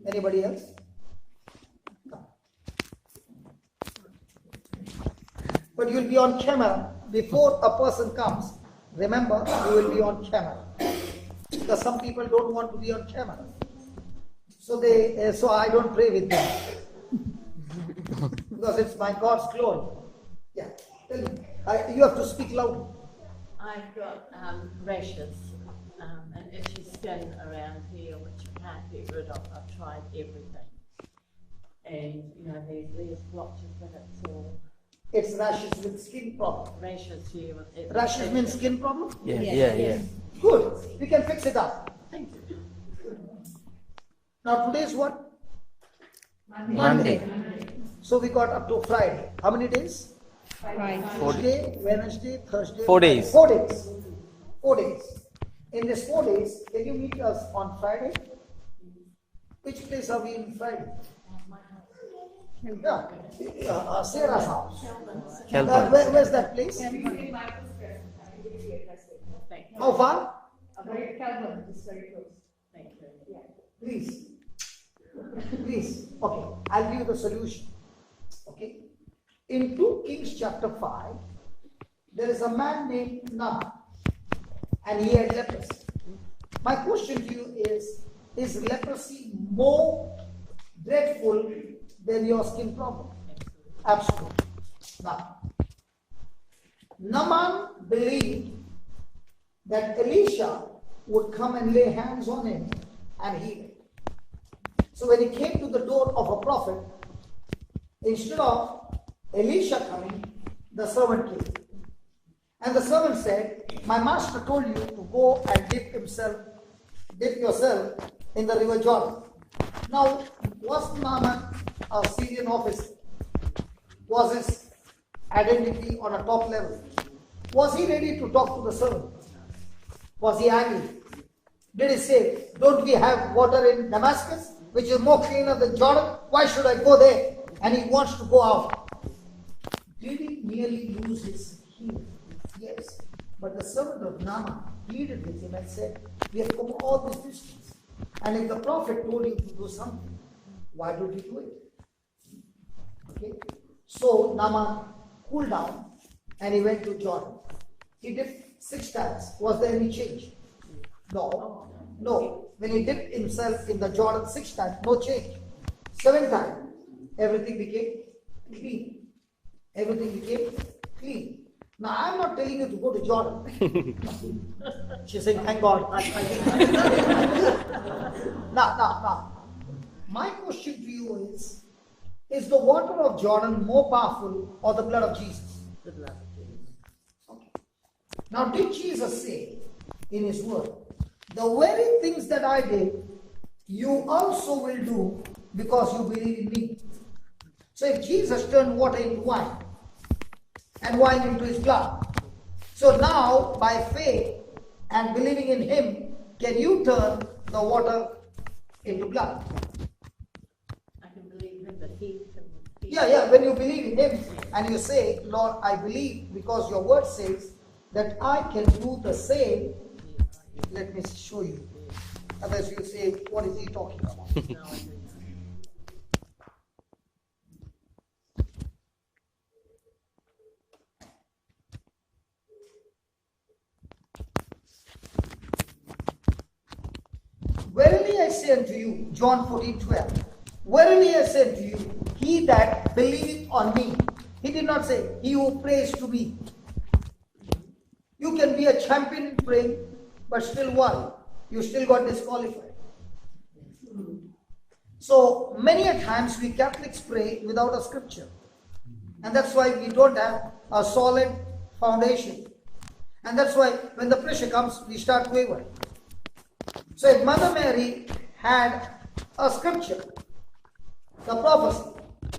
Anybody else? But you'll be on camera before a person comes. Remember, you will be on camera. Because some people don't want to be on camera. So I don't pray with them. Because it's my God's glory. Yeah, tell me. You have to speak loud. I've got rashes and itchy skin around here which I can't get rid of. I've tried everything. And, there's blotches and it's all... It's rashes with skin problem. Rashes here. Rashes means skin problem? Yeah. Good. We can fix it up. Thank you. Now today's what? Monday. So we got up to Friday. How many days? 5. Tuesday, Wednesday, Thursday. 4 days. 4 days. 4 days. In this 4 days, can you meet us on Friday? Which place are we in Friday? Yeah, Sarah's house. Where's that place? How far? Calvin is very close. Thank you. Please. Okay, I'll give you the solution. Okay. In 2 Kings chapter 5, there is a man named Naaman, and he had leprosy. My question to you is leprosy more dreadful than your skin problem? Absolutely. Now, Naaman believed that Elisha would come and lay hands on him and heal him. So when he came to the door of a prophet, instead of Elisha coming, the servant came. And the servant said, my master told you to go and dip yourself in the river Jordan. Now, was Naaman a Syrian officer? Was his identity on a top level? Was he ready to talk to the servant? Was he angry? Did he say, don't we have water in Damascus, which is more cleaner than Jordan? Why should I go there? And he wants to go out. Did he nearly lose his healing? Yes. But the servant of Naaman pleaded with him and said, we have come all this distance. And if the prophet told you to do something, why don't you do it? Okay. So Naaman cooled down and he went to Jordan. He dipped 6 times. Was there any change? No. When he dipped himself in the Jordan 6 times, no change. 7 times, everything became clean. Now, I'm not telling you to go to Jordan. She's saying, thank God. Now. My question to you is the water of Jordan more powerful or the blood of Jesus? The blood of Jesus. Okay. Now, did Jesus say in his word, the very things that I did, you also will do because you believe in me? So if Jesus turned water into wine, and wine into his blood, so now by faith and believing in him, can you turn the water into blood? I can believe him that he can. Yeah, when you believe in him and you say, Lord, I believe because your word says that I can do the same. Let me show you. Otherwise you say, what is he talking about? No, I do not. Verily I say unto you, John 14:12. Verily I say unto you, he that believeth on me. He did not say, he who prays to me. You can be a champion in praying, but still what? You still got disqualified. So many a times we Catholics pray without a scripture. And that's why we don't have a solid foundation. And that's why when the pressure comes, we start wavering. So if Mother Mary had a scripture, the prophecy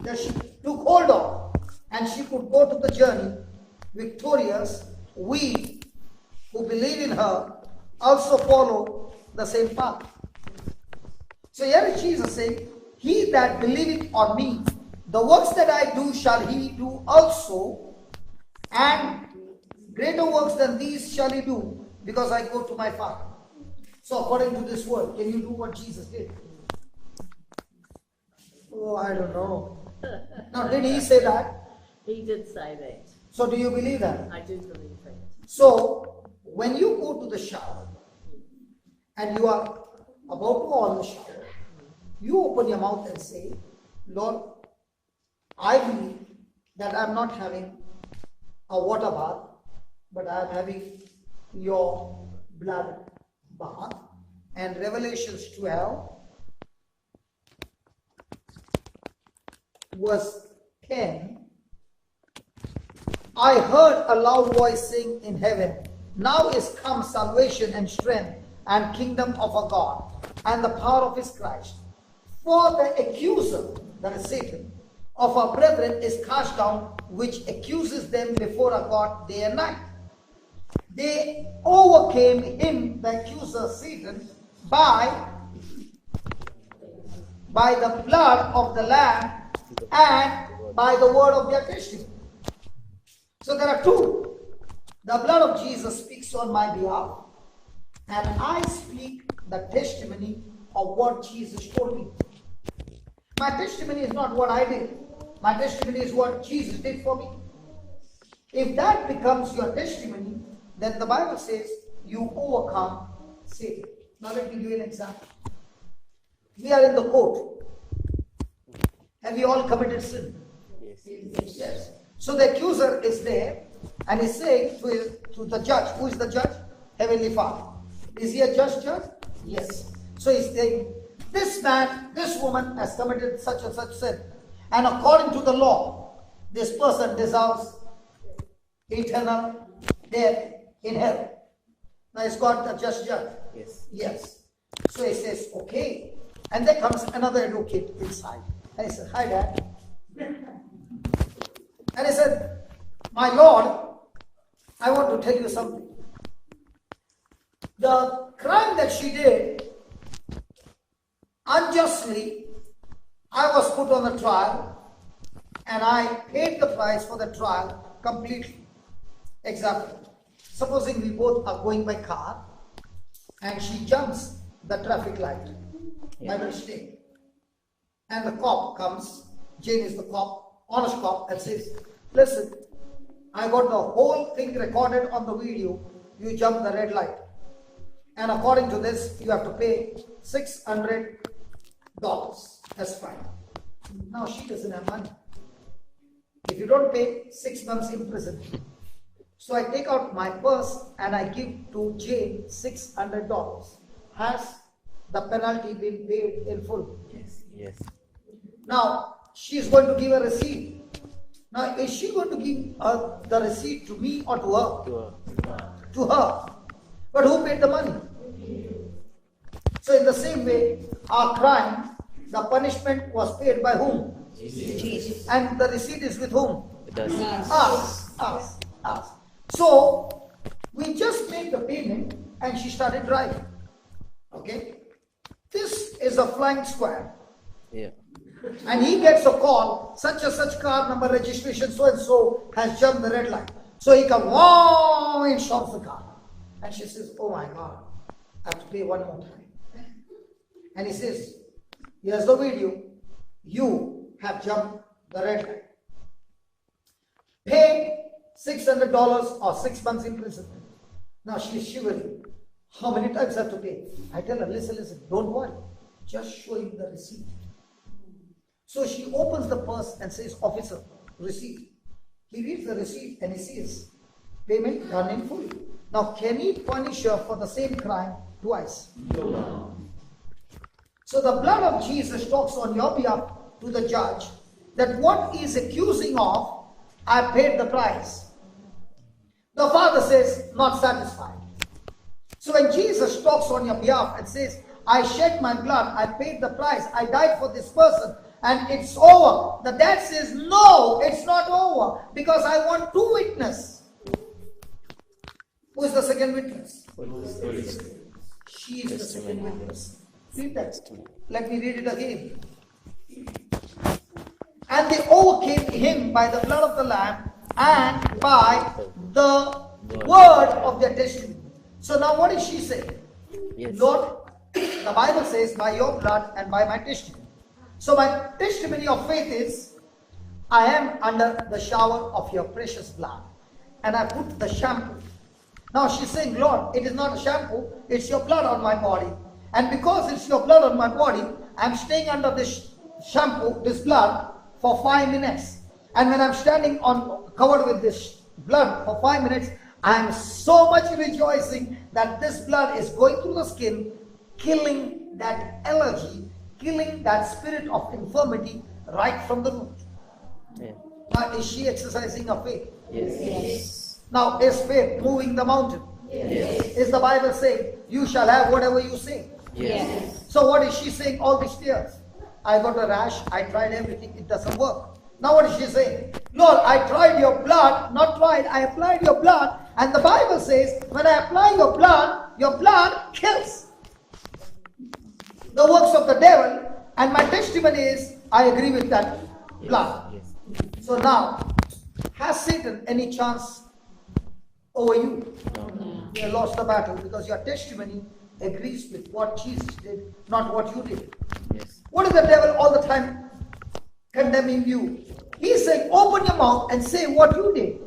that she took hold of, and she could go to the journey victorious, we who believe in her also follow the same path. So here is Jesus saying, he that believeth on me, the works that I do shall he do also, and greater works than these shall he do, because I go to my Father. So according to this word, can you do what Jesus did? Oh, I don't know. Now, did he say that? He did say that. So, do you believe that? I do believe that. So, when you go to the shower and you are about to go on the shower, you open your mouth and say, Lord, I believe that I'm not having a water bath, but I'm having your blood bath. And Revelations 12, verse 10, I heard a loud voice saying in heaven, now is come salvation and strength and kingdom of our God and the power of his Christ. For the accuser, that is Satan, of our brethren is cast down, which accuses them before our God day and night. They overcame him, the accuser Satan, by the blood of the Lamb and by the word of their testimony. So there are two. The blood of Jesus speaks on my behalf, and I speak the testimony of what Jesus told me. My testimony is not what I did. My testimony is what Jesus did for me. If that becomes your testimony, then the Bible says you overcome Satan. Now let me give you an example. We are in the court. Have you all committed sin? Yes. Yes. So the accuser is there and is saying to the judge, who is the judge? Heavenly Father. Is he a just judge? Yes. So he's saying, this man, this woman has committed such and such sin. And according to the law, this person deserves eternal death in hell. Now is God the just judge? Yes. Yes. So he says, okay. And there comes another advocate inside. And he said, hi Dad. And he said, my Lord, I want to tell you something. The crime that she did, unjustly, I was put on the trial and I paid the price for the trial completely. Example, supposing we both are going by car and she jumps the traffic light by mistake. And the cop comes, Jane is the cop, honest cop, and says, listen, I got the whole thing recorded on the video, you jumped the red light. And according to this, you have to pay $600. That's fine. Now she doesn't have money. If you don't pay, 6 months in prison. So I take out my purse and I give to Jane $600. Has the penalty been paid in full? Yes. Yes. Now she is going to give a receipt. Now is she going to give the receipt to me or to her? To her. But who paid the money? So in the same way, our crime, the punishment was paid by whom? Jesus. And the receipt is with whom? It does. Us. So we just made the payment and she started driving. Okay? This is a flying square. Yeah. And he gets a call, such and such car number registration so and so has jumped the red light. So he comes, whoa, and stops the car. And she says, oh my God, I have to pay one more time. And he says, here's the video. You have jumped the red light. Pay $600 or 6 months imprisonment. Now she's shivering. How many times I have to pay? I tell her, listen, don't worry. Just show him the receipt. So she opens the purse and says, officer, receipt. He reads the receipt and he says, payment done in full. Now can he punish her for the same crime twice? No. So the blood of Jesus talks on your behalf to the judge that what he is accusing of, I paid the price. The Father says, not satisfied. So when Jesus talks on your behalf and says, I shed my blood, I paid the price, I died for this person, and it's over. The dad says, no, it's not over, because I want two witnesses. Who is the second witness? She is the second witness. Read that. Let me read it again. And they overcame him by the blood of the Lamb and by the word of their testimony. So now what is she saying? Yes. Lord, the Bible says, by your blood and by my testimony. So my testimony of faith is, I am under the shower of your precious blood. And I put the shampoo. Now she's saying, Lord, it is not a shampoo, it's your blood on my body. And because it's your blood on my body, I'm staying under this shampoo, this blood, for 5 minutes. And when I'm standing on covered with this blood for 5 minutes, I'm so much rejoicing that this blood is going through the skin, killing that allergy, killing that spirit of infirmity right from the root. Yeah. Now, is she exercising her faith? Yes. Now, is faith moving the mountain? Yes. Is the Bible saying, you shall have whatever you say? Yes. So what is she saying all these tears? I got a rash, I tried everything, it doesn't work. Now what is she saying? Lord, I tried your blood, not tried, I applied your blood, and the Bible says, when I apply your blood kills the works of the devil, and my testimony is, I agree with that blood. Yes. So now, has Satan any chance over you? No. You have lost the battle because your testimony agrees with what Jesus did, not what you did. Yes. What is the devil all the time condemning you? He's saying, open your mouth and say what you did.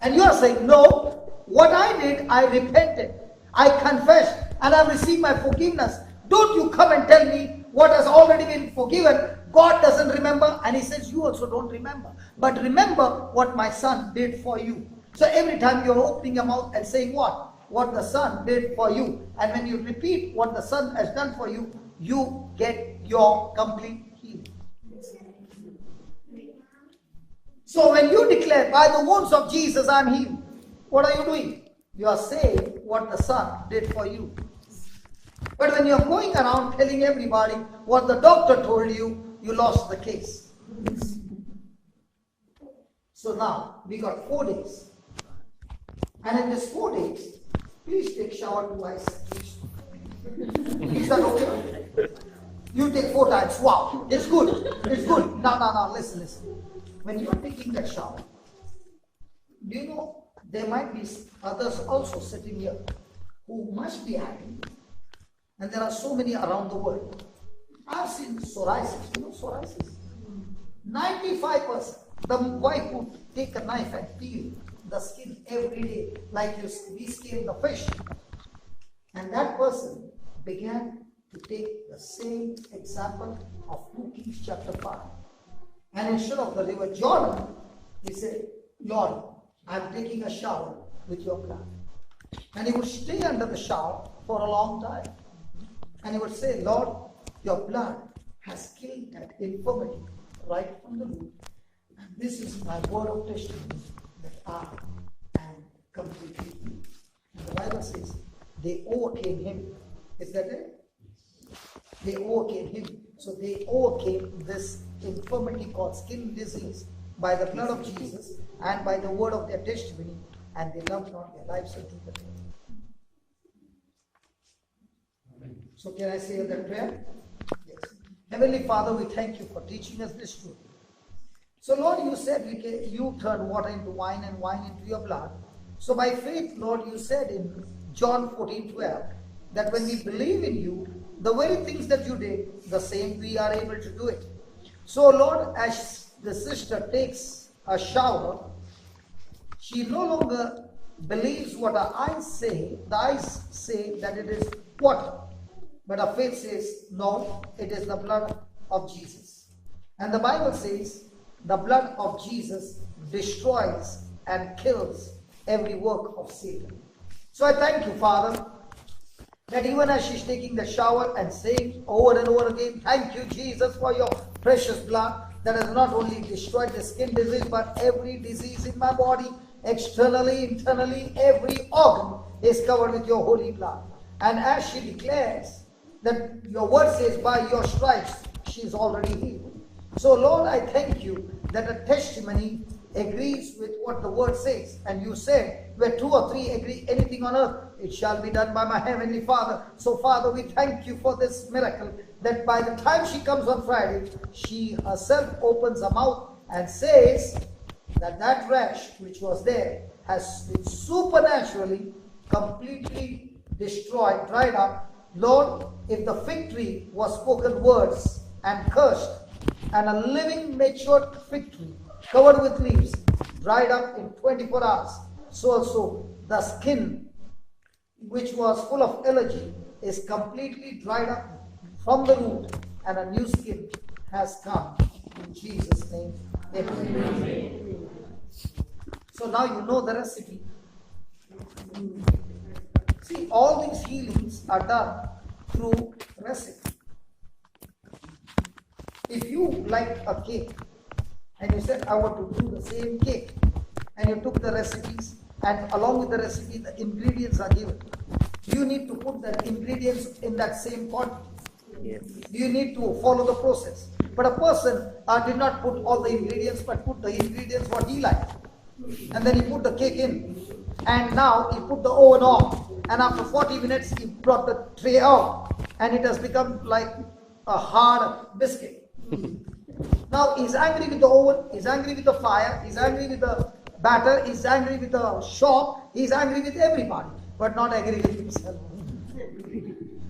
And you are saying, no, what I did, I repented. I confessed and I received my forgiveness. Don't you come and tell me what has already been forgiven. God doesn't remember, and he says, you also don't remember. But remember what my son did for you. So every time you're opening your mouth and saying what? What the son did for you. And when you repeat what the son has done for you, you get your complete healing. So when you declare, by the wounds of Jesus I'm healed, what are you doing? You are saying what the son did for you. But when you're going around telling everybody what the doctor told you, you lost the case. So now, we got 4 days. And in this 4 days, please take shower twice. Is that okay? You take 4 times. Wow, it's good. It's good. No, listen. When you're taking that shower, do you know there might be others also sitting here who must be happy. And there are so many around the world. I've seen psoriasis. You know psoriasis? 95%. The wife would take a knife and peel the skin every day, like we skin the fish. And that person began to take the same example of 2 Kings chapter 5. And instead of the river Jordan, he said, Lord, I'm taking a shower with your blood. And he would stay under the shower for a long time. And he would say, Lord, your blood has killed that infirmity right from the root. And this is my word of testimony that I am completely healed. And the Bible says, they overcame him. Is that it? They overcame him. So they overcame this infirmity called skin disease by the blood of Jesus and by the word of their testimony, and they loved not their lives unto the death. So can I say that prayer? Yes. Heavenly Father, we thank you for teaching us this truth. So Lord, you said you turn water into wine and wine into your blood. So by faith, Lord, you said in John 14:12 that when we believe in you, the very things that you did, the same we are able to do it. So Lord, as the sister takes a shower, she no longer believes what her eyes say. The eyes say that it is water. But her faith says, no, it is the blood of Jesus. And the Bible says, the blood of Jesus destroys and kills every work of Satan. So I thank you, Father, that even as she's taking the shower and saying over and over again, thank you, Jesus, for your precious blood that has not only destroyed the skin disease, but every disease in my body, externally, internally, every organ is covered with your holy blood. And as she declares that your word says, by your stripes, she is already healed. So Lord, I thank you that a testimony agrees with what the word says. And you said, where 2 or 3 agree anything on earth, it shall be done by my heavenly Father. So Father, we thank you for this miracle, that by the time she comes on Friday, she herself opens her mouth and says that that rash which was there has been supernaturally, completely destroyed, dried up. Lord, if the fig tree was spoken words and cursed, and a living matured fig tree covered with leaves, dried up in 24 hours. So also the skin, which was full of allergy, is completely dried up from the root, and a new skin has come. In Jesus' name, amen. So now you know the recipe. See, all these healings are done through recipe. If you like a cake and you said, I want to do the same cake, and you took the recipes, and along with the recipe, the ingredients are given. You need to put the ingredients in that same quantity. Yes. You need to follow the process. But a person did not put all the ingredients, but put the ingredients what he liked. And then he put the cake in. And now he put the oven on. And after 40 minutes, he brought the tray out. And it has become like a hard biscuit. Now he's angry with the oven, he's angry with the fire, he's angry with the batter, he's angry with the shop, he's angry with everybody, but not angry with himself.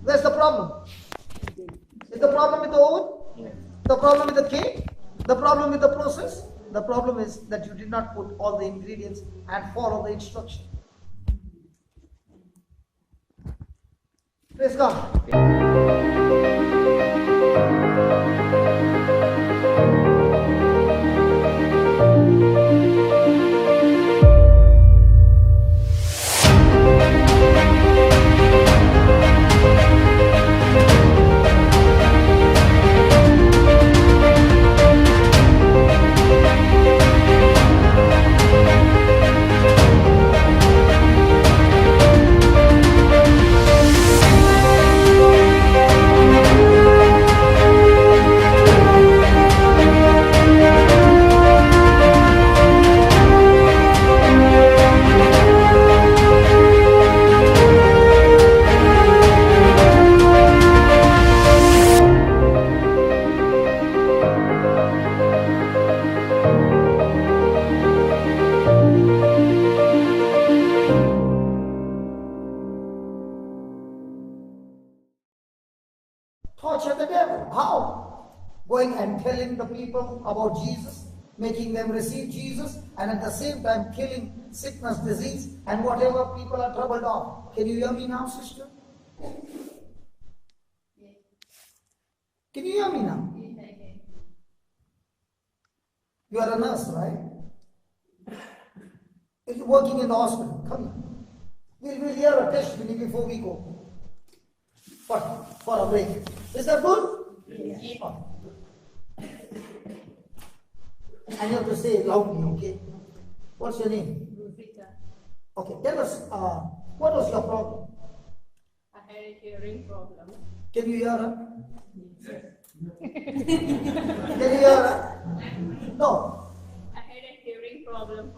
That's the problem. Is the problem with the oven? The problem with the cake? The problem with the process? The problem is that you did not put all the ingredients and follow the instruction. Praise God. Torture the devil. How? Going and telling the people about Jesus, making them receive Jesus, and at the same time killing sickness, disease, and whatever people are troubled of. Can you hear me now, sister? Can you hear me now? You are a nurse, right? You're working in the hospital. Come here. We'll hear a testimony before we go. For a break. Is that good? Yes. And you have to say it loudly, okay? What's your name? Rosita, Okay, tell us, what was your problem? I had a hearing problem. Can you hear her? Can you hear her? No. I had a hearing problem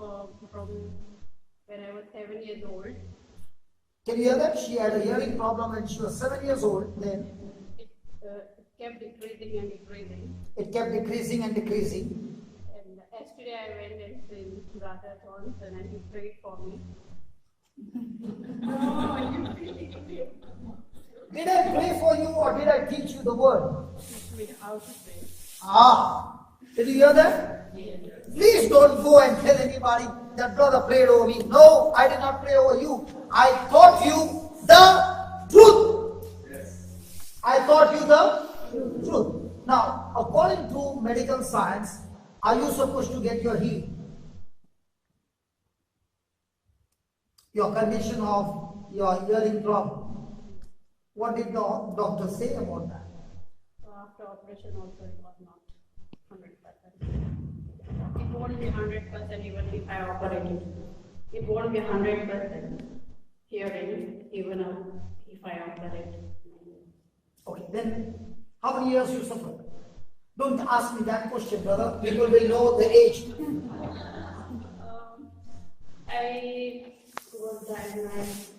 from when I was 7 years old. Can you hear that? She had a hearing problem when she was 7 years old. Then It kept decreasing and decreasing. it kept decreasing and decreasing. And yesterday I went and seen Brother Johnson and he prayed for me. Did I pray for you or did I teach you the word? Teach me how to pray. Did you hear that? Yes. Please don't go and tell anybody that brother prayed over me. No, I did not pray over you. I taught you the truth. I taught you the truth. Now, according to medical science, are you supposed to get your healing? Your condition of your hearing problem. What did the doctor say about that? So after operation also it was not 100%. It won't be 100% even if I operate it. It won't be 100% hearing even if I operate. Okay, then how many years you suffered? Don't ask me that question, brother. People will know the age. I was diagnosed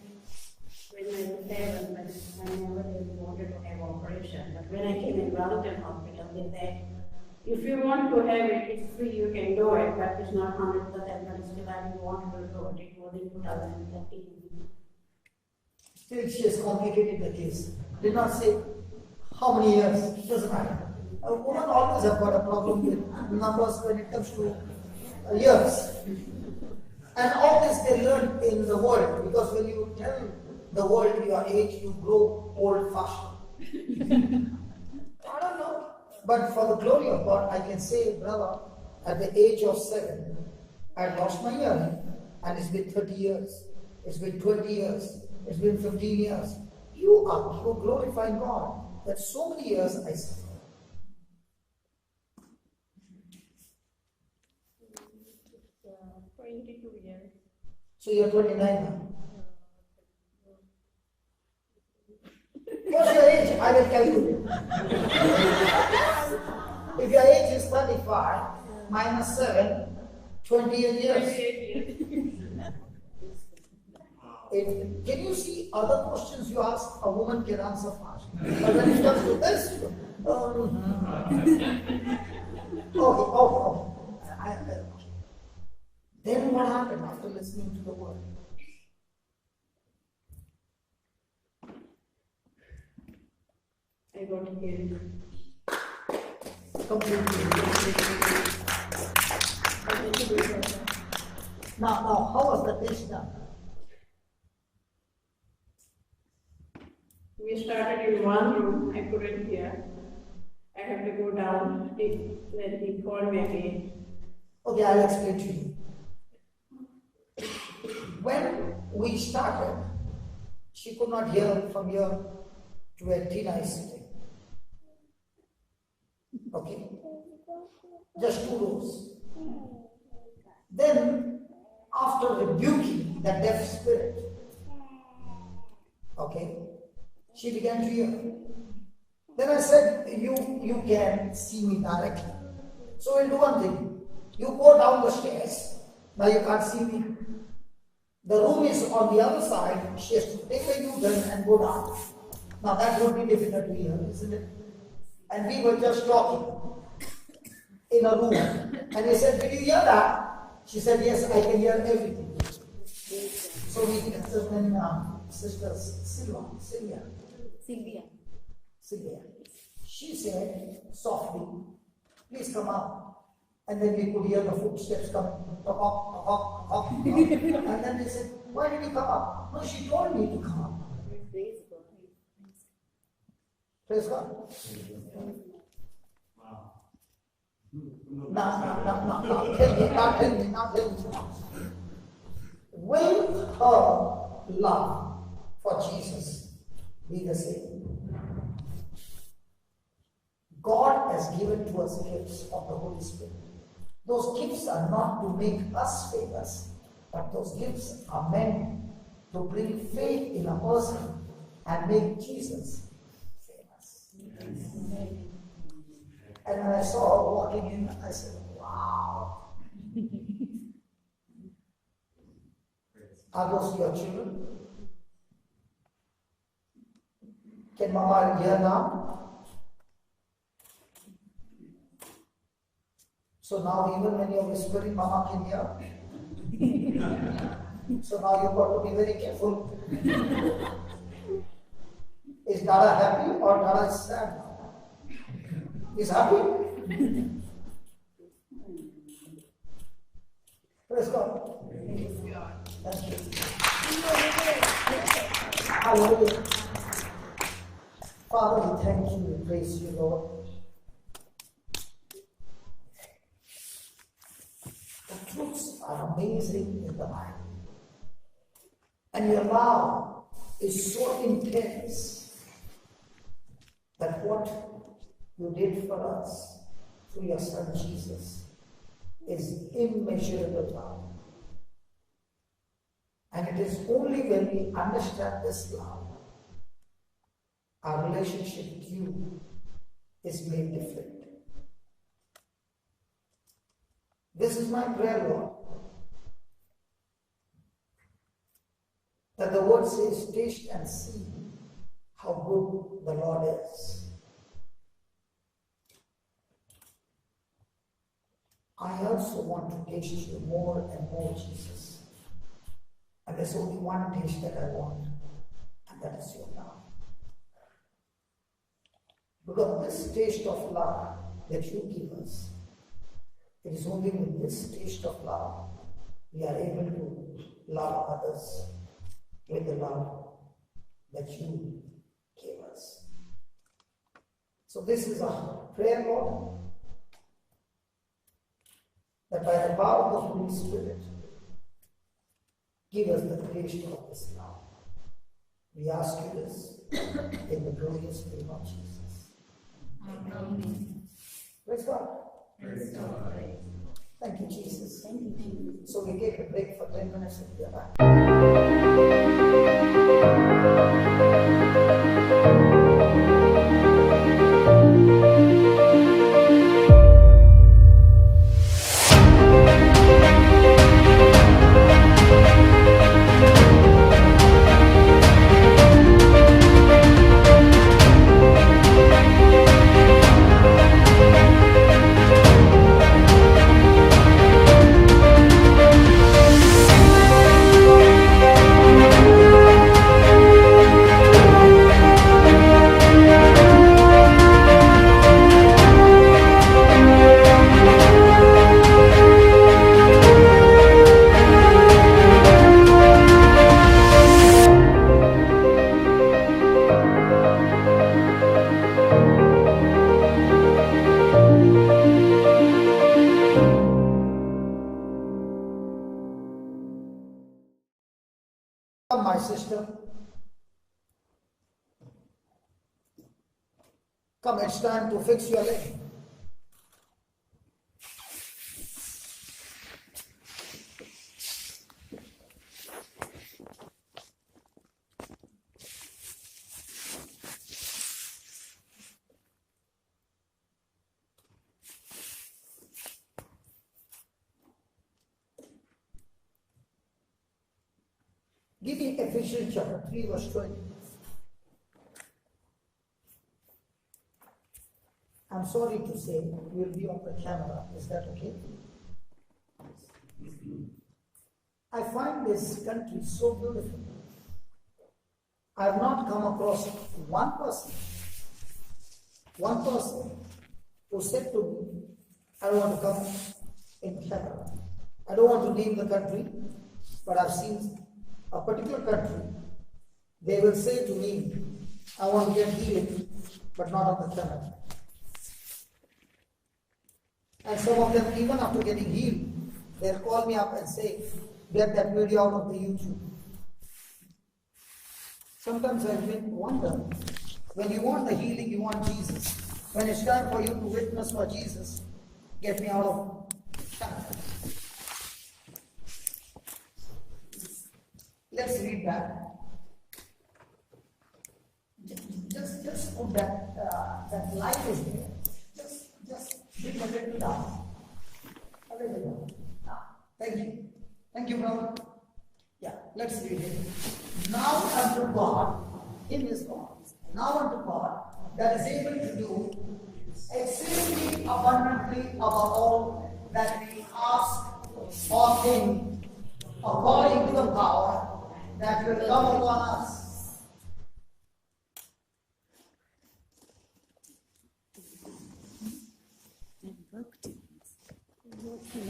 when I was 7, but I never really wanted to have operation. But when I came in Wellington Hospital, they said, if you want to have it, it's free, you can do it, but it's not 100%, but still I didn't want to do it. It was in 2013. Still, she has complicated the case. Did not say how many years. Doesn't matter. Women always have got a problem with numbers when it comes to years. And all this they learn in the world, because when you tell the world your age, you grow old faster. I don't know. But for the glory of God, I can say, brother, at the age of 7, I lost my hearing, and it's been 30 years, it's been 20 years, it's been 15 years. You glorifying God. That so many years I suffer. 22 years. So you're 29 now. What's your age? I will calculate. If your age is 35, minus 7, 28 years. 28 years. Can you see other questions you ask, a woman can answer fast. But when it comes to this, okay. Then what happened after listening to the word? I got healed. Completely. Now, how was the test done? We started in one room, I couldn't hear. I have to go down. Then he called me again. Okay, I'll explain to you. When we started, she could not hear from here to where Tina is sitting. Okay? Just 2 rows. Then, after rebuking the deaf spirit, okay, she began to hear. Then I said, you can see me directly. So we'll do one thing. You go down the stairs. Now you can't see me. The room is on the other side. She has to take a U-turn and go down. Now that would be difficult to hear, isn't it? And we were just talking in a room. And he said, did you hear that? She said, yes, I can hear everything. So we then Sister Sylvia. She said softly, please come out. And then we could hear the footsteps coming. And then they said, why did you come up? No, she told me to come up. Praise God. Now, tell me. Will her love for Jesus be the same? God has given to us gifts of the Holy Spirit. Those gifts are not to make us famous, but those gifts are meant to bring faith in a person and make Jesus famous. Amen. And when I saw her walking in, I said, wow. Are those your children? Can Mama hear now? So now even when you're whispering, Mama can hear. So now you've got to be very careful. Is Dada happy or Dada is sad? Is happy? Praise God. Thank you. Hallelujah. Father, we thank you, we praise you, Lord. The truths are amazing in the Bible. And your love is so intense that what you did for us through your Son Jesus is immeasurable love. And it is only when we understand this love, our relationship with you is made different. This is my prayer, Lord, that the word says, taste and see how good the Lord is. I also want to taste you more and more, Jesus. And there's only one taste that I want, and that is your love. Because this taste of love that you give us, it is only with this taste of love we are able to love others with the love that you gave us. So this is a prayer, Lord, that by the power of the Holy Spirit, give us the taste of this love. We ask you this in the glorious name of Jesus. Amen. Praise God. Praise God. Thank you, Jesus. Thank you, Jesus. So we take a break for 10 minutes and we are back. Come, my sister. Come, it's time to fix your leg. Give me Ephesians chapter 3, verse 20. I'm sorry to say, we'll be on the camera. Is that okay? I find this country so beautiful. I have not come across one person who said to me, I don't want to come in camera. I don't want to name the country, but I've seen a particular country. They will say to me, I want to get healed, but not on the camera. And some of them, even after getting healed, they'll call me up and say, get that video out of the YouTube. Sometimes I wonder, when you want the healing, you want Jesus. When it's time for you to witness for Jesus, get me out of camera. Let's read that. Just put that light is there. Just bring a little down. A little down. Thank you. Thank you, brother. Yeah, let's read it. Now unto God, in His law. Now unto God, that is able to do exceedingly abundantly above all that we ask or think, according to the power that will come upon us.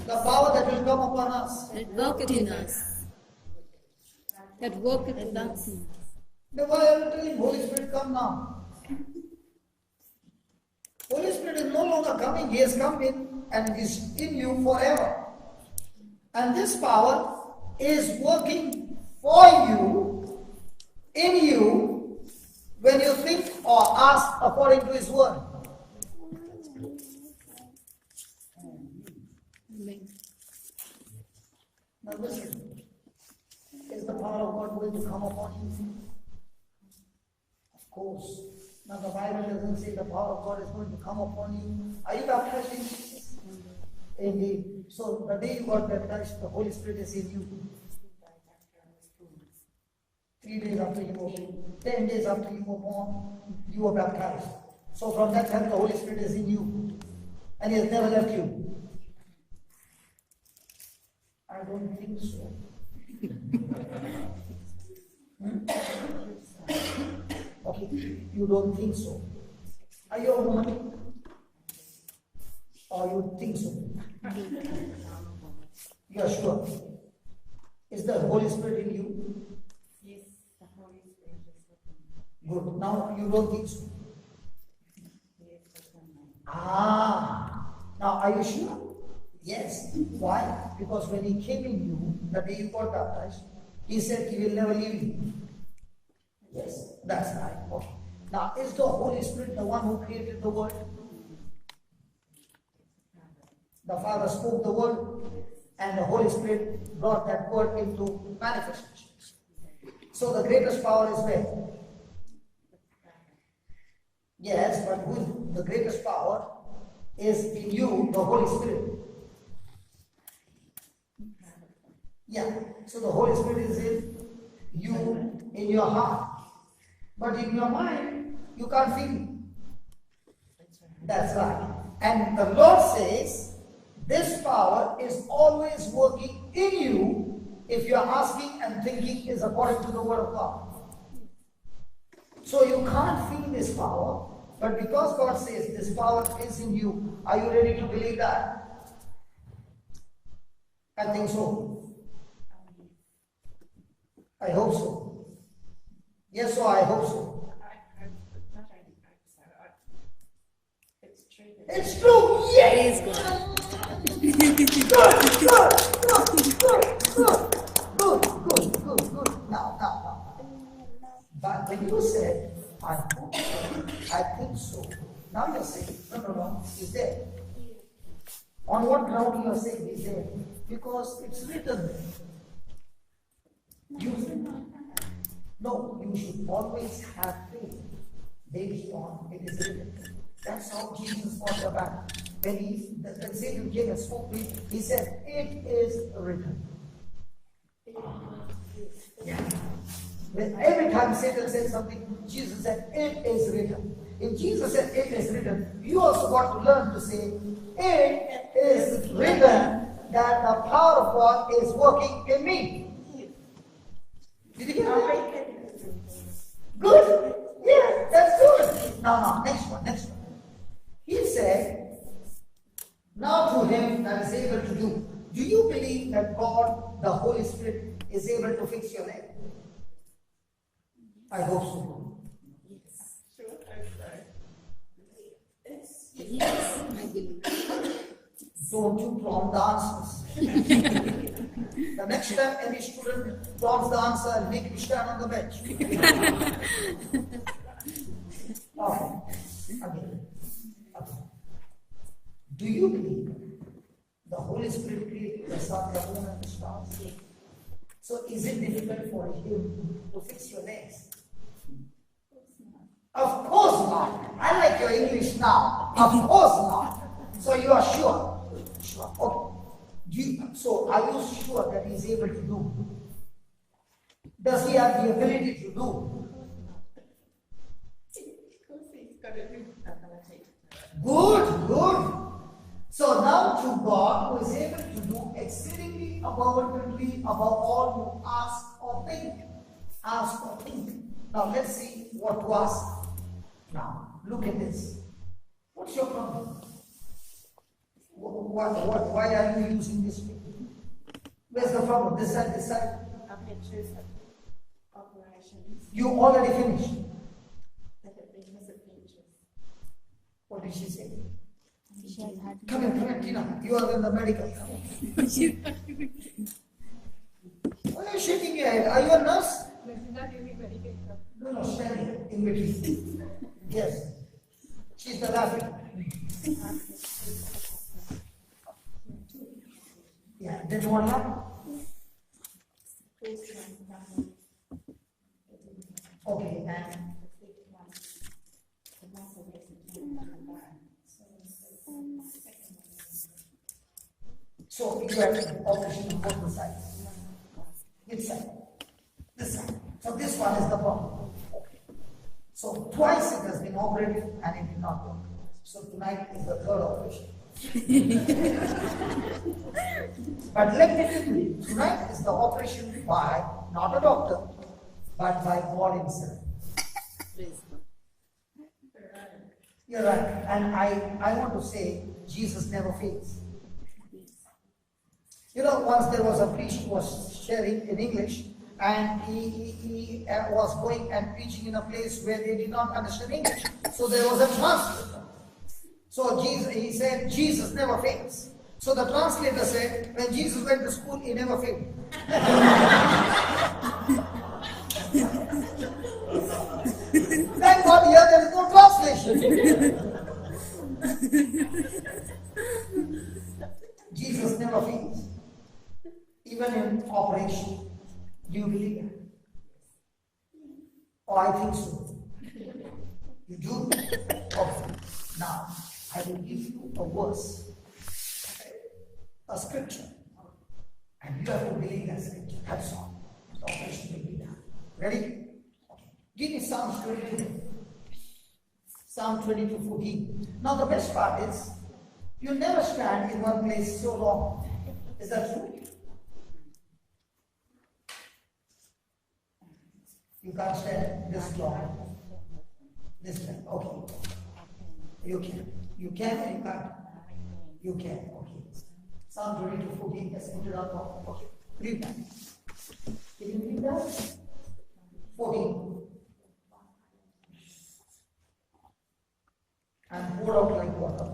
The power that will come upon us. That worketh in us. That worketh in us. Then why are you telling Holy Spirit, come now? Holy Spirit is no longer coming. He has come in and is in you forever. And this power is working for you, in you, when you think or ask according to His word. Amen. Now listen, is the power of God going to come upon you? Of course. Now the Bible doesn't say the power of God is going to come upon you. Are you baptized in Jesus? Indeed. So the day you got baptized, the Holy Spirit is in you. 3 days after you were born, 10 days after you were born, you were baptized. So from that time the Holy Spirit is in you. And He has never left you. I don't think so. Okay, you don't think so. Are you a woman? Or you think so? You are sure? Is the Holy Spirit in you? Yes, the Holy Spirit is within me. Good. Now you don't think so. Yes, within me. Ah. Now are you sure? Yes. Why? Because when he came in you, the day you got baptized, he said he will never leave you. Yes, that's right. Okay. Now is the Holy Spirit the one who created the world? The Father spoke the word, and the Holy Spirit brought that word into manifestations. So the greatest power is where? Yes, but who is the greatest power is in you, the Holy Spirit. Yeah, so the Holy Spirit is in you, in your heart. But in your mind, you can't feel it. That's right. And the Lord says, this power is always working in you if you are asking and thinking is according to the Word of God. So you can't feel this power, but because God says this power is in you, are you ready to believe that? I think so. I hope so. Yes, or I hope so. It's true. Yes. Good. Now. But when you said, I hope so, I think so, now you're saying, no, he's there. On what ground you are saying he's there? Because it's written there. You should always have faith based on it is written. That's how Jesus fought the battle. When Satan came and spoke to him, he said, it is written. Yeah. When every time Satan said something, Jesus said, it is written. If Jesus said it is written, you also got to learn to say, it is written that the power of God is working in me. Did you hear that? Good. Yeah, that's good. Now, next one. He said, now to him that is able to do. Do you believe that God, the Holy Spirit, is able to fix your leg? I hope so. Yes, I believe. Don't you prom dancers. The next time any student proms the answer and make him stand on the bench. Okay. Do you believe the Holy Spirit created the sun, the moon, and the stars? So is it difficult for him to fix your legs? Of course not. I like your English now. Of course not. So you are sure? Sure. Okay. So are you sure that he is able to do? Does he have the ability to do? Good. So now to God who is able to do exceedingly abundantly above all you ask or think. Now let's see what to ask. Now look at this. What's your problem? Why are you using this way? Where's the problem? This side. I've had 2 operations You already finished. that have been misadventures. What did she say? She has had Come here, Tina. You are in the medical. Why are you shaking your head? Are you a nurse? No, stand here in between. Yes. She's the laughing. Yeah, then what happened? Okay, and so you have operation on both the sides. Which side? This side. So this one is the problem. Okay. So twice it has been operated and it did not work. So tonight is the 3rd operation. But let me tell you, tonight is the operation by not a doctor, but by God himself. You're right. And I want to say, Jesus never fails. You know, once there was a priest who was sharing in English, and he was going and preaching in a place where they did not understand English. So there was a translator. So he said, Jesus never fails. So the translator said, when Jesus went to school, he never failed. Thank God here there is no translation. Jesus never fails. Even in operation. Do you believe that? Oh, I think so. You do? Okay. Now, I will give you a verse, a scripture, and you have to believe that scripture. That's all. The operation will be done. Ready? Okay. Give me Psalm 22. Psalm 22:14. Now, the best part is, you never stand in one place so long. Is that true? You can't stand this long. This time. Okay. You can. You can or you can't? You can. Okay. Psalm 22:14. Let's put it up. Okay. Read that. Can you read that? 14. And pour out like water.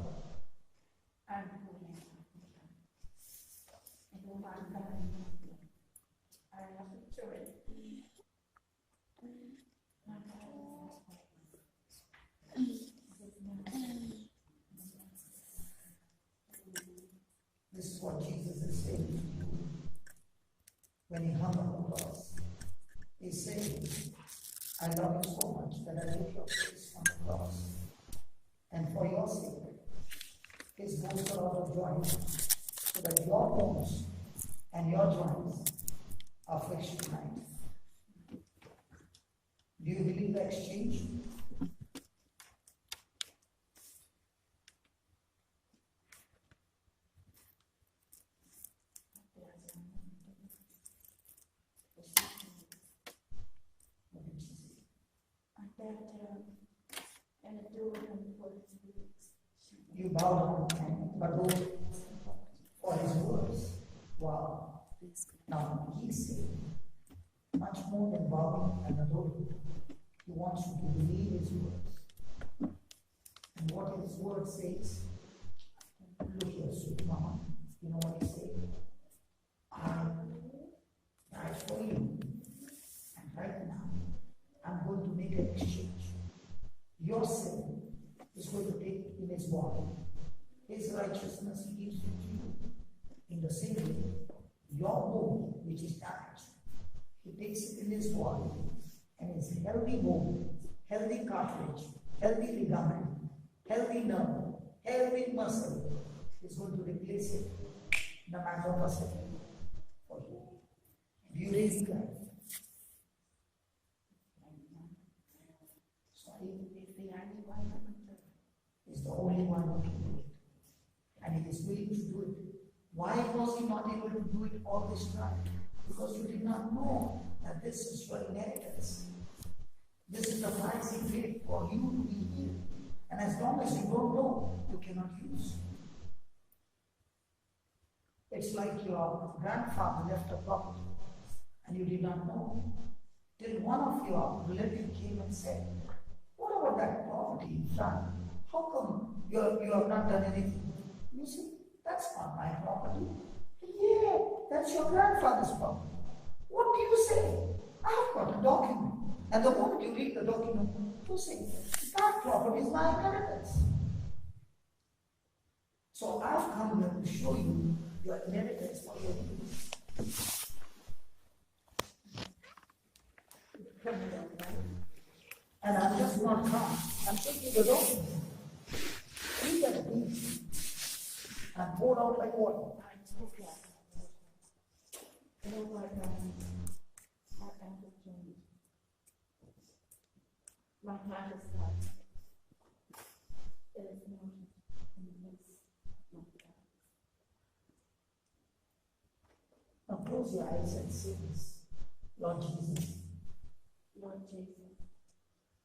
This is what Jesus is saying when he hung on the cross. He's saying, I love you so much that I took your place on the cross. And for your sake, his bones are out of joint, so that your bones and your joints are flesh tonight. Do you believe the exchange? You bow down, but go for his words. Wow. Now he's saying, much more than bowing and adoring, he wants you to believe his words. And what his word says, look here, sweet mama, you know what he said? I died for you. And right now, I'm going to make an exchange. Your sin is going to take in his body. His righteousness gives it to you. In the same way, your bone, which is damaged, he takes it in his body, and his healthy bone, healthy cartilage, healthy ligament, healthy nerve, healthy muscle is going to replace it in a matter of a second for you. Do you believe that? Is the only one who can do it. And he is willing to do it. Why was he not able to do it all this time? Because you did not know that this is your inheritance. This is the price he paid for you to be here. And as long as you don't know, you cannot use. It's like your grandfather left a property and you did not know. Till one of your relatives came and said, what about that property in front? How come you have not done anything? You see, that's not my property. Yeah, that's your grandfather's property. What do you say? I've got a document. And the moment you read the document, you say, that property is my inheritance. So I've come here to show you your inheritance for your use. And I'm just not come. I'm taking the document. Read that piece and pour out like water. My heart is touched. There is no in the midst of my God. Now close your eyes and say this. Lord Jesus, Lord Jesus,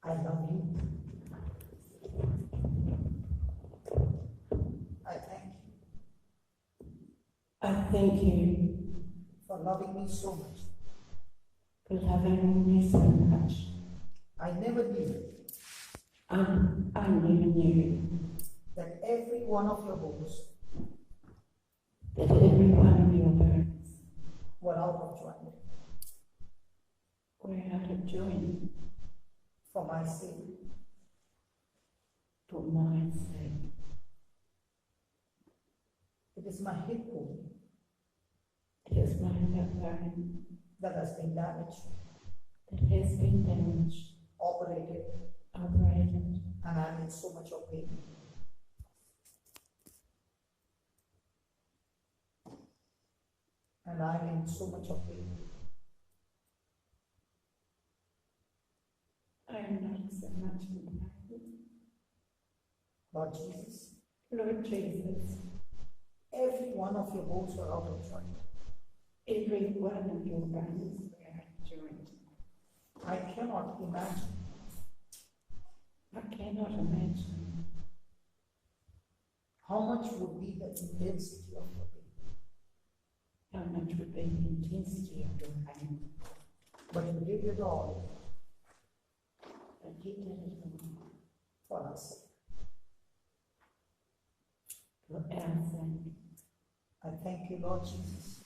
I love you. thank you for loving me so much. for loving me so much. I never knew I never knew that every one of your bones that every one of your bones were out of joint were out of joint for my sake. for my sake. It is my hip bone It is my hip bone that has been damaged, that has been damaged, operated, operated, and I am in so much of pain. And I am in so much of pain. I am not so much in pain. Lord Jesus, Lord Jesus, every one of your bones were out of joint. every one of your bones were out of joint. I cannot imagine I cannot imagine how much would be the intensity of your pain. how much would be the intensity of your pain. But you did it all But you did it all for us. for our sake. I thank you, Lord Jesus,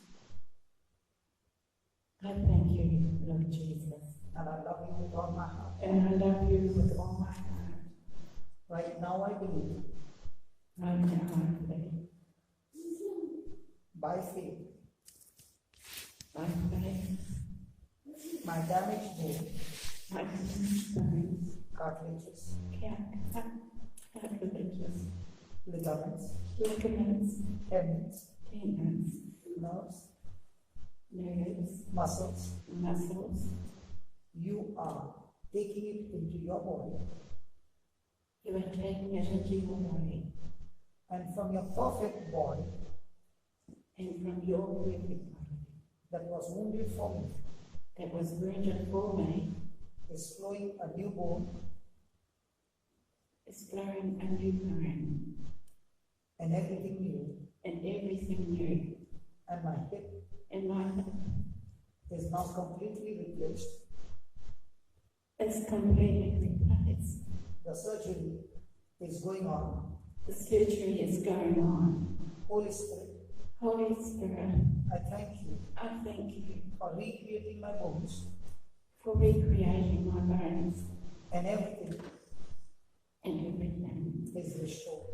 I thank you, Lord Jesus, and I love you with all my heart. and I love you with all my heart. Right now I believe, I know I believe by faith, by faith, my damaged bone, my bones, cartilages, cartilages, ligaments, ligaments, tendons, tendons, nerves, nerves, muscles, muscles, you are taking it into your body, you are taking it into your body, and from your perfect body and from your perfect body that was wounded for me that was wounded for me is flowing a new bone is flowing a new bone and everything new, and everything new, and my hip and my hip is now completely replaced. is completely replaced. The surgery is going on. The surgery is going on. Holy Spirit, Holy Spirit, I thank you I thank you for recreating my bones for recreating my bones and everything and everything is restored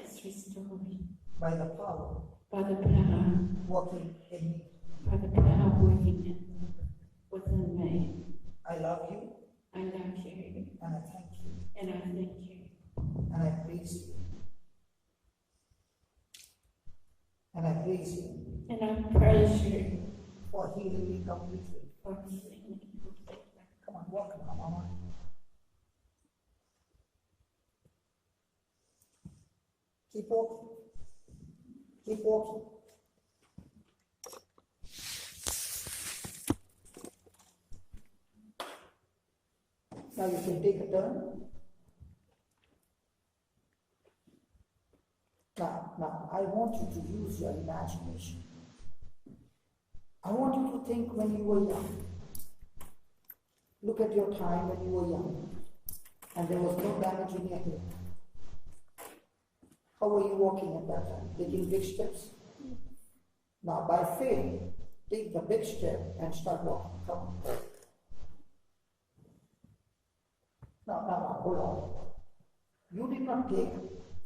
is restored by the power by the power, working in me. by the power working within me. I love you I love you and I thank you and I thank you and I praise you. And I praise you and I praise you for healing me completely. for healing me completely. Come on, walk now, Mama. Keep walking. Keep walking. Now you can take a turn. Now, I want you to use your imagination. I want you to think when you were young. Look at your time when you were young and there was no damage in your hip. How were you walking at that time? Taking big steps? Now, by faith, take the big step and start walking. Come on. Now, hold on. You did not take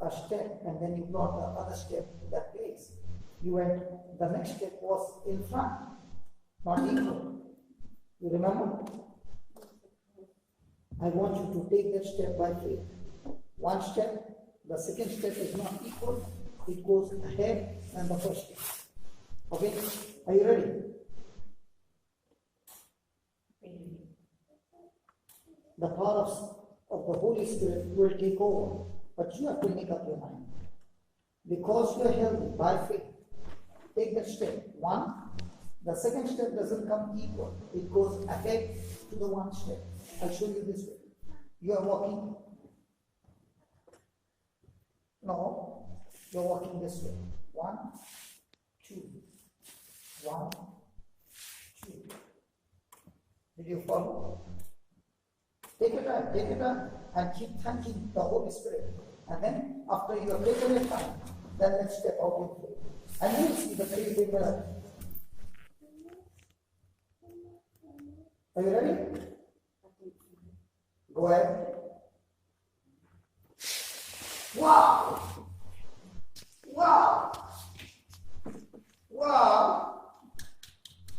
a step and then you brought the other step to that place. You went, the next step was in front, not equal. You remember? I want you to take that step by faith. One step, the second step is not equal, it goes ahead than the first step. Okay? Are you ready? The power of the Holy Spirit will take over, but you have to make up your mind. Because you are healthy by faith, take that step. One, the second step doesn't come equal, it goes ahead to the one step. I'll show you this way. You are walking. No, you're walking this way. One, 2. 1, 2. Did you follow? Take your time, and keep thanking the Holy Spirit. And then, after you have taken your time, then let's step out in faith. And you will see the crazy miracle. Are you ready? Go ahead. Wow! Wow! Wow!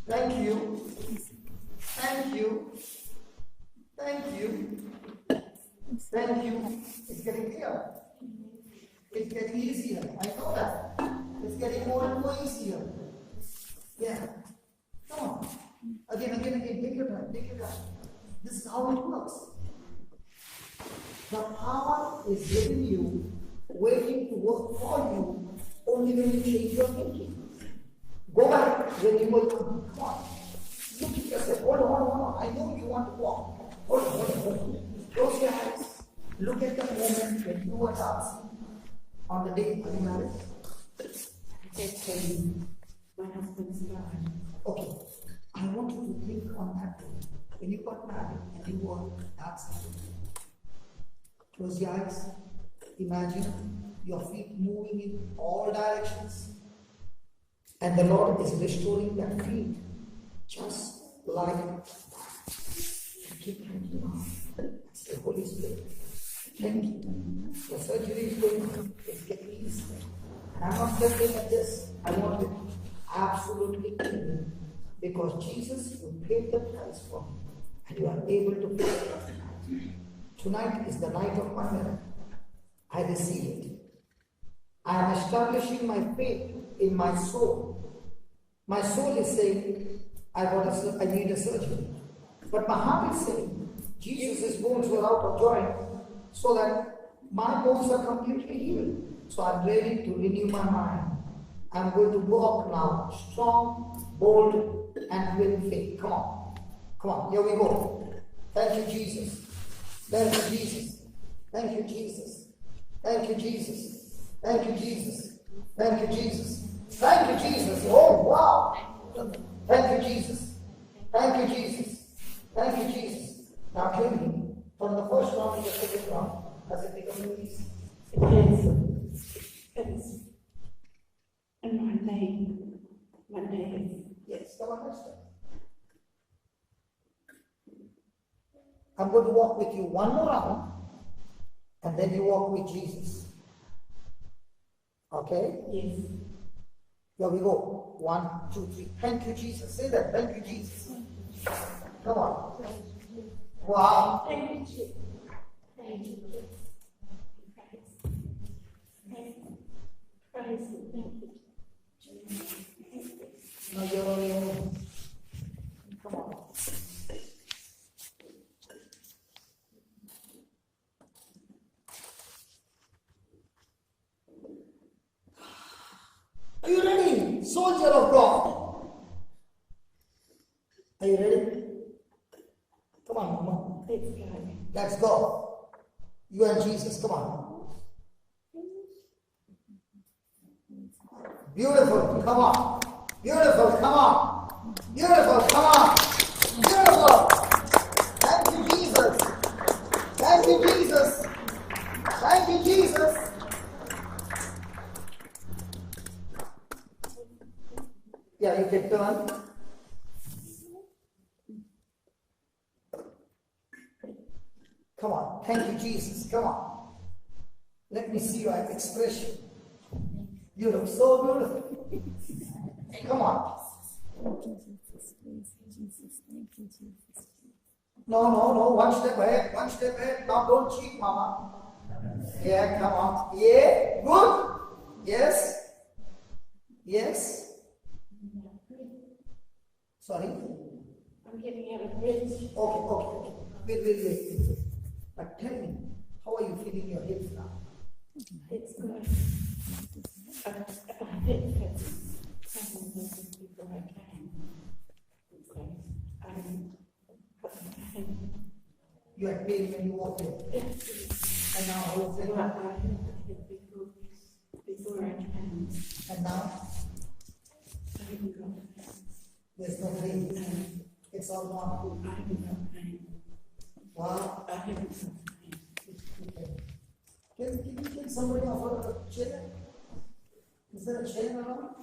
Thank you. Thank you. Thank you. Thank you. It's getting clearer. It's getting easier. I know that. It's getting more and more easier. Yeah. Come on. Again. Take your time. This is how it works. The power is within you, waiting to work for you, only when you change your thinking. Go back when you will come. Come on. Look at yourself. Hold on. I know you want to walk. Hold on. Close your eyes. Look at the moment when you were dancing on the day you married. My husband's died. Okay. I want you to think on that day when you got married and you were dancing. Close your eyes. Imagine your feet moving in all directions. And the Lord is restoring that feet just like that. Keep thanking God. That's the Holy Spirit. Thank you. The surgery is going on. It's getting easier. And I'm not just looking at this. I want it absolutely clean. Because Jesus will pay the price for me. And you are able to pay the price. Tonight is the night of my miracle. I receive it. I am establishing my faith in my soul. My soul is saying, I need a surgery. But my heart is saying, Jesus' bones were out of joint so that my bones are completely healed. So I'm ready to renew my mind. I'm going to walk now, strong, bold, and with faith. Come on, here we go. Thank you, Jesus. Thank you, Jesus. Thank you, Jesus. Thank you, Jesus. Thank you, Jesus. Thank you, Jesus. Thank you, Jesus. Oh, wow. Thank you, Jesus. Thank you, Jesus. Thank you, Jesus. Now tell me, from the first round to the second round, has it become easy? Yes. And one day. Yes, come on, let's go. I'm going to walk with you one more round, and then you walk with Jesus. Okay? Yes. Here we go. 1, 2, 3. Thank you, Jesus. Say that. Thank you, Jesus. Come on. Wow. Thank you, Jesus. Thank you, Jesus. Praise you. Thank you. Now you're on your own. Come on. Are you ready, soldier of God? Are you ready? Come on, Mama. Let's go. You and Jesus, come on. Beautiful, come on. Beautiful, come on. Beautiful, come on. Beautiful. Thank you, Jesus. Thank you, Jesus. Thank you, Jesus. Yeah, you can turn. Come on. Thank you, Jesus. Come on. Let me see your expression. You look so beautiful. Come on. No. One step ahead. One step ahead. Now don't cheat, Mama. Yeah, come on. Yeah. Good. Yes. Yes. Sorry? I'm getting out of bridge. Okay. Wait. But tell me, how are you feeling your hips now? It's good. I did before I came. You had pain when you walked in. And now how is it? I had it before I came. And now? There's no pain. It's all gone. I have no pain. Wow. I have no pain. Can somebody offer a chair? Is there a chair around?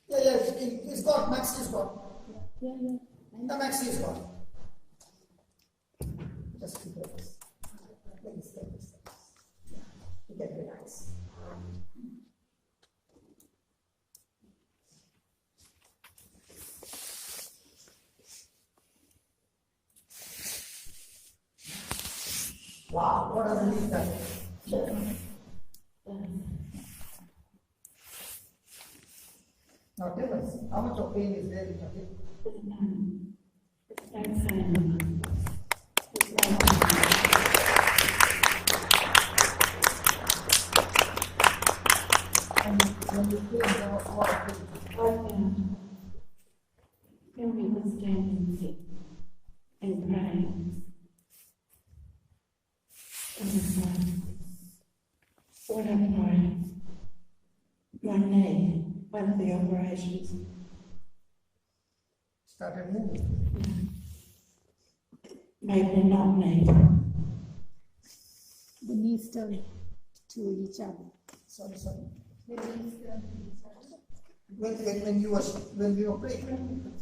Yeah, it's got, Maxi's got. Yeah, yeah. The Maxi's got. Just keep it this. Please. Yeah, you can relax. Wow, what a relief that is. Now tell us, how much of pain is there in your hip? No pain. And when you feel there was a lot of pain. When we were standing sick and praying, what I prayed, my knee, one of the operations, Started moving. made me not need. The knees turn to each other. Sorry. The knees turn to each other. When we were praying,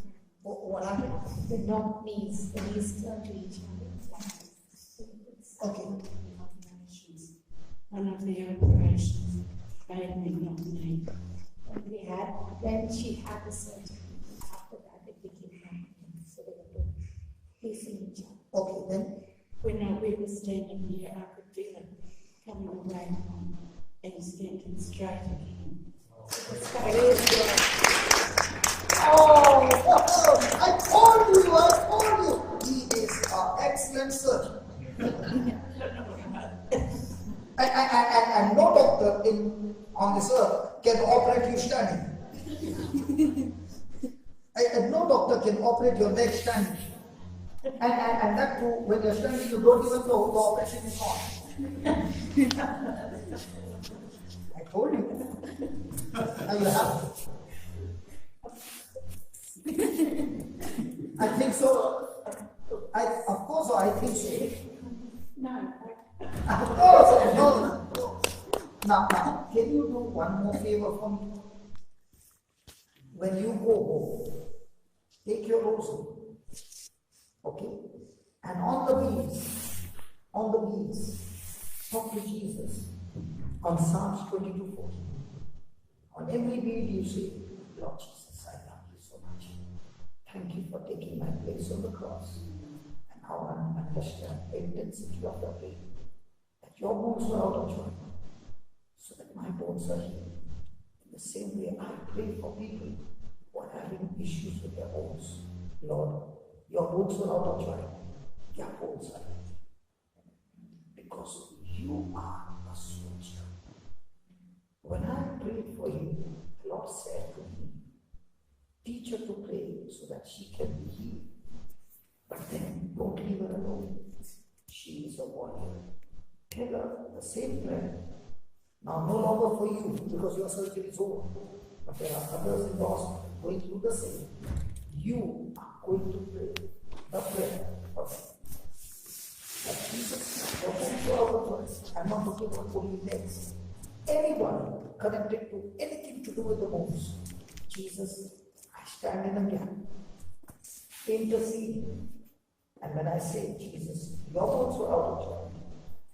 what happened? The not knees, the knees turn to each other. Okay. One of the operations made me not need. When she had the surgery, after that it became happening. So they were facing each other. Okay, then When we were standing here, I could feel it coming away from me and standing straight again. I told you, he is an excellent surgeon. and no doctor on this earth can operate you standing. And no doctor can operate your leg standing. And that too, when you're standing, you don't even know the operation is on. I told you. I will have I think so. Of course, I think so. No, Of course, no. Now, can you do one more favor for me? When you go home, take your rosary, okay? And on the beads, talk to Jesus on Psalms 22:14. On every bead you say, Lord Jesus, I love you so much. Thank you for taking my place on the cross. And now I understand the intensity of your pain. That your bones were out of joint, so that my bones are healed. In the same way, I pray for people who are having issues with their bones. Lord, your bones were out of joint. Their bones are healed. Because you are a soldier. When I prayed for you, the Lord said to me, teach her to pray so that she can be healed. But then don't leave her alone. She is a warrior. Tell her the same prayer. Now no longer for you because your surgery is over. But there are others in the hospital going through the same. You are going to pray the prayer for them. That Jesus, your bones were out of joint. I'm not talking about only legs. Anyone connected to anything to do with the bones. Jesus, I stand in the gap, interceding. And when I say, Jesus, your bones were out of joint,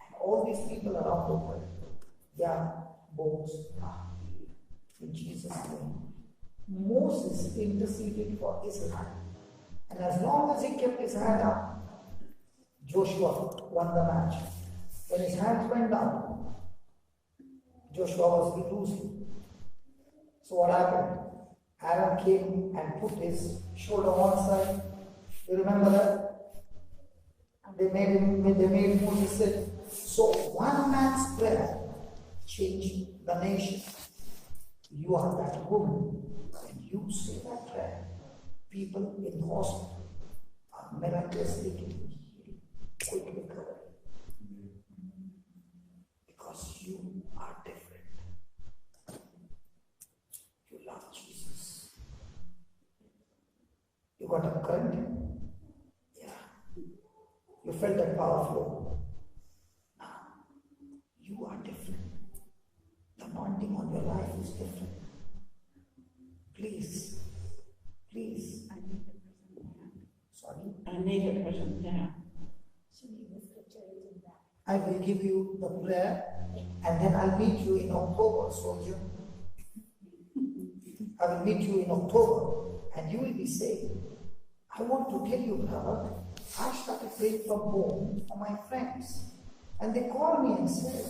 and all these people around the world, their bones are healed. In Jesus' name. Moses interceded for Israel. And as long as he kept his hand up, Joshua won the match. When his hands went down, Joshua was losing. So what happened? Aaron came and put his shoulder on one side. You remember that? They made Moses sit. So one man's prayer changed the nation. You are that woman. When you say that prayer, people in the hospital are miraculously getting healed, quick recovery. Because you are different. current? Yeah. You felt that power flow. Now, you are different. The anointing on your life is different. Please. I need a present now. Sorry. I need a present now. She needs the scripture in that. I will give you the prayer and then I'll meet you in October, soldier. I will meet you in October and you will be saved. I want to tell you, brother, I started praying from home for my friends. And they called me and said,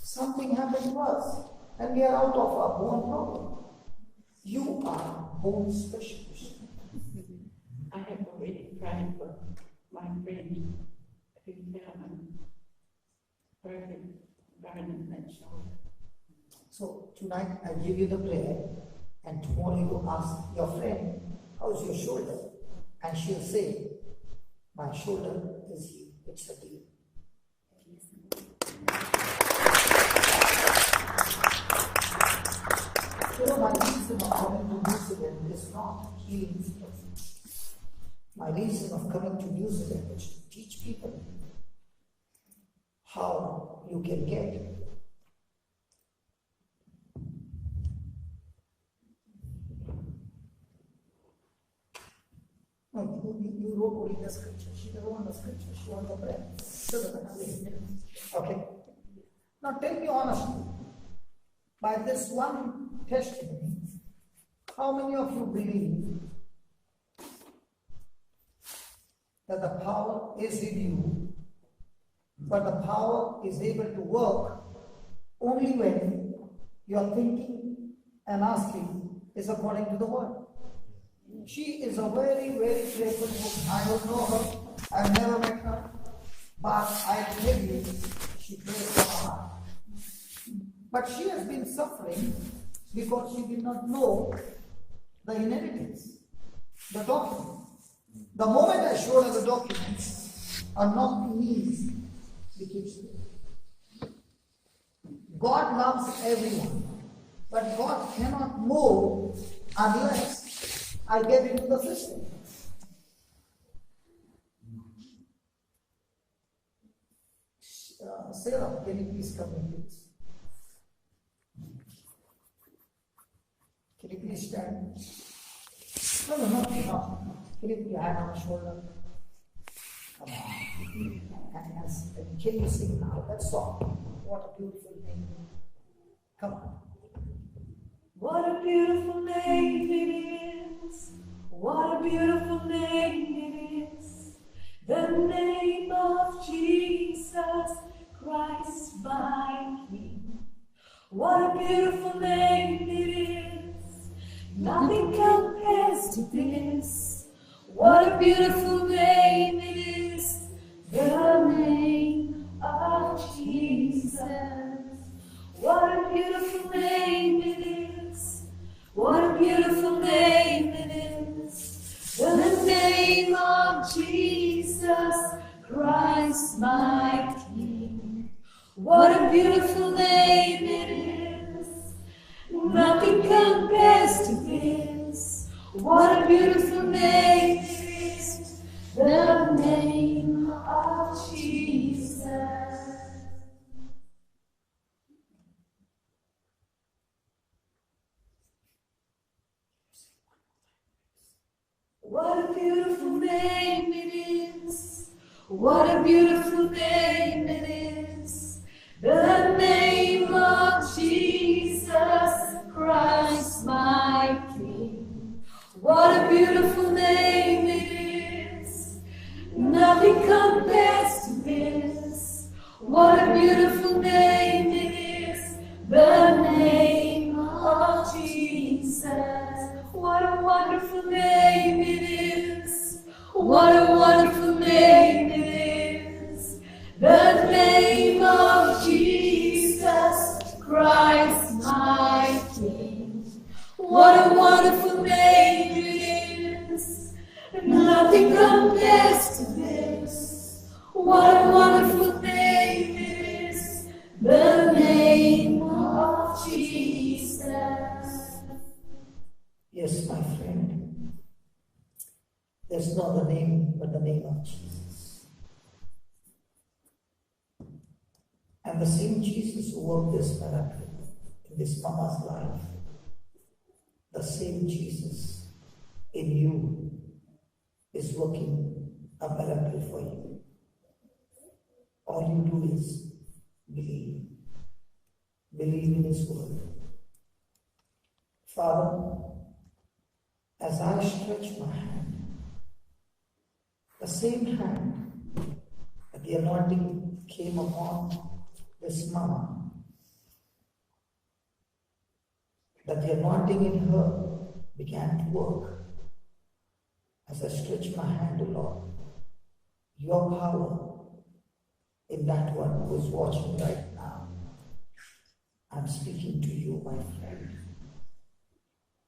something happened to us and we are out of our bone problem. You are bone specialist. I have already prayed for my friend who found a perfect bone in that shoulder. So tonight I give you the prayer and tomorrow you ask your friend, how's your shoulder? And she'll say, my shoulder is healed. It's a deal. You know, my reason of coming to New Zealand is not healing people. My reason of coming to New Zealand is to teach people how you can get you wrote only the scripture. She doesn't want the scripture. She wants the prayer. Okay. Now tell me honestly, by this one testimony, how many of you believe that the power is in you, but the power is able to work only when your thinking and asking is according to the word? She is a very, very prayerful woman. I don't know her. I've never met her. But I tell you, she prays from her heart. But she has been suffering because she did not know the inheritance, the document. The moment I showed her the documents, her knocked knees became still. God loves everyone, but God cannot move unless I get into the system. Sarah, can you please come in, please? Can you please stand? No. Can you put your hand on my shoulder? Come on. And can you sing now? That song. What a beautiful name. Come on. What a beautiful name it is. What a beautiful name it is. The name of Jesus Christ my King. What a beautiful name it is. Nothing compares to this. What a beautiful name it is. The name of Jesus. What a beautiful name it is. What a beautiful name it is. The name of Jesus Christ my King. What a beautiful name it is. Nothing compares to this. What a beautiful name it is. The name of Jesus. What a beautiful name it is. What a beautiful name it is. The name of Jesus Christ my King. What a beautiful name it is. Nothing compares to this. What a beautiful name it is. The name of Jesus. What a wonderful name it is. What a wonderful name it is. The name of Jesus Christ my King. What a wonderful name it is. Nothing compares to this. What a wonderful name it is. The name of Jesus. Yes, my friend. There's no And the same Jesus who worked this miracle in this mama's life, the same Jesus in you is working a miracle for you. All you do is believe. Believe in His word. Father, as I stretch my hand, the same hand that the anointing came upon this mama, that the anointing in her began to work. As I stretch my hand, O Lord, your power in that one who is watching right now. I'm speaking to you, my friend.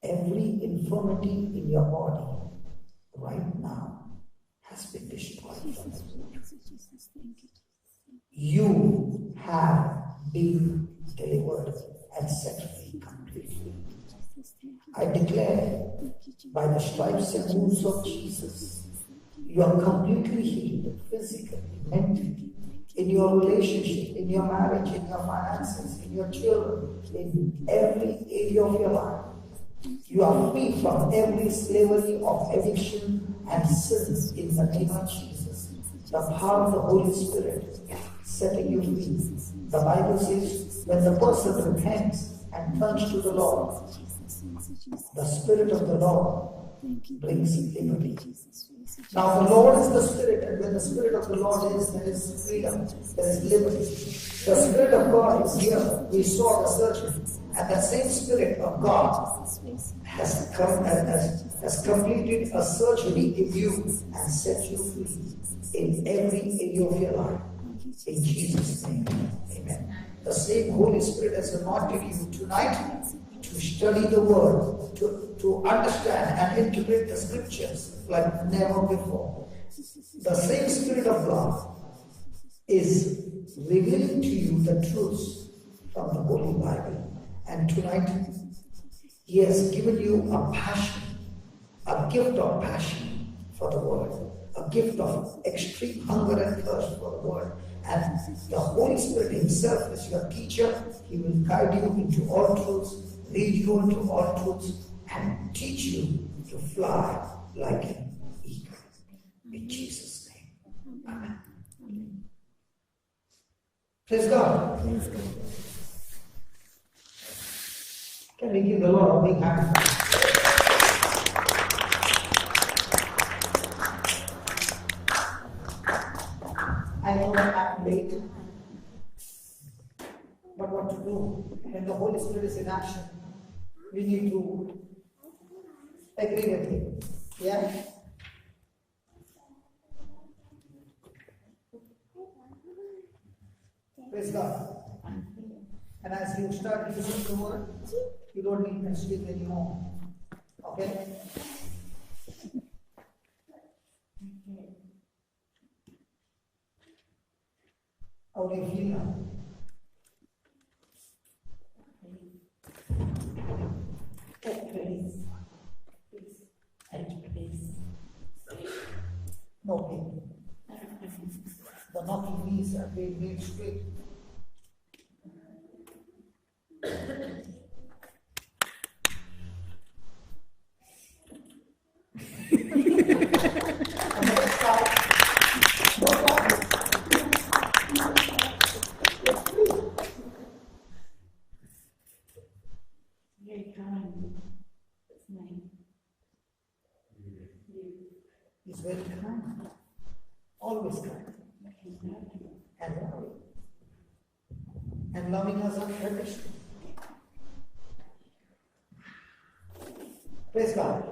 Every infirmity in your body right now has been destroyed. You have been delivered and set free completely. I declare by the stripes and wounds of Jesus, you are completely healed physically, mentally, in your relationship, in your marriage, in your finances, in your children, in every area of your life. You are free from every slavery of addiction and sins in the name of Jesus. The power of the Holy Spirit setting you free. The Bible says when the person repents and turns to the Lord, the Spirit of the Lord brings liberty. Now the Lord is the Spirit, and when the Spirit of the Lord is, there is freedom, there is liberty. The Spirit of God is here. We saw the surgery, and the same Spirit of God has completed a surgery in you and set you free in every area of your life. In Jesus' name, amen. The same Holy Spirit has anointed you tonight to study the Word, to understand and interpret the Scriptures like never before. The same Spirit of God is revealing to you the truths from the Holy Bible. And tonight, He has given you a passion, a gift of passion for the Word, a gift of extreme hunger and thirst for the Word. And the Holy Spirit Himself is your teacher. He will guide you into all truths, lead you into all truths, and teach you to fly like an eagle. In Jesus' name. Amen. Praise God. Praise God. Can we give the Lord a big hand? I know that I'm late, but what to do? When the Holy Spirit is in action, we need to agree with Him. Yeah? Praise God. And as you start using the Word, you don't need to sleep anymore. Okay? How do you feel now? Please. And please. No pain. The knocking knees are being made straight. Very kind. It's me. He's very kind. Always kind. And loving. And loving us unconditionally. Praise God.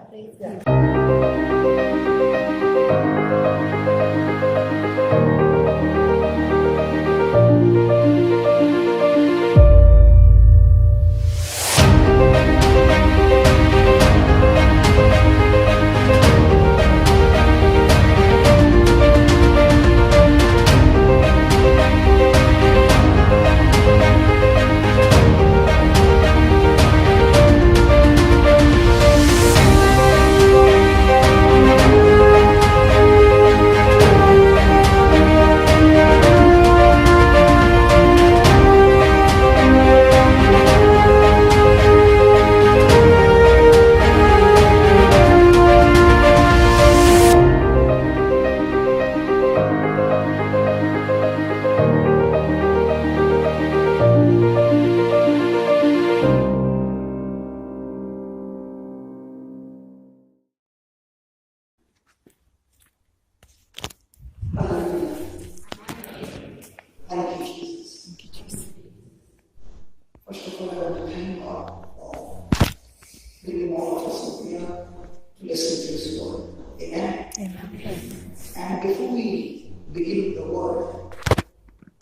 word.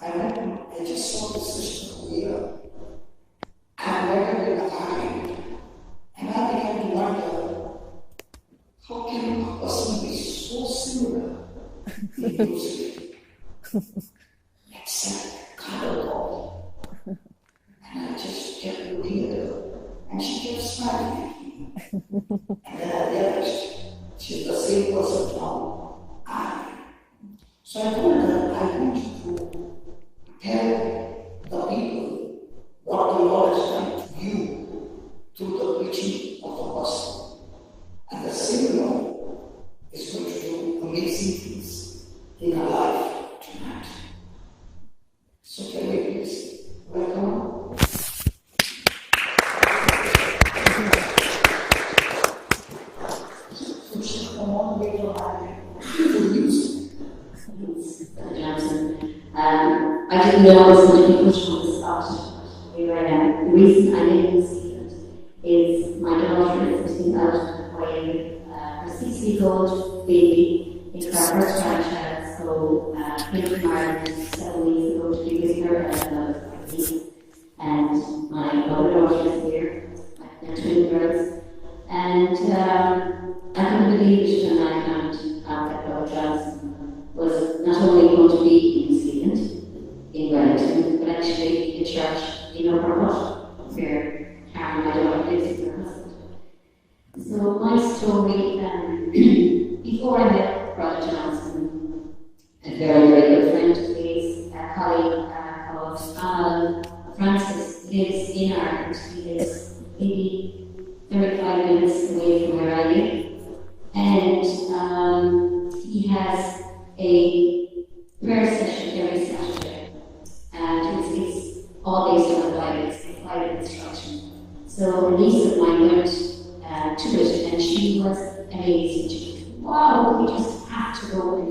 I just saw the sister Sequeira, and read in the eye, and I began to wonder, how can a person be so similar in music, except color? And I just kept looking at her, and she kept smiling at me. And then I realized she's the same person from I. So I told her, I want you to tell the people what the Lord has done to you through the preaching of the gospel. And the same Lord is going to do amazing things in our life tonight. So can we please welcome? I didn't know I was going to be pushed on the spot. Here I am. The reason I live in Zealand is my daughter is sitting out while her 6-week-old baby is her first grandchild, so came from Ireland 7 weeks ago to be with her at the and my other daughter is here, my twin girls, and I couldn't believe it when I found out that Brother Johnson was not only going to be in Zealand, in Wellington, but actually in church in Upper Hutt, where Karen, my daughter, lives with her husband. So my story, before I met Brother Johnson, a very, very good friend of his, a colleague called Alan Francis, lives in Ireland. He lives maybe 35 minutes away from where I live. And he has a prayer session every Saturday. And it's all based on the Bible, it's Bible instruction. So a niece of mine went to it, and she was amazed. She was, wow, we just have to go and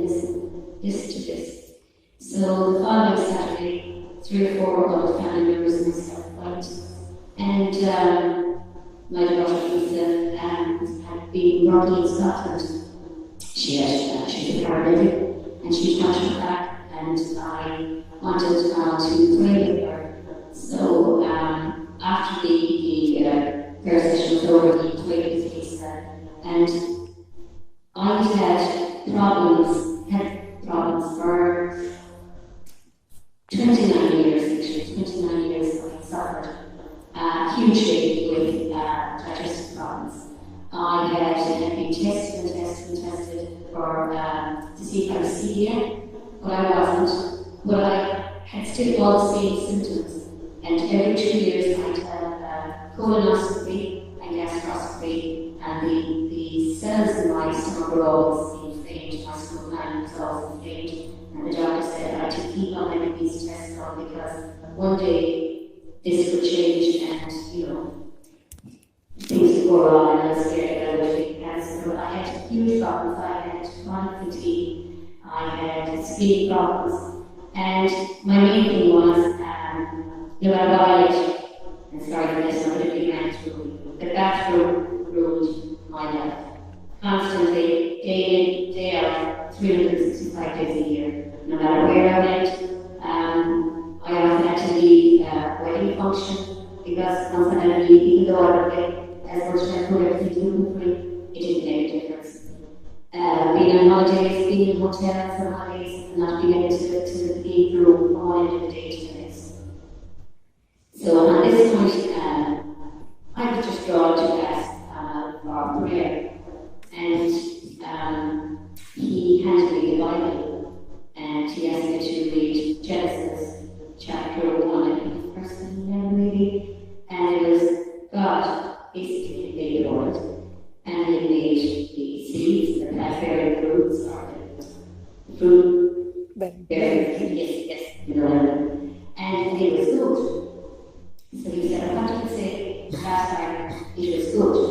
listen to this. So the following Saturday, 3 or 4 other family members and myself went. And my daughter Lisa had been working in Scotland. She's a paramedic, and she was coming back, and I wanted to pray with her. So after the prayer session was over, he prayed with Lisa, and I had problems for 29 years, actually. 29 years I suffered hugely with digestive problems. I had been tested for to see if I was celiac, but I wasn't. But I had still all the same symptoms, and every 2 years I'd have colonoscopy and gastroscopy, and the cells in my stomach were always inflamed. My stomach lining was always inflamed, and the doctor said I had to keep on having these tests on because one day this would change, and things would go wrong, and I was scared that I would take cancer. But I had huge problems. I had chronic fatigue, I had skin problems, and my main thing was, no matter what I ate, and sorry for this, I'm going to be through, the bathroom ruined my life. Constantly, day in, day out, 365 days a year. No matter where I went, I often had to leave a wedding function because once I had to leave, even though I would get as much as I could, everything gluten-free, it didn't make a difference. Being on holidays, being in hotels on holidays, and not being able to be through from one end of the day to the next. So at this point, I was just drawn to ask for prayer, and he handed me the Bible, and he asked me to read Genesis chapter 1, I think, first and maybe, and it was God basically made the world, and he made the seeds that had bearing fruits, or the fruit bearing, yes, and it was good. So he said, what did he say last time? It was good.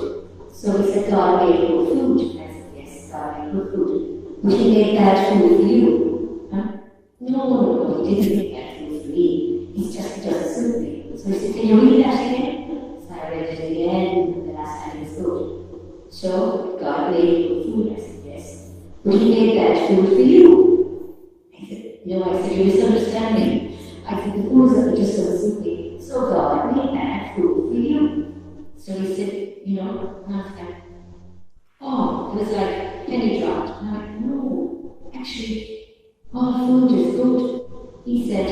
So he said, God made good food. I said, yes, God made good food. Would he make bad food for you? Huh? No, he didn't make bad food for me. He just doesn't suit me. So he said, can you read that again? So I read it again, and the last time it was good. So God made good food. I said, yes. Would he make bad food for you? I said, no. I said, "You misunderstand me." I said, "The foods that we just so simply, so God made that food for you." So he said, "You know," and I was like, "Oh," it was like penny dropped. And I'm like, "No, actually, all food is good." He said,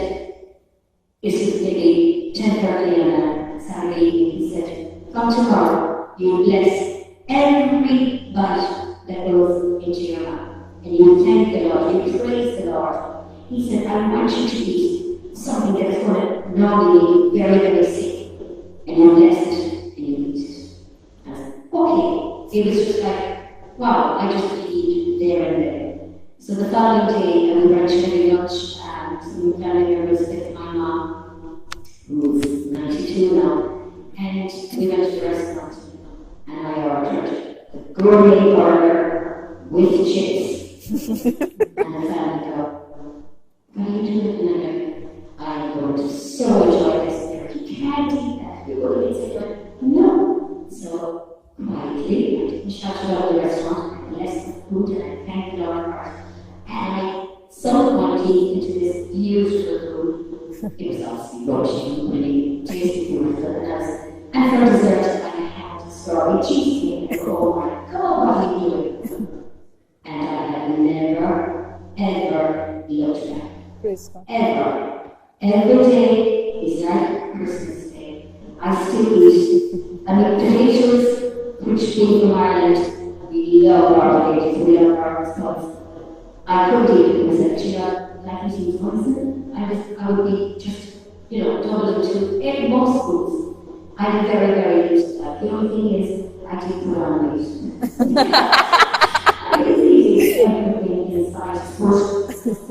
this is maybe 10:30 on a Saturday evening. He said, "From tomorrow, you bless every bite that goes into your mouth. And you thank the Lord, you praise the Lord." He said, "I want you to eat something that is going to normally be very, very sick. And you bless it and you eat it." I said, "Okay." It was just like, wow, I just eat there and there. So the following day, we were sharing lunch, and some family members with my mom, who's 92 now, and we went to the restaurant, and I ordered the gourmet burger with chips. And the family go, "What are you doing?" And I'm like, "I'm going to so enjoy this. You can't eat that. You're going to say, no." So quietly, I didn't shout out the restaurant, I blessed the food, and I thanked the Lord for it. And I sunk my teeth into this beautiful food. It was obviously rich, really tasty food. And for dessert, I had strawberry cheesecake. Oh my God, what are you doing? And I have never, ever looked back. Ever. Every day is like Christmas Day. I still eat. I mean, potatoes, which being from Ireland, we love our potatoes, we love our sauce. I couldn't eat it myself, you know, like eating poison. I would be just, double into most foods. I'm very, very used to that. The only thing is, I did put on weight. I was eating everything inside, but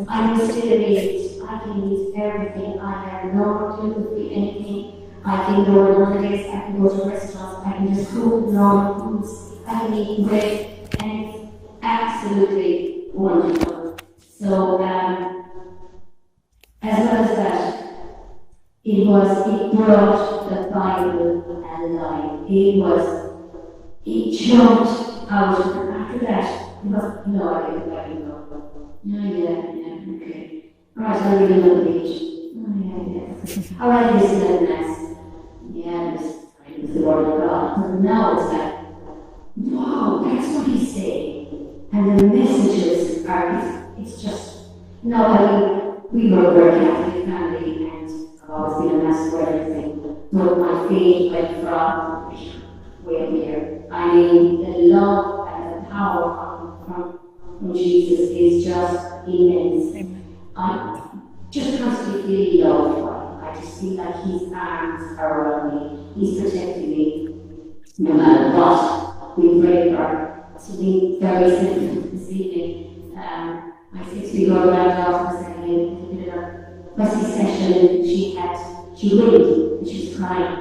I was still eat. I can eat everything. I have no gluten free anything. I can go on holidays, I can go to restaurants, I can just cook normal foods. I can eat bread, and it's absolutely wonderful. So, as well as that, it brought the Bible alive. It jumped out. After that, it was, no, I didn't let it go. Yeah, okay. Alright, I'll read another page. Oh, yeah. Alright, this is a mess. Yeah, it was the word of God. But now it's like, wow, that's what he's saying. And the messages are, it's just, we were a very Catholic family, and I've always been a master for everything. But my faith went from way up here. I mean, the love and the power from Jesus is just immense. Amen. I just constantly feel loved by him. I just feel like his arms are around me. He's protecting me no matter what. We pray for something very simple this evening. My 6-year-old granddaughter was having a bit of a fussy session, and she winked, and she was crying.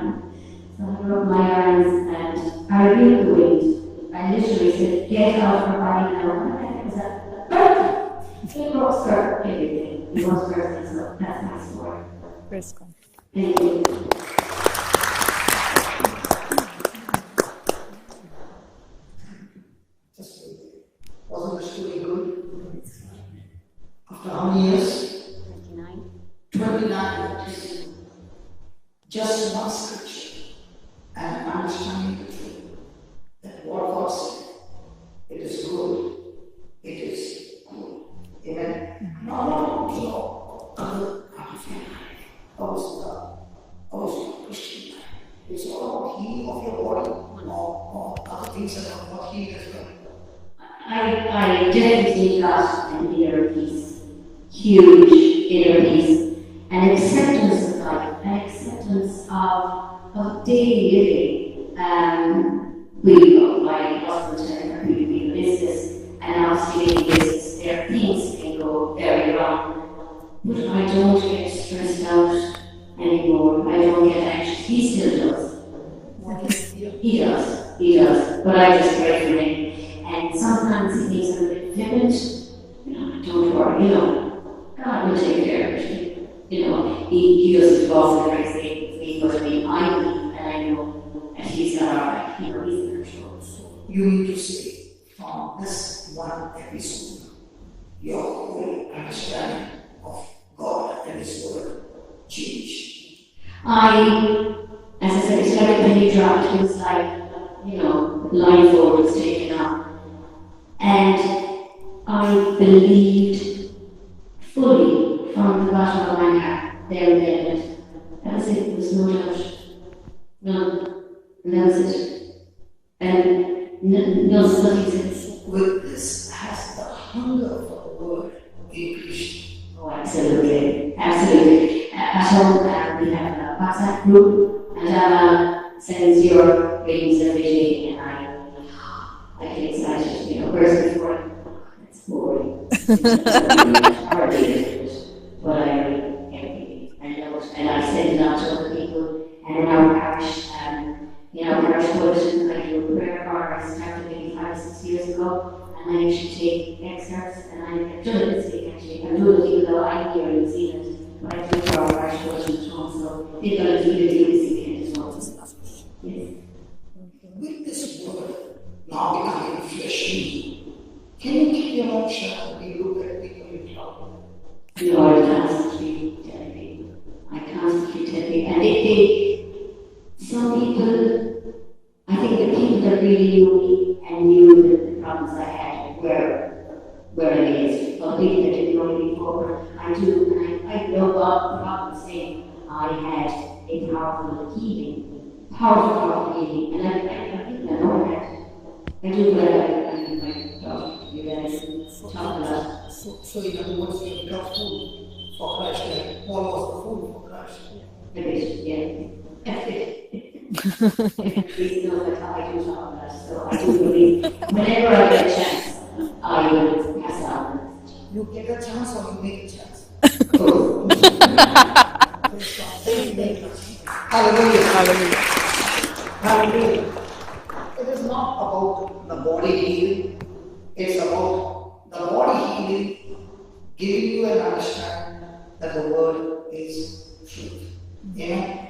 So I broke my arms and I rebuked the wind. I literally said, "Get out of her body now." And I was like, "Perfect!" It works for everything. It works for everything, so that's my story. Praise God. Thank you. Wasn't the story good? After how many years? 29. 29 years. Just one scripture and understanding the truth. That what God said, it is good. It is good. Amen. No. Also Christian. It's all about healing of your body or other things about what healing as well. I definitely got an inner peace, huge inner peace, an acceptance of life, an acceptance of daily living. My husband and we do business, and obviously in business, there are things can go very wrong. But I don't get stressed out anymore. I don't get anxious. He still does. He does. But I just pray for him. And sometimes it makes a bit flippant. Don't worry, God will take care of it. He doesn't fall for the thing, but I believe, and I know that he's got our back. He's in control. You need to stay from this one episode, your whole understanding of As I said, it's like a penny dropped. It was like, blindfold was taken off. And I believed fully from the bottom of my heart there and then. That was it. There was no doubt. None. And that was it. And nothing since. With this, has the hunger for the word increased? Oh, absolutely. Absolutely. At home, we have a WhatsApp group, and sends your readings every day, and I get excited, whereas before, it's boring. But I know it, and I send it out to other people, and in our parish, parish bulletin, I do a prayer card. I started maybe 5 or 6 years ago, and I usually take excerpts, and I've done it this week actually. I'm doing it even though I'm here in New Zealand, but I do it for our parish bulletin at home, so they're going to do it this weekend as well. Yes. With this word now becoming fleshy, can you keep your mouth shut when you look at people you talk? No, I constantly tell people. I constantly tell people. And some people, I think the people that really knew me and knew the problems I had were amazed. But people that didn't know me before, I do, and I know God probably saying I had a powerful healing, and I think I know that. I do, but I talk to you guys, talk a lot. So in other words, you become food for Christ, like Paul was the food for Christ. A bit, yeah. Please know that I do talk a lot, so I do believe whenever I get a chance, I will pass on. You get a chance or you make a chance. Cool. Hallelujah. Hallelujah. Hallelujah. It is not about the body healing, it's about the body healing, giving you an understanding that the word is truth. Amen.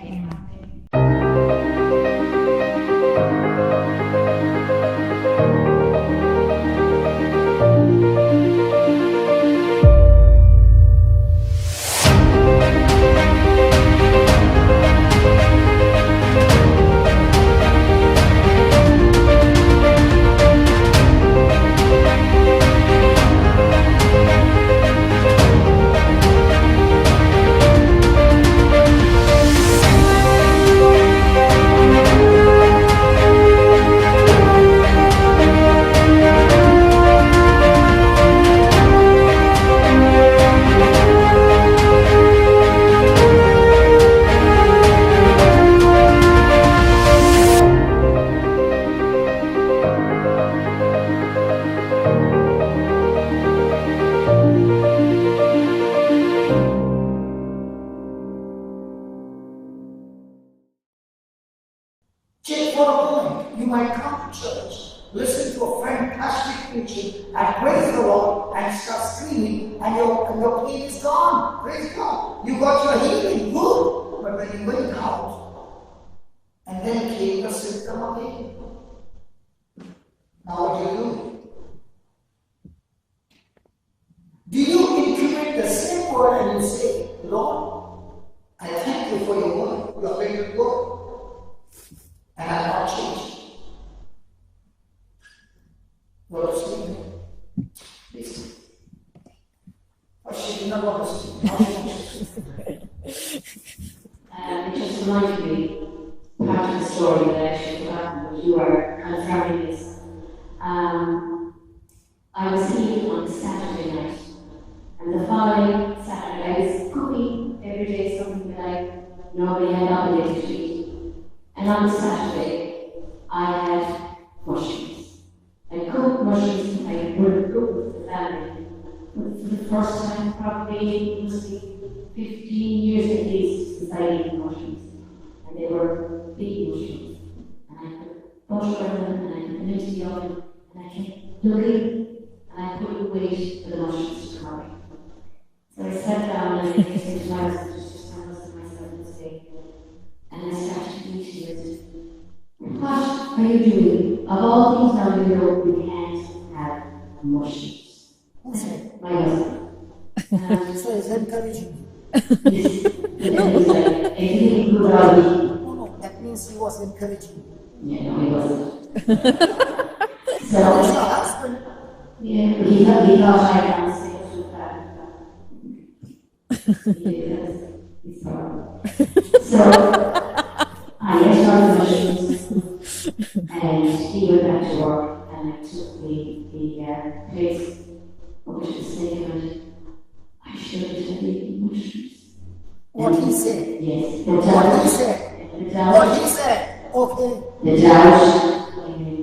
Just for a moment, you might come to church, listen to a fantastic preaching, and praise the Lord, and start screaming, and your pain is gone. Praise God. You got your healing, good. But when you went out, and then came the symptom again. Now what do you do? Do you implement the same word and you say, Lord, I thank you for your word, your favorite word. And I have not changed. Lord, speak. Listen. Or she did not want to speak. It just reminded me part of the story that I actually forgotten, but you are confirming this. I was healed on Saturday night, and the following Saturday I was cooking every day something that I normally had obligated to eat. And on Saturday, I had mushrooms. I cooked mushrooms, I would cook with the family. But for the first time, probably, it must be 15 years at least since I ate mushrooms. And they were big mushrooms. And I put butter on them, and I put them into the oven, and I kept looking, and I couldn't wait for the mushrooms to come. So I sat down and I kept thinking, I was to myself and say, and I started to eat it. What are you doing? Of all things down the road, we can't have mushrooms. Who said? My husband. So it's encouraging. No, that means he was encouraging. Yeah, no, he wasn't. That So, was your husband. yeah, he thought I can't say too bad. He's sorry. So, I left out the shoes, and he went back to work, and I took the place which was taken. I should have taken mushrooms. What he said. Yes, What he said. The doubt. What he said. Okay. The doubt came in,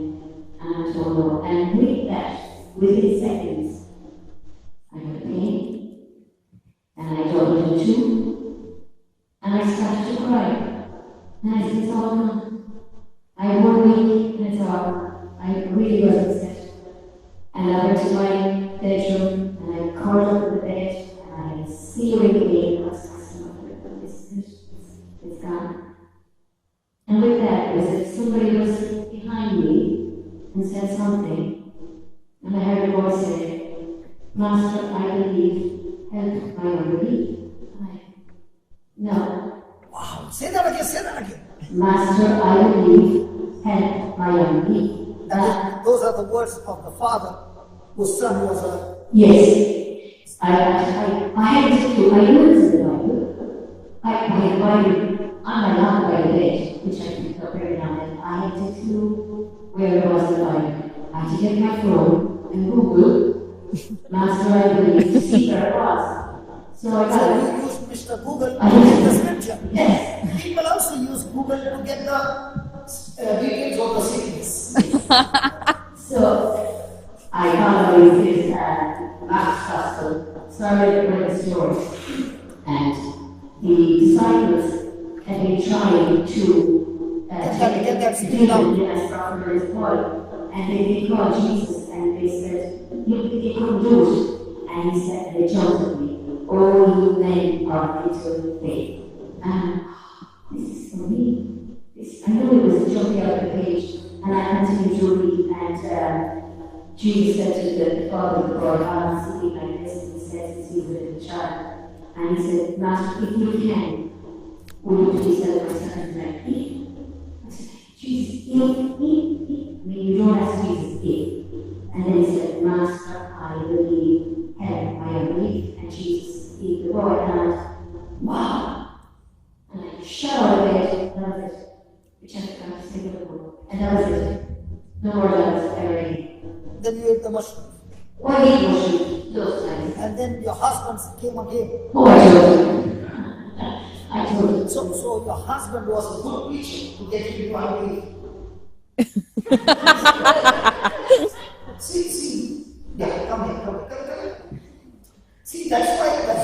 and I told her, and with that, within seconds, I got pain, and I told her too, and I started to cry. And I said, it's all gone. I 1 week, and it's all. I really was upset. And I went to my bedroom, and I curled up in the bed, and I sealing pain. I was it's gone. And with that, it was as if somebody was behind me and said something, and I heard a voice say, Master, I believe, help my unbelief. No. Wow. Say that again. Say that again. Master, I believe, help my unbelief. Those are the words of the father whose son was a. Yes. I had to, I knew it was the Bible. I had the Bible on my lap by the bed, which I picked up every now and then. I had to clue where it was in the Bible. I had to get my phone and Google, Master, I believe, to see where it was. So I got So it. you used Mr. Google to get the scripture. Yes. People also use Google to get the details of the sickness. So I found out this Mark's Gospel, started with the story, and the disciples had been trying to Get that speed up. as Prophet is called, and they called Jesus and they said, look, they couldn't do it. And he said, they chose me, all you men of little faith. And this is for me. I know it was jumping out of the page, and I continued to read, and Jesus said to the father of the boy, I'm sitting like this, and he says, he's a little child. And he said, Master, if you can, will you please help my son like me? I said, Jesus, eat. I mean, you don't ask Jesus, eat. And then he said, Master, I believe, help my unbelief. And Jesus healed the boy, and I was, wow. And I shut out of bed, and that was it. Which I forgot to say the word. And that was it. No more doubts ever again. Then you ate the mushroom. Why eat mushrooms those times? And then your husband came again. Oh, I told you. I told you. So your husband was a good preacher to get you to unbelief. See. Yeah, come here. See, that's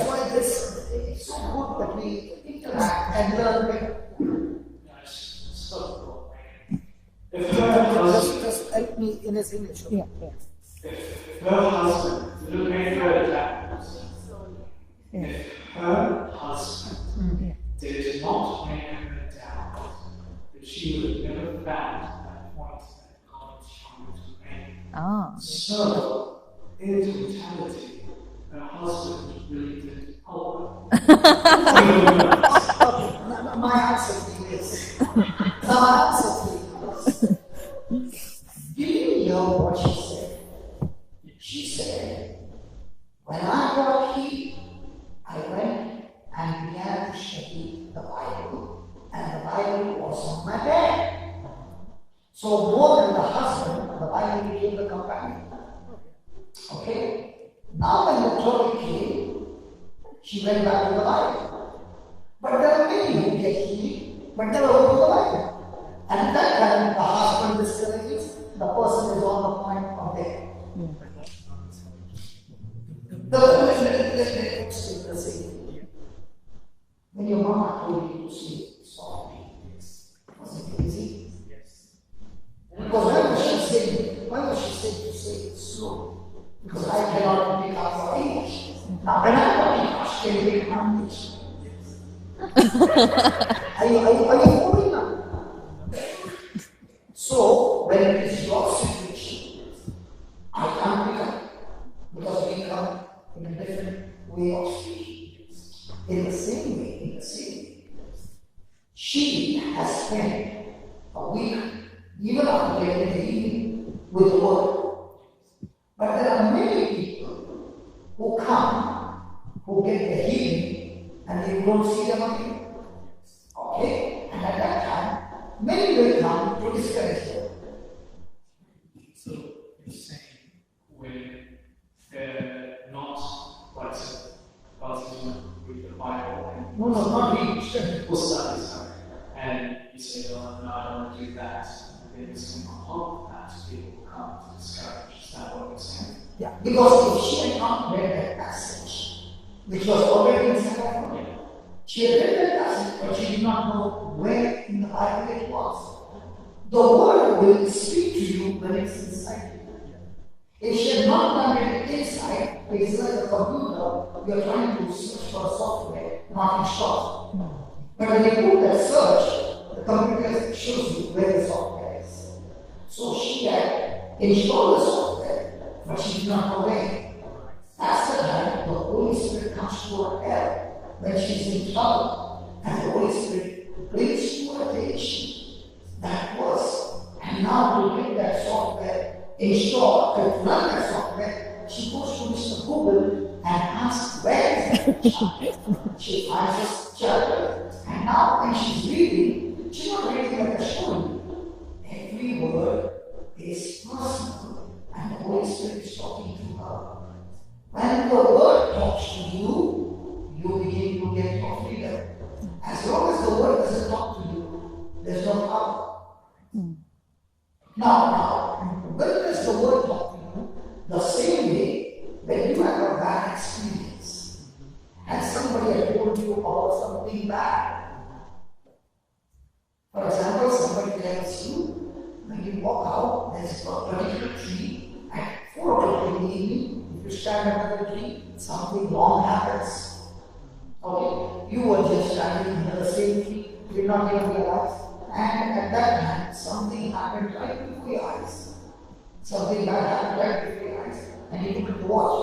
why this is so good that we interact and learn. Just help me in his English. Okay? Yeah. If her husband, look any further down, if her husband did not make her doubt that she would have never found that point that God was trying to make. So, in totality, her husband really did help her. My answer to this. My answer to this. Do you know what she said? She said, when I got healed, I went and began to study the Bible, and the Bible was on my bed. So more than the husband, the Bible became the companion. Okay? Now when the trouble came, she went back to the Bible. But there are many who get healed, but never go to the Bible. And at that time, the husband discourages, the person is on the point of death. Let's take the same. When your mama told you to sleep softly, was it easy? Yes. Because why was she saying to say it slow? Because I cannot pick up your English. Now when I got English, can pick up English. Are you following now? So when it is your situation, I can't pick up because we come in a different way of speaking. In the same way, she has spent a week, even after getting the healing, with the word. But there are many people who come, who get the healing, and they don't see them again. Okay? And at that time, many will come to discourage them. So you're saying when they're not like with the Bible and No, not read. or studies, and you say, "Oh, no, I don't want to do that," and then it's going to hope that people will come to discourage. Is that what you're saying? Yeah, because if she had not read that passage, which was already in Sequeira, she had read that passage, but she did not know where in the Bible it was. The word will speak to you when it's inside you. If she had not done it inside, it's like a computer, you're trying to search for software, not install. But when you put that search, the computer shows you where the software is. So she had installed the software, but she did not know where. That's the time the Holy Spirit comes to her help when she's in trouble, and the Holy Spirit brings to her attention that was. And now to get that software installed, to run that software, she goes to Mr. Google and asks, where is that child? She finds this chapter, and now when she's reading, she's not reading like a story. Every word is personal, and the Holy Spirit is talking to her. When the word talks to you, you begin to get your freedom. As long as the word doesn't talk to you, there's no power. Now, when does the word talk to you? The same way when you have a bad experience and somebody has told you about something bad. For example, somebody tells you when you walk out, there's a particular tree at 4 o'clock in the evening. If you stand under the tree, something wrong happens. Okay, you were just standing under the same tree, you did not even realize. And at that time, something happened right before your eyes. Something bad happened right before your eyes, and you took it to watch.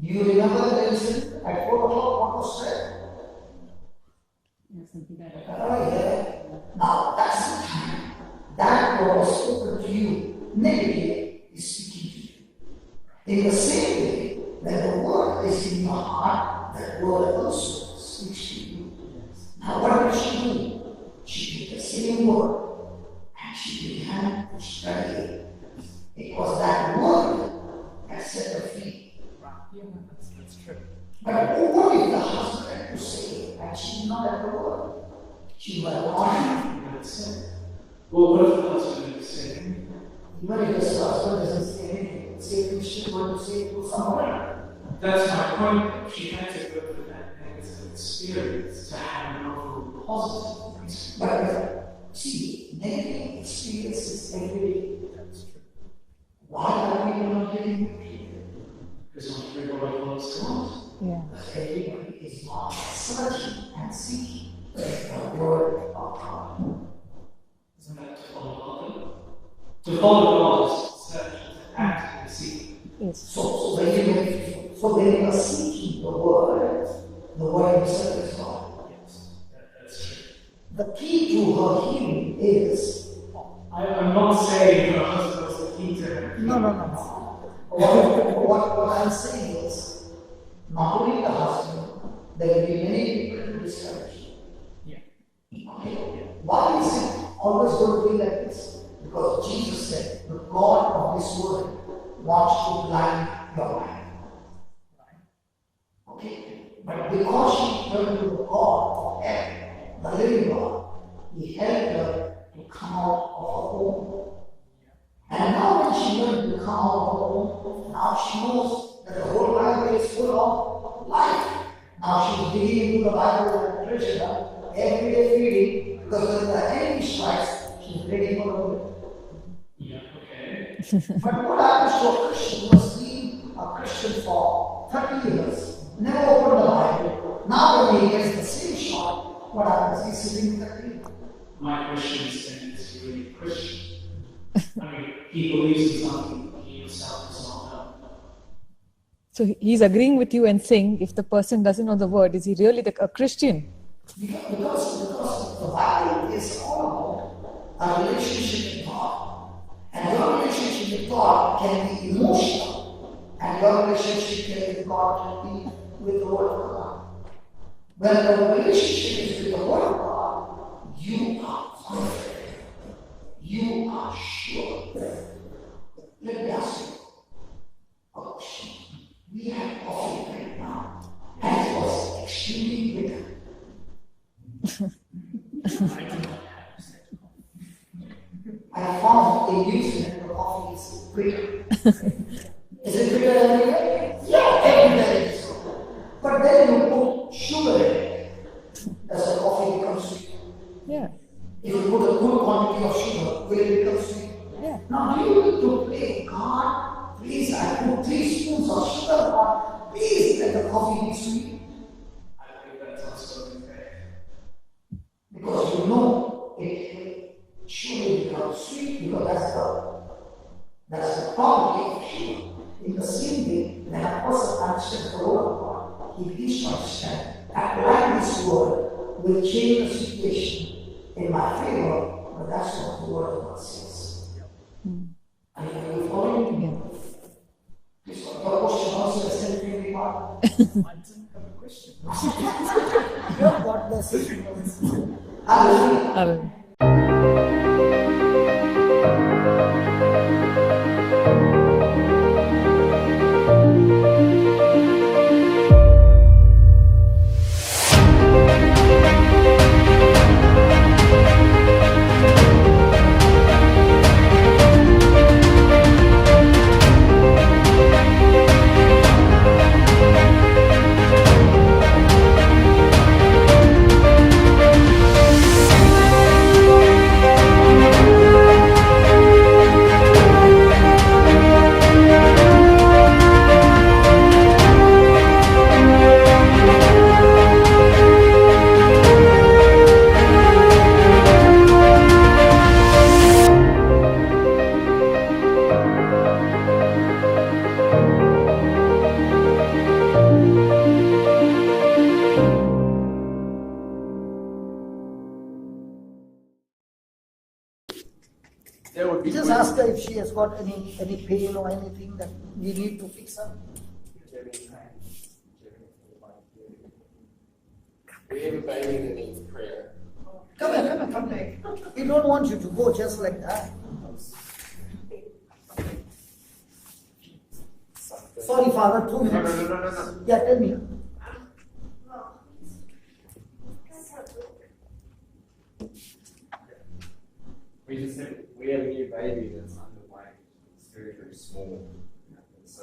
Do you remember the incident at 4 o'clock? What was said? Yeah. Now, that's the time that word was spoken to you. Negative is speaking to you. In the same way, when the word is in your heart, that word also speaks to you. Now, what did she do? She did the same word, and she began to study it. It was that word that set her free. Yeah, that's true. But what if the husband had to say it, and she did not have the word? She was lying. Well, what if the husband is saying? Even if the husband doesn't say anything, say it, she's going to say it to someone. That's my point. She had to go through that negative experience to have an overall positive. But see, negative experiences every day. That's true. Why are we not getting it? Because not everybody wants God. Because everybody is not searching and seeking the word of God. Isn't that to follow God? To follow God is to search, to act, and seek. So when you are seeking the word himself is God. Yes, that's true. The key to her healing is. I'm not saying her husband was the key to her. No. What I'm saying is, not only the husband, there will be many people to discourage. Yeah. Okay? Why is it always going to be like this? Because Jesus said, the God of this world wants to blind your mind. Okay? But because she turned to the God of heaven, the living God, He helped her to come out of her home. And now when she learned to come out of her home, now she knows that the whole Bible is full of life. Now she's digging into the Bible and treasure every day feeding, because when the enemy strikes, she's ready for the bullet. Yeah, okay. But what happens to a Christian who has been a Christian for 30 years, never opened the Bible? Now when he gets the same shot, what happens? He's sitting in the tree. My question is then, is he really Christian? I mean, he believes in something he himself does not know. So he's agreeing with you and saying, if the person doesn't know the word, is he really a Christian? Because the Bible is all about a relationship with God. And your relationship with God can be emotional. And your relationship with God can be with the Word of God. When the relationship is with the Word of God, you are confident. You are sure. Let me ask you a question. We have coffee right now, and it was extremely bitter. I found a reason the coffee is bitter. Is it bitter everywhere? Yeah, everywhere it is. But then you put sugar in it, does the coffee become sweet? Yeah. If you put a good quantity of sugar, will it become sweet? Yeah. Now you need to pray, God, please, I put 3 spoons of sugar on, please let the coffee be sweet. I think that's also fair. Because you know it surely becomes sweet, because that's the problem of sugar. In the same way, when a person understands the word of God, he begins to understand, applying this word will change the situation in my favor, but that's what the word of God says. Are you following me? Please, your question also is still really hard. I didn't have a question. God bless you. Hallelujah. Hallelujah. There would be Just ask her if she has got any pain or anything that we need to fix her. We have a baby that needs prayer. Come here. We don't want you to go just like that. Sorry, Father, 2 minutes. No. Yeah, tell me. We have a new baby that's underweight. It's very, very small. And so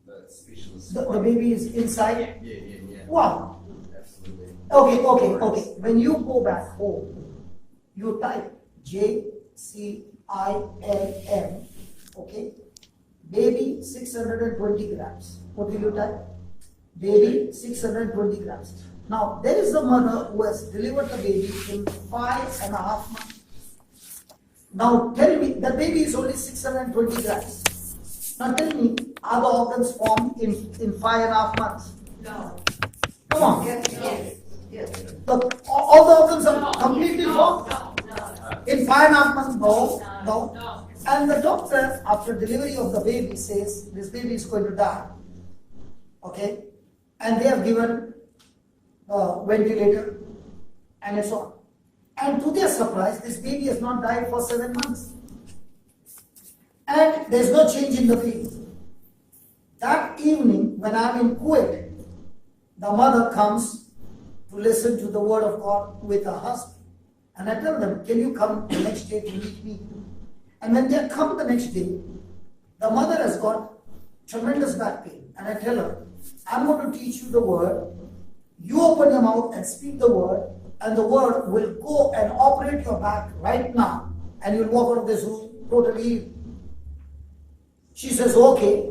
the specialist. The baby is inside? Yeah. Wow. Absolutely. Okay. When you go back home, you type JCILM, okay? Baby 620 grams. What will you type? Baby 620 grams. Now, there is a mother who has delivered the baby in 5.5 months. Now, tell me, the baby is only 620 grams. Now, tell me, are the organs formed in 5.5 months? No. Come on. Yes. All the organs are completely formed? No. In 5.5 months? No. And the doctor, after delivery of the baby, says this baby is going to die. Okay? And they have given a ventilator and so on. And to their surprise, this baby has not died for 7 months. And there's no change in the feed. That evening, when I'm in Kuwait, the mother comes to listen to the word of God with her husband. And I tell them, can you come the next day to meet me? And when they come the next day, the mother has got tremendous back pain. And I tell her, I'm going to teach you the word. You open your mouth and speak the word, and the word will go and operate your back right now. And you'll walk out of this room totally healed. She says, okay.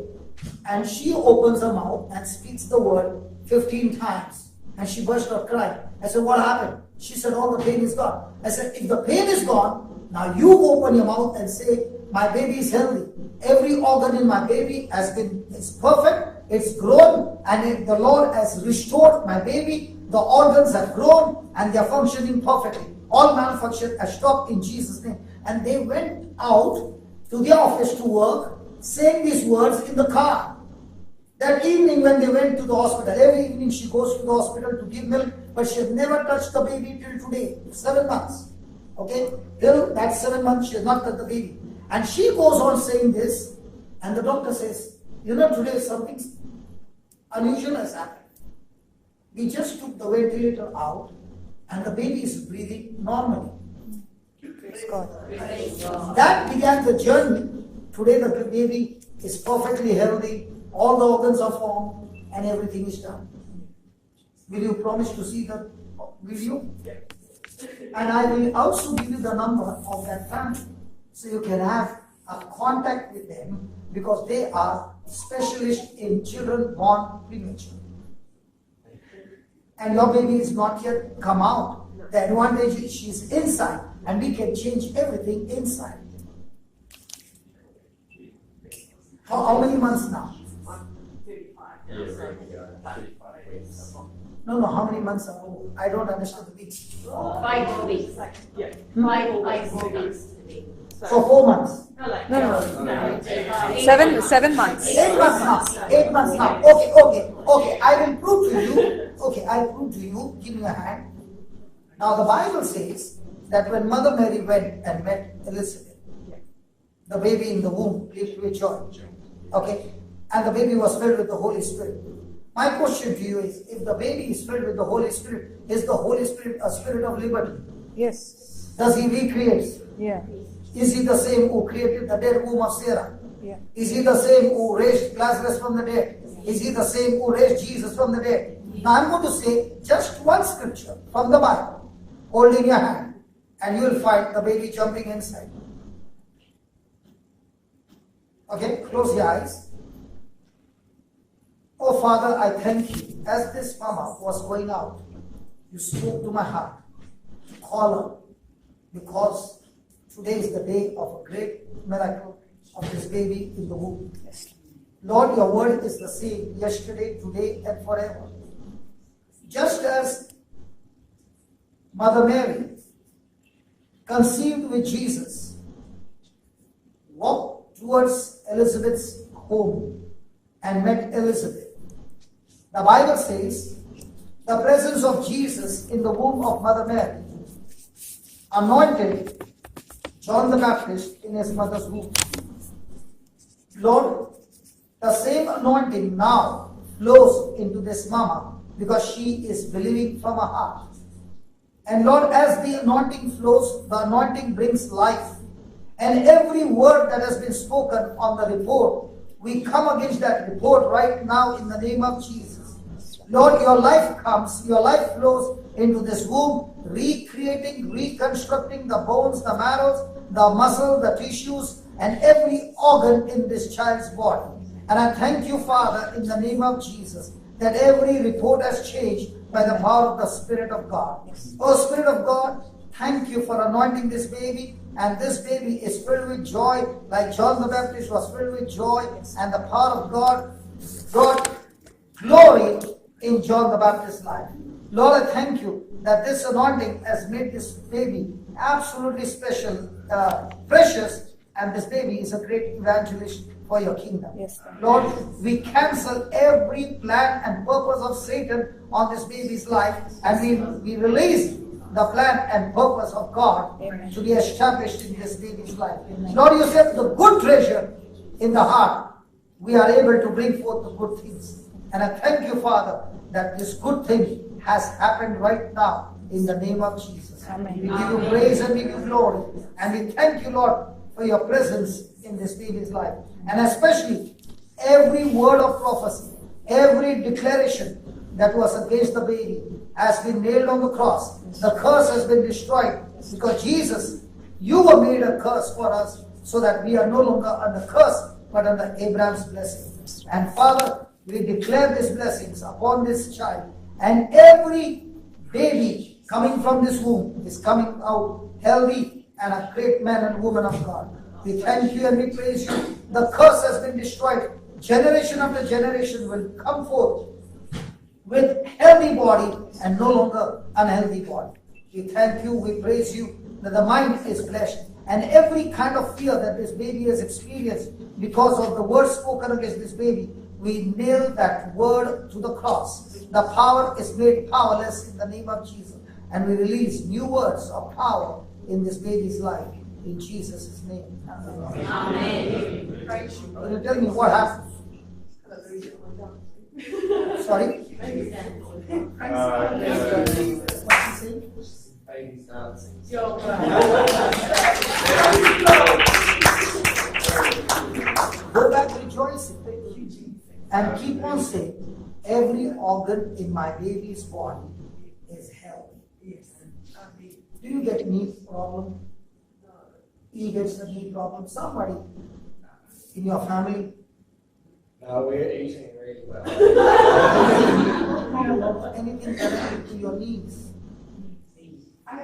And she opens her mouth and speaks the word 15 times. And she burst out crying. I said, what happened? She said, all the pain is gone. I said, if the pain is gone, now you open your mouth and say, my baby is healthy. Every organ in my baby is perfect. It's grown, and the Lord has restored my baby. The organs have grown and they are functioning perfectly. All malfunction has stopped in Jesus' name. And they went out to the office to work, saying these words in the car. That evening when they went to the hospital, every evening she goes to the hospital to give milk, but she has never touched the baby till today, 7 months. Okay? Till that 7 months she has not touched the baby. And she goes on saying this, and the doctor says, you know, today something unusual has happened. We just took the ventilator out, and the baby is breathing normally. Praise God. That began the journey. Today the baby is perfectly healthy, all the organs are formed, and everything is done. Will you promise to see the video? And I will also give you the number of that family, so you can have a contact with them, because they are specialists in children born premature. And your baby is not yet come out. The advantage is she's inside, and we can change everything inside. How many months now? No, how many months are old? I don't understand the weeks. 5 weeks. 5 weeks. So 4 months. No. 7 months. 8 months now. 8 months now. Okay. I will prove to you. Okay, I'll prove to you. Give me a hand. Now the Bible says that when Mother Mary went and met Elizabeth, the baby in the womb leaped with joy. Okay? And the baby was filled with the Holy Spirit. My question to you is, if the baby is filled with the Holy Spirit, is the Holy Spirit a spirit of liberty? Yes. Does he recreate? Yeah. Is he the same who created the dead womb of Sarah? Yeah. Is he the same who raised Lazarus from the dead? Is he the same who raised Jesus from the dead? Now I'm going to say just one scripture from the Bible, holding your hand, and you will find the baby jumping inside. Okay, close your eyes. Oh Father, I thank you. As this mama was going out, you spoke to my heart. Call her, because today is the day of a great miracle of this baby in the womb. Lord, your word is the same yesterday, today, and forever. Just as Mother Mary conceived with Jesus, walked towards Elizabeth's home and met Elizabeth. The Bible says the presence of Jesus in the womb of Mother Mary anointed John the Baptist in his mother's womb. Lord, the same anointing now flows into this mama, because she is believing from her heart. And Lord, as the anointing flows, the anointing brings life. And every word that has been spoken on the report, we come against that report right now in the name of Jesus. Lord, your life comes, your life flows into this womb, recreating, reconstructing the bones, the marrows, the muscle, the tissues, and every organ in this child's body. And I thank you, Father, in the name of Jesus, that every report has changed by the power of the Spirit of God. Oh, Spirit of God, thank you for anointing this baby. And this baby is filled with joy, like John the Baptist was filled with joy, and the power of God brought glory in John the Baptist's life. Lord, I thank you that this anointing has made this baby absolutely special, precious, and this baby is a great evangelist for your kingdom. Yes. Lord, we cancel every plan and purpose of Satan on this baby's life, and we release the plan and purpose of God to be established in this baby's life. Lord, you said the good treasure in the heart, we are able to bring forth the good things. And I thank you, Father, that this good thing has happened right now in the name of Jesus. Amen. We give you praise and we give you glory. And we thank you, Lord, for your presence in this baby's life. And especially every word of prophecy, every declaration that was against the baby has been nailed on the cross. The curse has been destroyed, because Jesus, you were made a curse for us, so that we are no longer under curse, but under Abraham's blessing. And Father, we declare these blessings upon this child, and every baby coming from this womb is coming out healthy and a great man and woman of God. We thank you and we praise you. The curse has been destroyed. generation after generation will come forth with healthy body and no longer unhealthy body. We thank you, we praise you that the mind is blessed, and every kind of fear that this baby has experienced because of the word spoken against this baby, we nail that word to the cross. The power is made powerless in the name of Jesus, and we release new words of power in this baby's life. In Jesus' name. Amen. Can you tell me what happened? Sorry? What's he saying? Baby's dancing. Go back rejoicing and keep on saying, every organ in my baby's body is healthy. Do you get knee problem? He gets the knee problem. Somebody in your family? No, we're eating really well. Anything related to your knees? I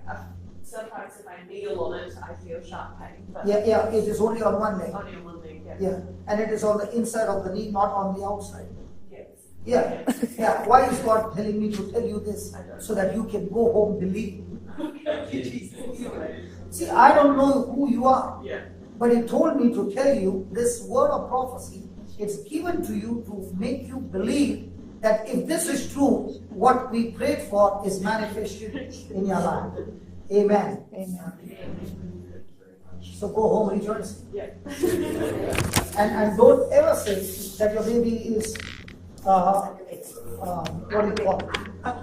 have sometimes if I kneel on it, I feel sharp pain. But Yeah, it is only on one leg. only on one leg, yeah. Yeah, and it is on the inside of the knee, not on the outside. Yes. Yeah. Why is God telling me to tell you this? So that you can go home believing. See, I don't know who you are. Yeah. But He told me to tell you this word of prophecy. It's given to you to make you believe that if this is true, what we prayed for is manifested in your life. Amen. So go home rejoicing. Yeah. And don't ever say that your baby is what do you call it?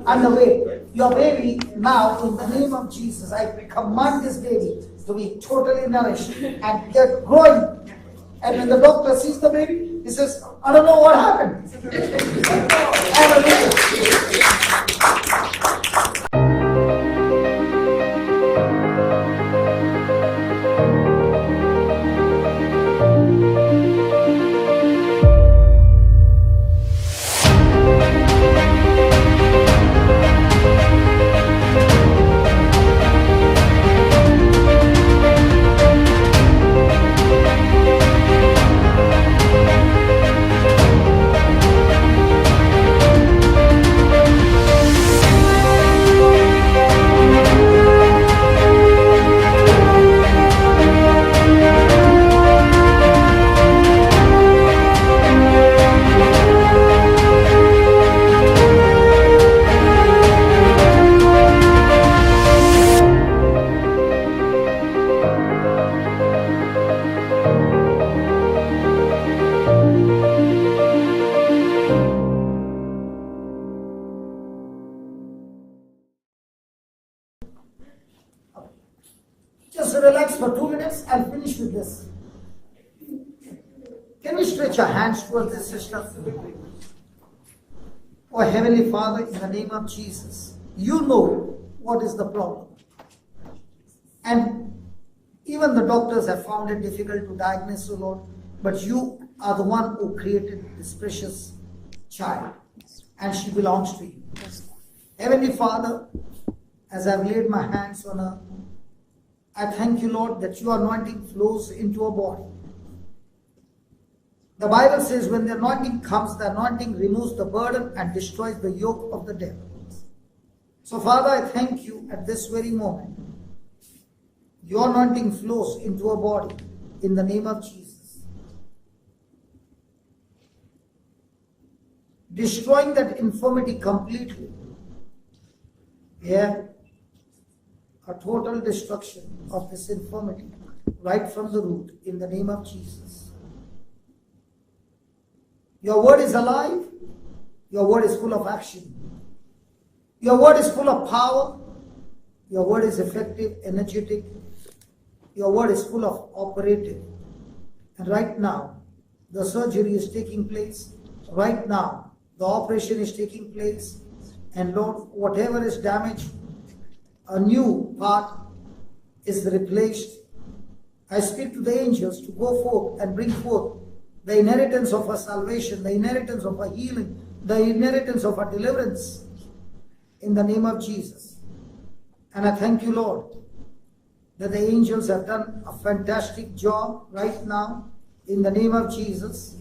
Underweight. Your baby now, in the name of Jesus, I command this baby to be totally nourished and get growing. And when the doctor sees the baby, he says, I don't know what happened. Hallelujah. Just relax for 2 minutes and finish with this. Can we stretch our hands towards this sister? Oh, Heavenly Father, in the name of Jesus, you know what is the problem. And even the doctors have found it difficult to diagnose, O Lord, but you are the one who created this precious child, and she belongs to you. Heavenly Father, as I've laid my hands on her, I thank you, Lord, that your anointing flows into her body. The Bible says when the anointing comes, the anointing removes the burden and destroys the yoke of the devil. So, Father, I thank you at this very moment. Your anointing flows into her body in the name of Jesus, destroying that infirmity completely. Yeah. A total destruction of this infirmity right from the root in the name of Jesus. Your word is alive. Your word is full of action. Your word is full of power. Your word is effective, energetic. Your word is full of operative. And right now, the surgery is taking place. Right now, the operation is taking place. And Lord, whatever is damaged, a new part is replaced. I speak to the angels to go forth and bring forth the inheritance of our salvation, the inheritance of our healing, the inheritance of our deliverance in the name of Jesus. And I thank you, Lord, that the angels have done a fantastic job right now in the name of Jesus.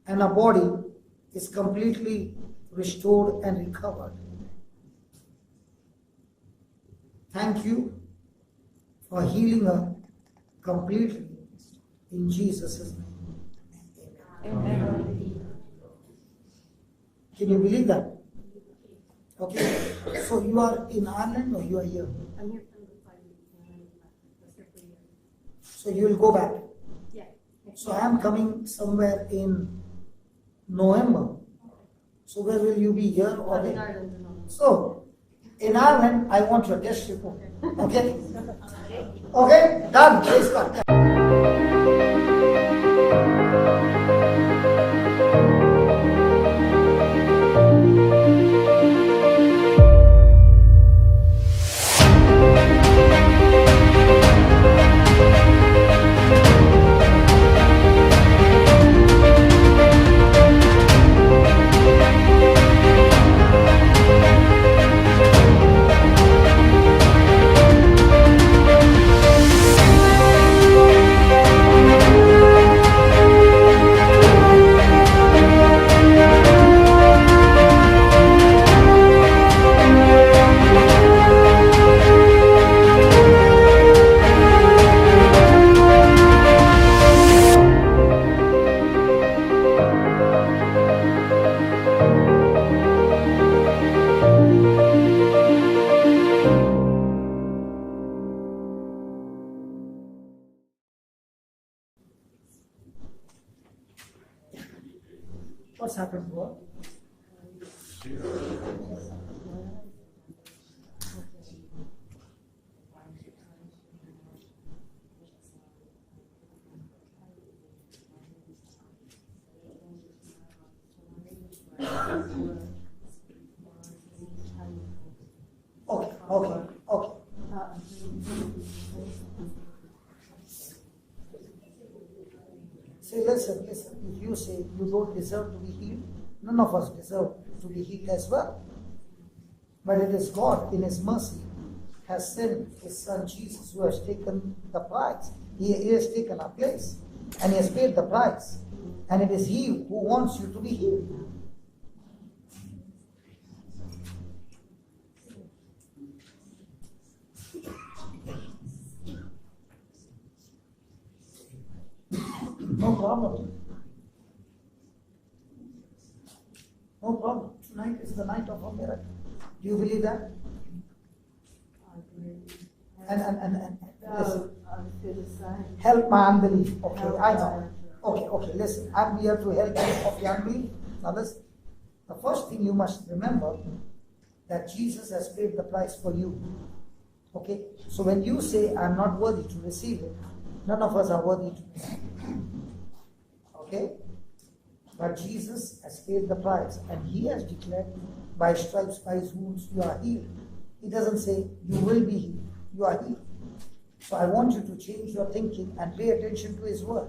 and her body is completely restored and recovered. Thank you for healing her completely in Jesus' name. Amen. Can you believe that? Okay, so you are in Ireland or you are here? I'm here for the 5 weeks. So you will go back. Yeah. So I am coming somewhere in November. So where will you be, here or In there? Ireland and all. So in Ireland, I want your test report. Okay? Okay? Done. Praise God. What's happened to her? Okay. See, listen, if you say you don't deserve to be healed, none of us deserve to be healed as well. But it is God, in His mercy, has sent His Son Jesus, who has taken the price. He has taken our place, and He has paid the price. And it is He who wants you to be healed. No problem. No problem. Tonight is the night of a miracle. Do you believe that? And listen. Help my unbelief. Okay, I know. Okay, listen. I'm here to help you of your unbelief. Now listen. The first thing you must remember that Jesus has paid the price for you. Okay? So when you say, I'm not worthy to receive it, none of us are worthy to receive it. Okay? But Jesus has paid the price, and He has declared, by stripes, by His wounds, you are healed. He doesn't say, you will be healed. You are healed. So I want you to change your thinking and pay attention to His word.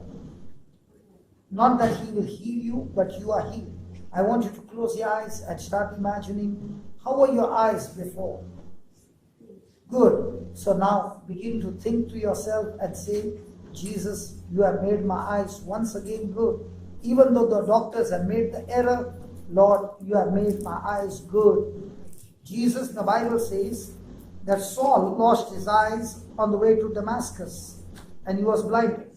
Not that He will heal you, but you are healed. I want you to close your eyes and start imagining, how were your eyes before? Good. So now begin to think to yourself and say, Jesus, you have made my eyes once again good. Even though the doctors have made the error, Lord, you have made my eyes good. Jesus, the Bible says that Saul lost his eyes on the way to Damascus, and he was blinded.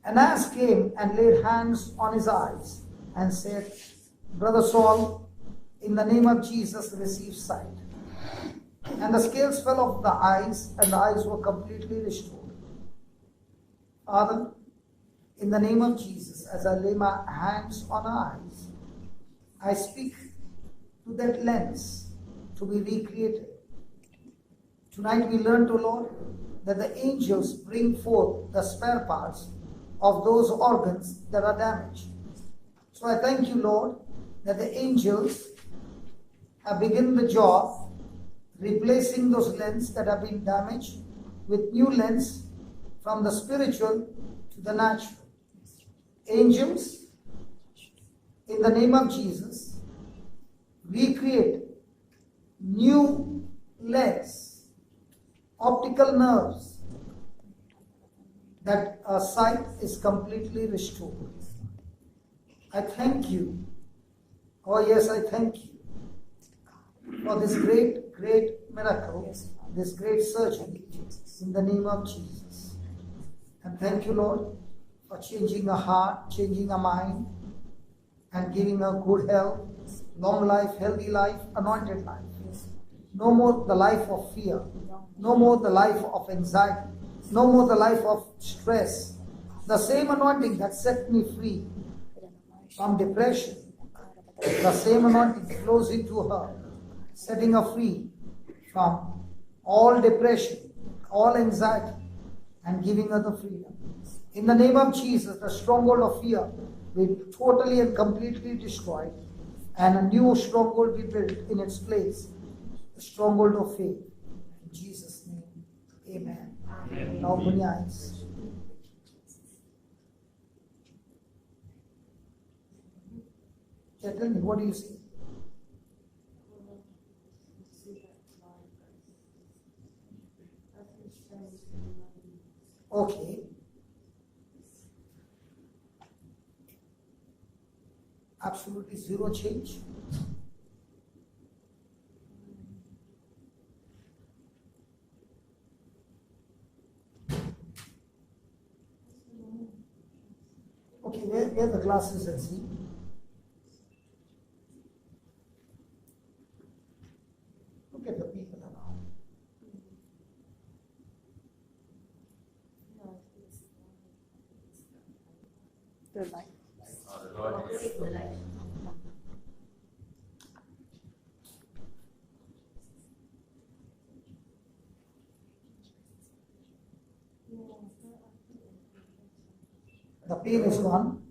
Ananias came and laid hands on his eyes and said, Brother Saul, in the name of Jesus, receive sight. And the scales fell off the eyes, and the eyes were completely restored. Father, in the name of Jesus, as I lay my hands on our eyes, I speak to that lens to be recreated. Tonight we learned, O Lord, that the angels bring forth the spare parts of those organs that are damaged. So I thank you, Lord, that the angels have begun the job replacing those lenses that have been damaged with new lens from the spiritual to the natural. Angels, in the name of Jesus, recreate new lens, optical nerves, that our sight is completely restored. I thank you. Oh yes, I thank you for this great, great miracle, this great surgery in the name of Jesus. And thank you, Lord, for changing a heart, changing a mind, and giving a good health, long life, healthy life, anointed life. No more the life of fear. No more the life of anxiety. No more the life of stress. The same anointing that set me free from depression, the same anointing flows into her, setting her free from all depression, all anxiety, and giving her the freedom. In the name of Jesus, the stronghold of fear will be totally and completely destroyed, and a new stronghold will be built in its place, the stronghold of faith. In Jesus' name, amen. Amen. Now open your eyes. Tell me, what do you see? Okay. Absolutely zero change. Okay, wear the glasses and see. Look at the people around. The light. The pain is gone.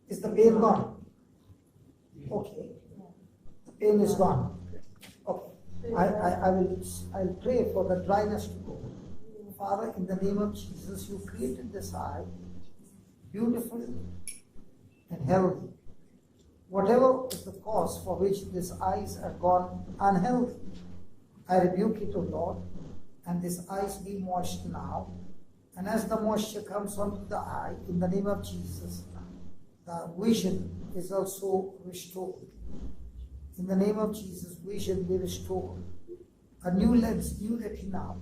Is the pain gone? Okay. The pain is gone. Okay. I'll pray for the dryness to go. Father, in the name of Jesus, you created this eye beautiful and healthy. Whatever is the cause for which these eyes are gone unhealthy, I rebuke it, O Lord, and these eyes be washed now. And as the moisture comes onto the eye, in the name of Jesus, the vision is also restored. In the name of Jesus, vision be restored. A new lens, new retina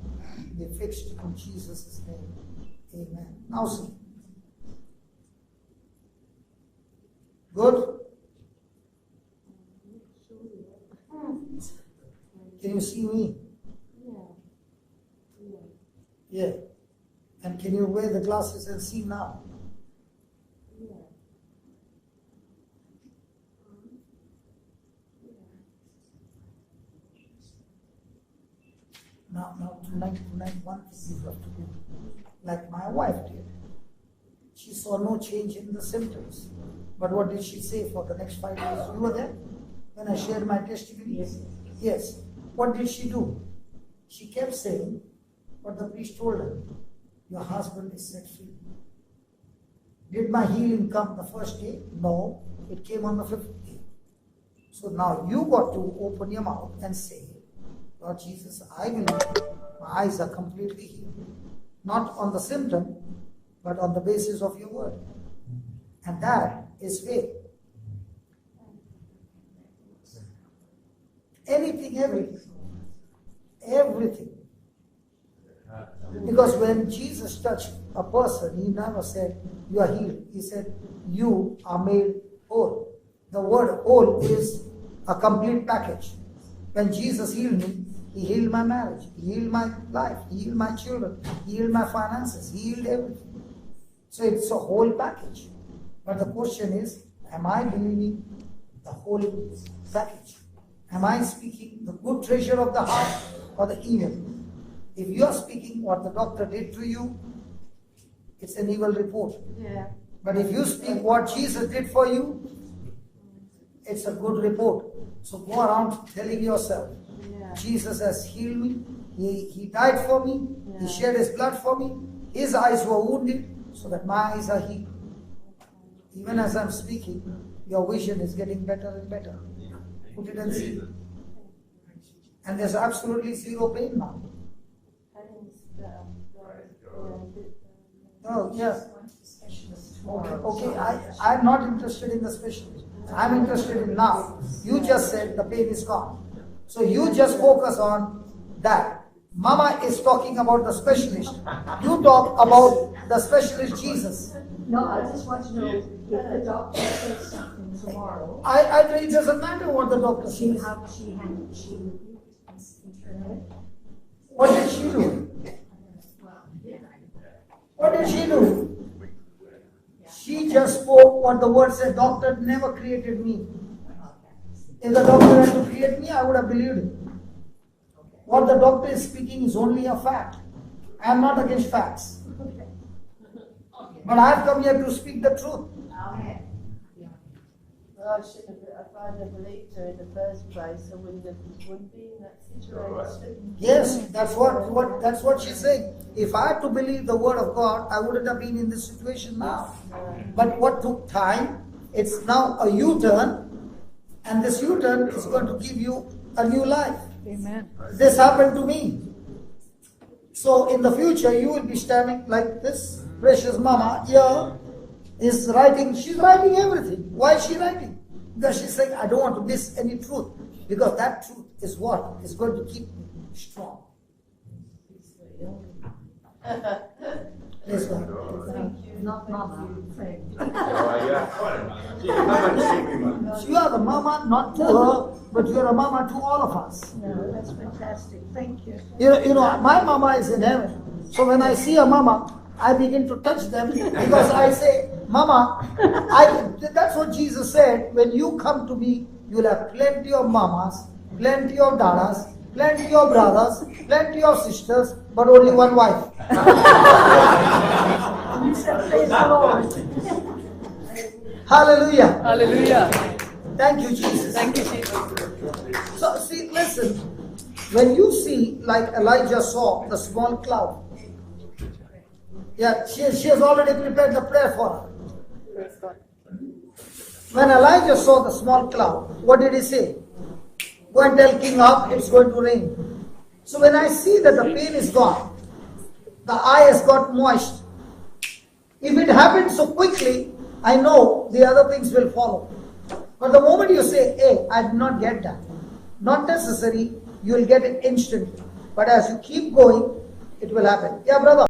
be fixed in Jesus' name. Amen. Now see. Good? Can you see me? Yeah. And can you wear the glasses and see now? Now tonight one thing you have to do, like my wife did. She saw no change in the symptoms. But what did she say for the next 5 days? You were there when I shared my testimony? Yes. What did she do? She kept saying what the priest told her. Your husband is set free. Did my healing come the first day? No. It came on the 5th day. So now you got to open your mouth and say, Lord Jesus, I believe my eyes are completely healed. Not on the symptom, but on the basis of your word. And that is faith. Anything, everything. Because when Jesus touched a person, he never said, you are healed. He said, you are made whole. The word whole is a complete package. When Jesus healed me, he healed my marriage, he healed my life, he healed my children, he healed my finances, he healed everything. So it's a whole package. But the question is, am I believing the whole package? Am I speaking the good treasure of the heart or the evil? If you are speaking what the doctor did to you, it's an evil report. Yeah. But if you speak what Jesus did for you, it's a good report. So go around telling yourself, Jesus has healed me, he died for me, he shed his blood for me, his eyes were wounded so that my eyes are healed. Even as I'm speaking, your vision is getting better and better. Put it and see. And there's absolutely zero pain now. Oh, yes. Okay, I'm not interested in the specialist. I'm interested in now. You just said the pain is gone. So you just focus on that. Mama is talking about the specialist. You talk about the specialist Jesus. No, I just want to know if the doctor says something tomorrow. It doesn't matter what the doctor says. How she handled it. What did she do? What did she do? She just spoke what the word said. Doctor never created me. If the doctor had to create me, I would have believed him. What the doctor is speaking is only a fact. I am not against facts. But I have come here to speak the truth. Well, if I'd have believed her in the first place, I wouldn't be in that situation. Yes, that's what she's saying. If I had to believe the word of God, I wouldn't have been in this situation now. But what took time, it's now a U-turn, and this U-turn is going to give you a new life. Amen. This happened to me. So in the future, you will be standing like this. Precious mama here is writing, she's writing everything. Why is she writing? Because she's saying, I don't want to miss any truth. Because that truth is what is going to keep me strong. Praise God. Not mama. You are the mama, not to her, but you are a mama to all of us. No, that's fantastic. Thank you. You know, my mama is in heaven. So when I see a mama, I begin to touch them because I say, Mama, that's what Jesus said. When you come to me, you will have plenty of mamas, plenty of dadas, plenty of brothers, plenty of sisters, but only one wife. You said, praise the Lord. Hallelujah. Hallelujah. Thank you, Jesus. Thank you, Jesus. So, see, listen. When you see, like Elijah saw, the small cloud, yeah, she has already prepared the prayer for her. Praise God. When Elijah saw the small cloud, what did he say? Go and tell King Ahab it's going to rain. So when I see that the pain is gone, the eye has got moist, if it happens so quickly, I know the other things will follow. But the moment you say, hey, I did not get that, not necessary, you will get it instantly. But as you keep going, it will happen. Yeah, brother.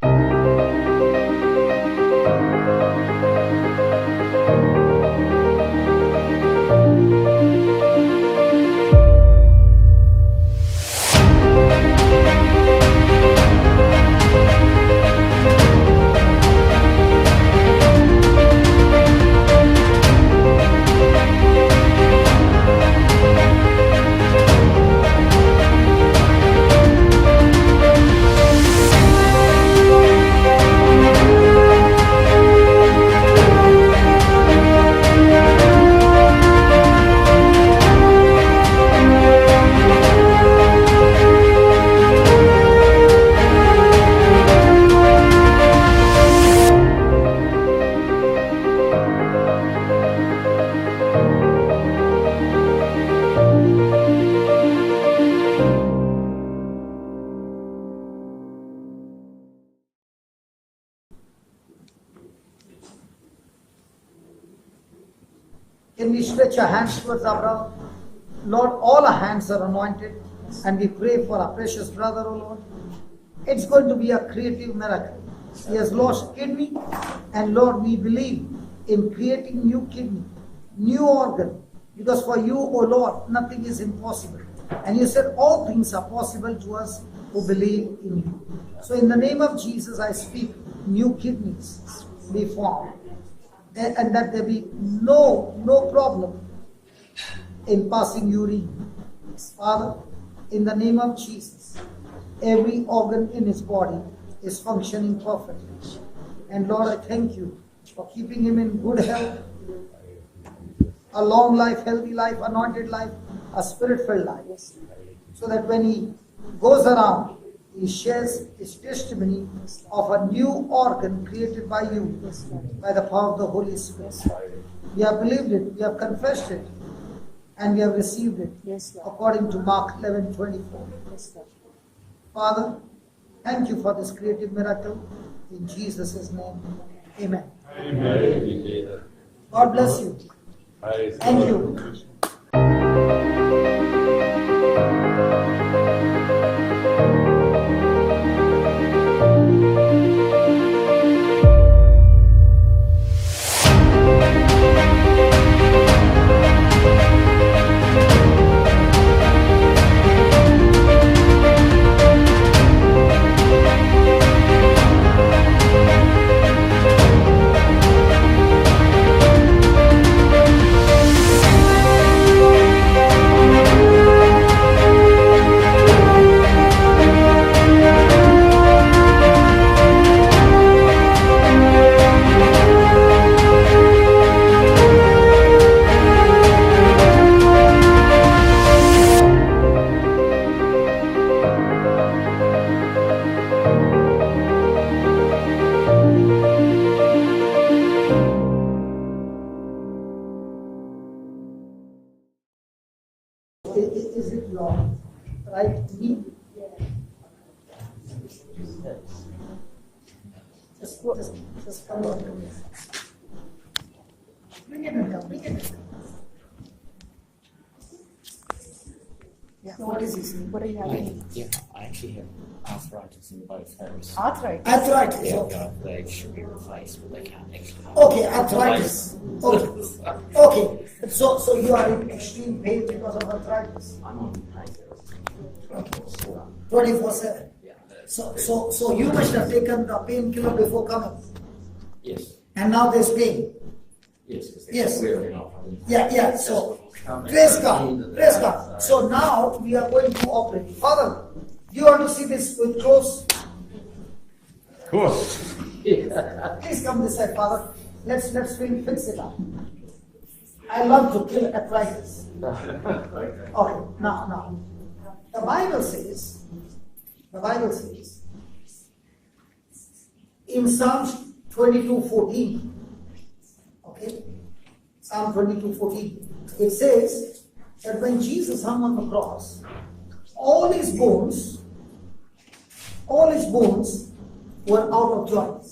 Can we stretch our hands towards Abraham? Lord, all our hands are anointed, and we pray for our precious brother, O Lord. It's going to be a creative miracle. He has lost kidney, and Lord, we believe in creating new kidney, new organ, because for you, O Lord, nothing is impossible. And you said all things are possible to us who believe in you. So in the name of Jesus, I speak new kidneys be formed, and that there be no problem in passing urine. Father, in the name of Jesus, every organ in his body is functioning perfectly. And Lord, I thank you for keeping him in good health, a long life, healthy life, anointed life, a spirit-filled life, so that when he goes around, he shares his testimony of a new organ created by you, by the power of the Holy Spirit. We have believed it, we have confessed it, and we have received it Yes, Lord. according to Mark 11:24. Yes, Lord. Father, thank you for this creative miracle. In Jesus' name, amen. Amen. God bless you. Thank you. Is it long? Right? Me? Just come on to me. Bring it in here, bring it in. Yeah. What is this? What are you having? I actually have arthritis in both hands. Arthritis. Arthritis. Yeah, Okay. both legs should be replaced, but they can't actually. Okay, arthritis. Okay. Okay. So you are in extreme pain because of arthritis. I'm on pain. 24/7. Yeah. So you must have taken the painkiller before coming. Yes. And now there's pain. Yes. Because Yes. wearing off. Yeah. So praise God. Praise God. So now we are going to operate. Father, do you want to see this with close? Of course. Please come this side, Father. Let's fix it up. I love to kill arthritis. Okay, now. The Bible says in Psalms 22:14, okay, Psalm 22:14, it says that when Jesus hung on the cross, all his bones were out of joint.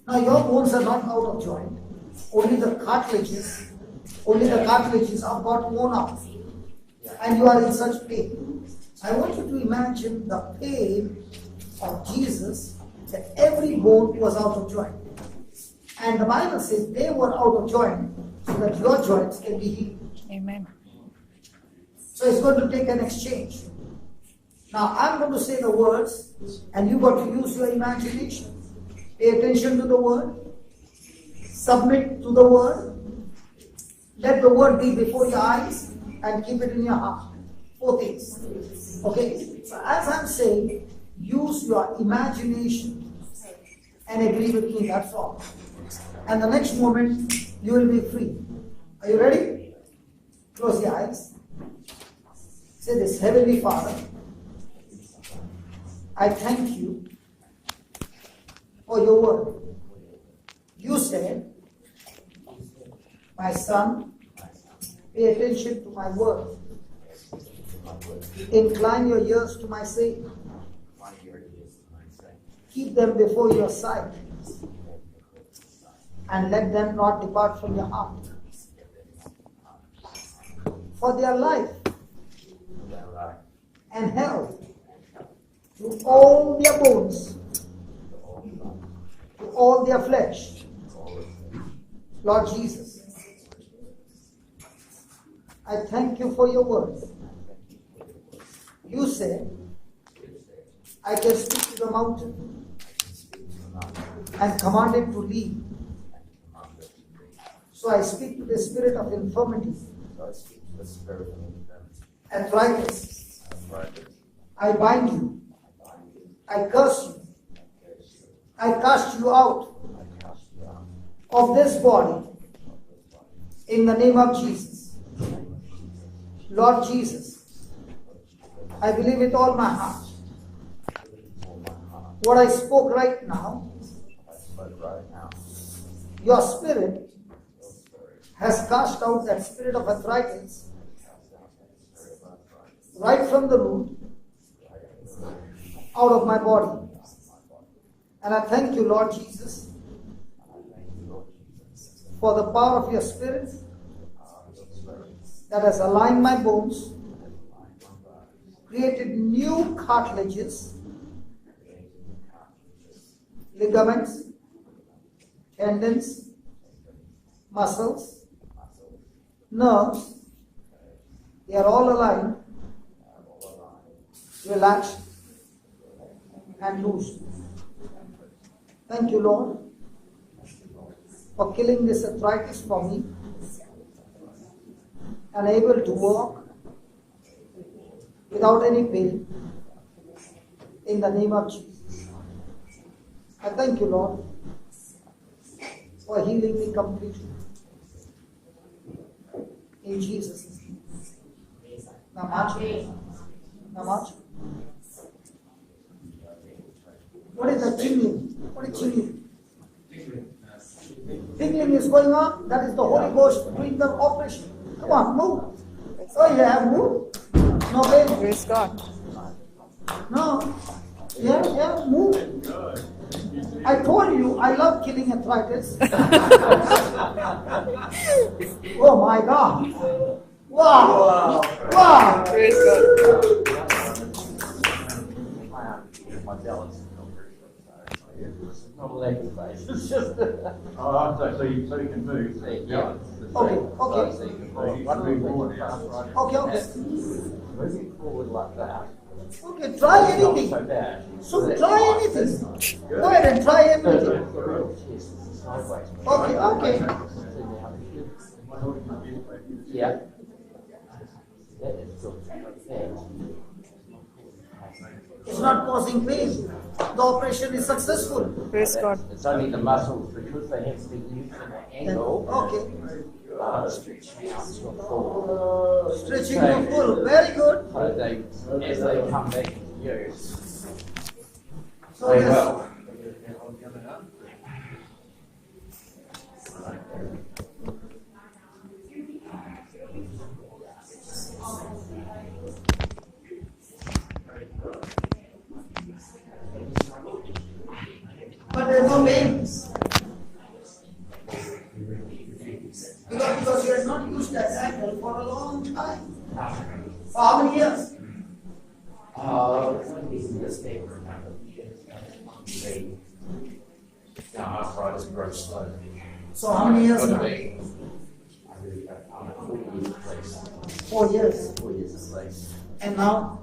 Now your bones are not out of joint. Only the cartilages have got worn out. And you are in such pain. I want you to imagine the pain of Jesus, that every bone was out of joint. And the Bible says they were out of joint so that your joints can be healed. Amen. So it's going to take an exchange. Now I'm going to say the words and you got to use your imagination. Pay attention to the word. Submit to the word. Let the word be before your eyes and keep it in your heart. 4 things. Okay? So as I'm saying, use your imagination and agree with me, that's all. And the next moment, you will be free. Are you ready? Close your eyes. Say this, Heavenly Father, I thank you for your word. You said, my son, pay attention to my word. Incline your ears to my saying. Keep them before your sight. And let them not depart from your heart. For their life and health to all their bones, to all their flesh. Lord Jesus, I thank you for your word. You said, I can speak to the mountain and command it to leave. So I speak to the spirit of infirmity, arthritis. I bind you. I curse you. I cast you out of this body in the name of Jesus. Lord Jesus, I believe with all my heart what I spoke right now, your spirit has cast out that spirit of arthritis right from the root out of my body. And I thank you, Lord Jesus, for the power of your Spirit that has aligned my bones, created new cartilages, ligaments, tendons, muscles, nerves. They are all aligned, relaxed, and loose. Thank you, Lord, for killing this arthritis for me and able to walk without any pain in the name of Jesus. I thank you, Lord, for healing me completely. In Jesus' name. Namach. Namach. What is the tingling? What is tingling? Tingling is going on. That is the Holy Ghost doing the operation. Come on, move. Oh, yeah, move. No pain. Praise God. No. Yeah, move. I told you I love killing arthritis. Oh my God. Wow. Wow. Praise God. My balance is not a lack of space. It's just. So you can move. Yeah. Okay. So you can move. Okay. Moving forward like that. Okay, try anything. So bad. So try anything. Go ahead and try anything. Okay. Yeah. It's not causing pain. The operation is successful. Praise God. It's only the muscles because they have to be used in an angle. Okay. Stretching out to a full. Stretching to full. Very good. So they, as they come back into use, So they yes. will. But there's no pain. Because you have not used that angle for a long time. For how many years? Arthritis grows slowly. So how many years now? 4 years. 4 years at least. And now?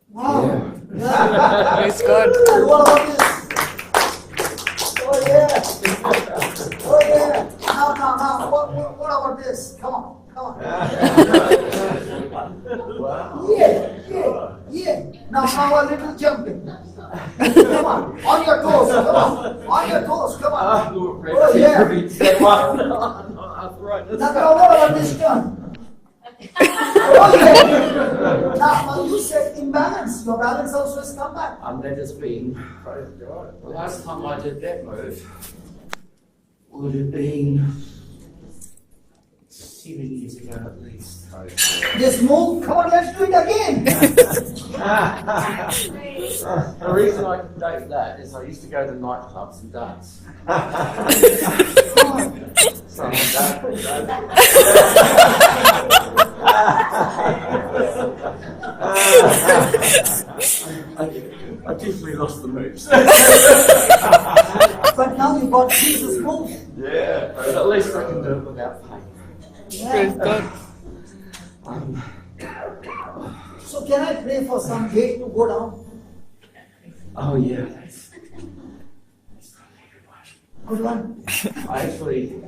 Wow. Yeah. Praise God. And what about this? Oh yeah. Oh yeah. Now. What about this? Come on. Wow. Yeah. Now a little jumping. Come on your toes. Come on. Oh yeah. Now what about this turn? Oh yeah. Now you said imbalance. Your balance also has come back. That has been, the last time I did that move would have been 7 years ago at least. This move, come on, let's do it again. The reason I can date that is I used to go to nightclubs and dance. So I definitely lost the moves. But now you got Jesus move. Yeah, but at least I can do it without pain. Praise God. So can I pray for some weight to go down? Oh yeah. Good one. I actually,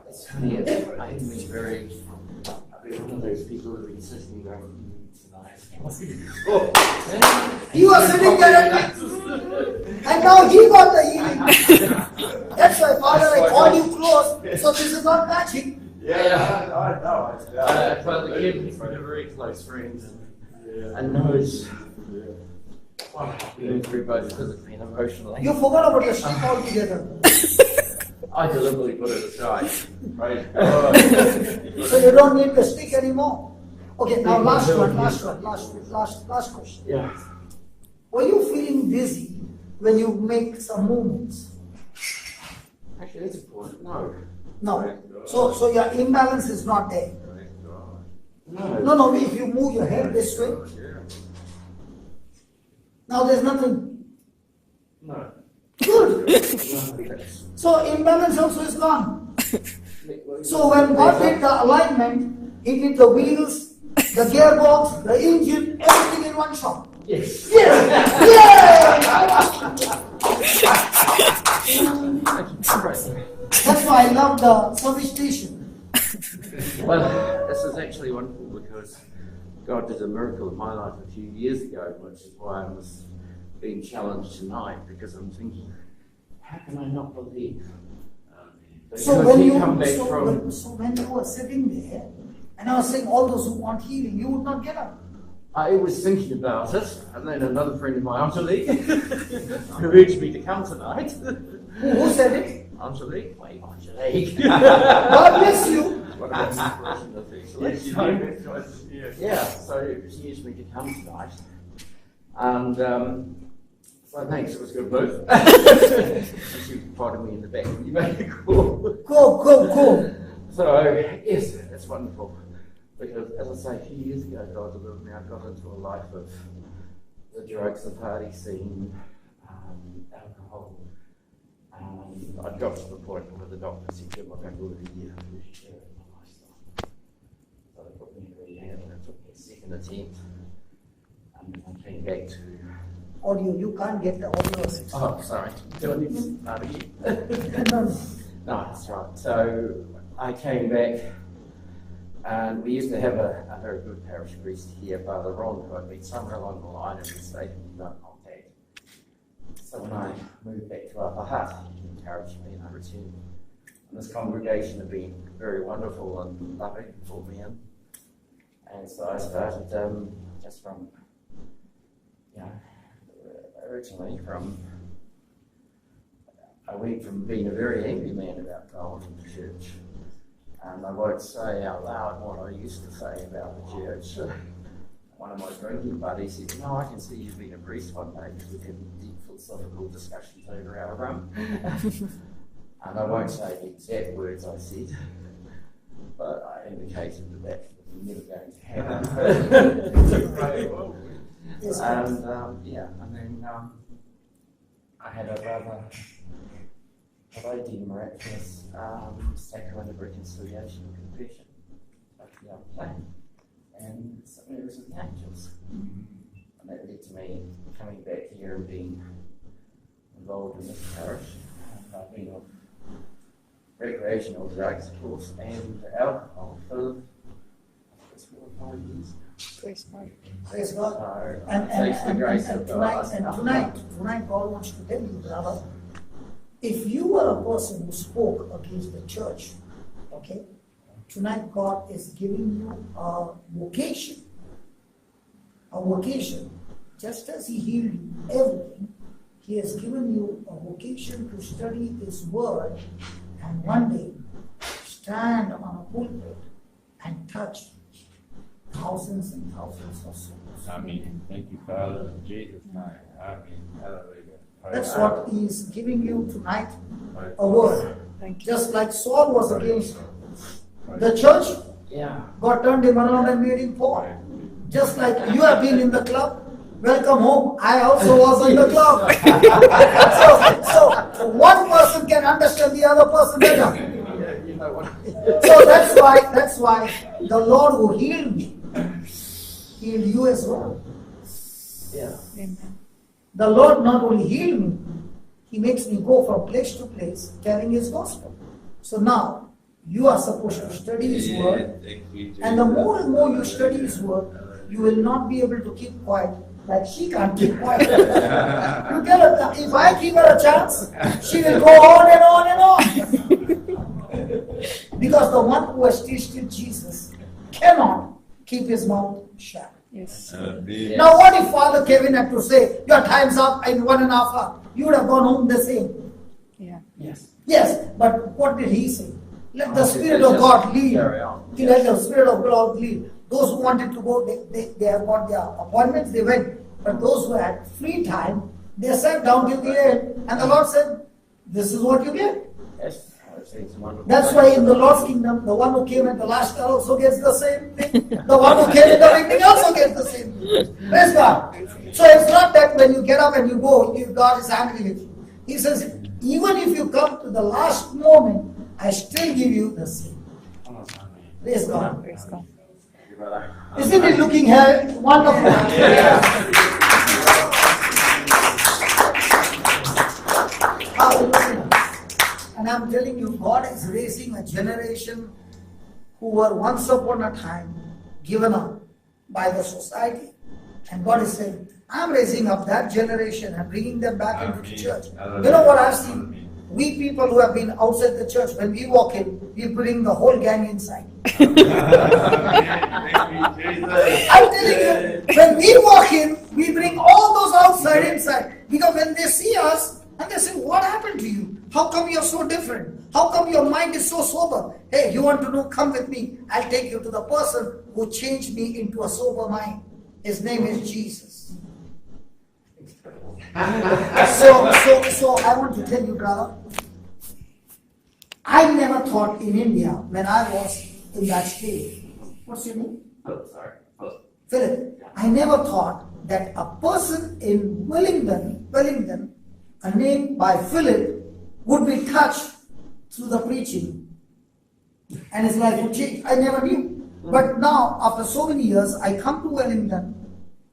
it's funny, I think it's very, one of those people who are insisting going tonight. He was sitting there and now he got the healing. That's why, Father, I called you close, so this is not magic. Yeah, I know. But the kid is a very close friend and knows Well, I've been through both physically and emotionally. You forgot about your sleep altogether. I deliberately put it aside. Right? So you don't need the stick anymore. Okay, now last question. Yeah. Were you feeling dizzy when you make some movements? Actually, that's important. No. No. So your imbalance is not there. No. No, if you move your head this way, now there's nothing. No. Good. So imbalance also is gone. So when God did the alignment, He did the wheels, the gearbox, the engine, everything in one shot. Yes. Yes. That's why I love the service station. Well, this is actually wonderful because God did a miracle in my life a few years ago, which is why I was being challenged tonight, because I'm thinking, how can I not believe? So when you were sitting there, and I was saying all those who want healing, you would not get up. I was thinking about it, and then another friend of mine, Angelique, who urged me to come tonight. Who said it? Angelique? Wait, Angelique. God bless you. Yeah, so she urged me to come tonight, and so thanks, it was a good move. She prodded me in the back, you made a call. Cool. So, yes, it's wonderful. Because, as I say, a few years ago, God delivered me. I got into a life of the drugs, the party scene, alcohol. I got to the point where the doctor said, "Jim, I don't really need to share in my lifestyle." So they put me in rehab, and it took me a second attempt. And I came back to audio. You can't get the audio. Oh, sorry. Do I need to start again? No, that's right. So I came back. And we used to have a very good parish priest here, Father Ron, who I'd met somewhere along the line and we stayed in no contact. So when I moved back to Upper Hutt, he encouraged me and I returned. And this congregation had been very wonderful and loving for me. And so I started just from, originally from, I went from being a very angry man about going to the church. And I won't say out loud what I used to say about the church. One of my drinking buddies said, "No, I can see you've been a priest one day," because we had deep philosophical discussions over our rum. And I won't say the exact words I said, but I indicated that was never going to happen. And then I had a rather miraculous sacrament of reconciliation and confession at the other plane, and something was with the angels. And that led to me coming back here and being involved in this parish. I've been on recreational drugs, of course, and alcohol for 4 or 5 years. Praise God. So, And tonight, God wants to tell you, brother, if you were a person who spoke against the church, okay, tonight God is giving you a vocation. Just as He healed you everything, He has given you a vocation to study His Word and one day stand on a pulpit and touch thousands and thousands of souls. Amen. Thank you, Father, in Jesus' name. Amen. Hallelujah. That's what He is giving you tonight, a word. Just like Saul was against the church, God turned him around and made him Paul. Just like you have been in the club, welcome home. I also was in the club. so one person can understand the other person better. So that's why the Lord who healed me, healed you as well. Yeah. Amen. The Lord not only healed me, He makes me go from place to place carrying His gospel. So now, you are supposed to study His Word, and the more and more you study His Word, you will not be able to keep quiet like she can't keep quiet. You tell her, if I give her a chance, she will go on and on and on. Because the one who has tasted Jesus cannot keep his mouth shut. Yes. Now what if Father Kevin had to say, your time's up in 1.5 hours? You would have gone home the same. Yeah. Yes. Yes, but what did he say? Let the Spirit of God lead. Let the Spirit of God lead. Those who wanted to go, they have got their appointments, they went. But those who had free time, they sat down till the end. And the Lord said, this is what you get. Yes. It's wonderful. That's why in the Lord's kingdom, the one who came at the last hour also gets the same thing. The one who came in the beginning also gets the same thing. Praise God. So it's not that when you get up and you go, God is angry with you. He says, even if you come to the last moment, I still give you the same. Praise God. Praise God. Isn't it looking here wonderful? Hallelujah. And I'm telling you, God is raising a generation who were once upon a time given up by the society. And God is saying, I'm raising up that generation and bringing them back into the church. You know what I've seen? We people who have been outside the church, when we walk in, we bring the whole gang inside. I'm telling you, when we walk in, we bring all those outside inside. Because when they see us, and they say, what happened to you? How come you're so different? How come your mind is so sober? Hey, you want to know? Come with me. I'll take you to the person who changed me into a sober mind. His name is Jesus. So I want to tell you, brother, I never thought in India, when I was in that state, what's your name? Philip. I never thought that a person in Wellington, a name by Philip, would be touched through the preaching and his life would change. I never knew. But now, after so many years, I come to Wellington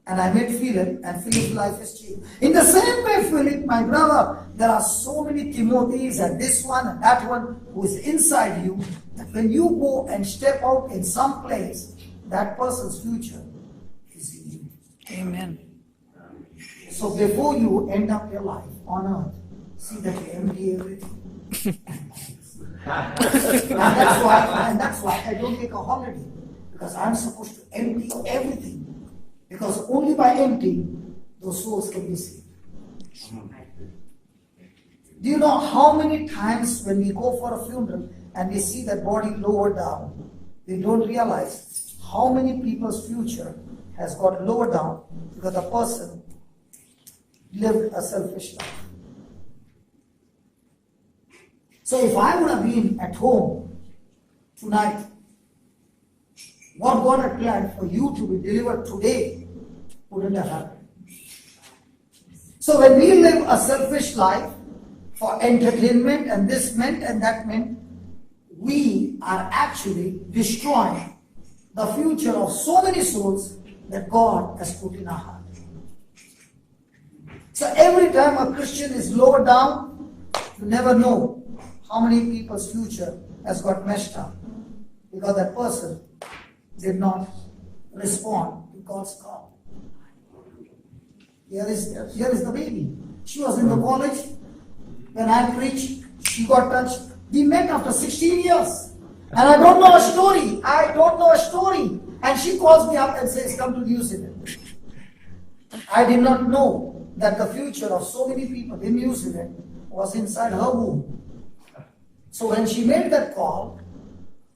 and I met Philip, and Philip's life has changed. In the same way, Philip, my brother, there are so many Timothys and this one and that one who is inside you, that when you go and step out in some place, that person's future is in you. Amen. So before you end up your life on earth, see that you empty everything. and that's why I don't take a holiday, because I'm supposed to empty everything. Because only by emptying, those souls can be saved. Do you know how many times when we go for a funeral and we see that body lowered down, we don't realize how many people's future has got lowered down because the person lived a selfish life. So if I would have been at home tonight, what God had planned for you to be delivered today wouldn't have happened. So when we live a selfish life for entertainment and this meant and that meant, we are actually destroying the future of so many souls that God has put in our heart. So every time a Christian is lowered down, you never know how many people's future has got messed up because that person did not respond to God's call. Here is the baby. She was in the college. When I preached, she got touched. We met after 16 years. And I don't know a story. And she calls me up and says, come to New Zealand. I did not know that the future of so many people in New Zealand was inside her womb. So when she made that call,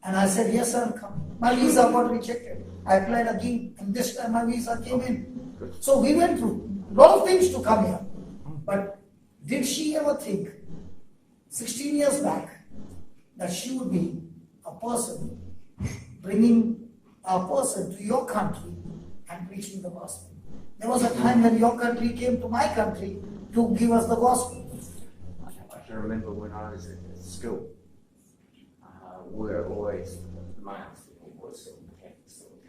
and I said, yes, sir, I'm coming. My visa got rejected. I applied again, and this time my visa came in. So we went through a lot of things to come here. But did she ever think, 16 years back, that she would be a person bringing a person to your country and preaching the gospel? There was a time when your country came to my country to give us the gospel. I can remember when I was at school, we were always, the males,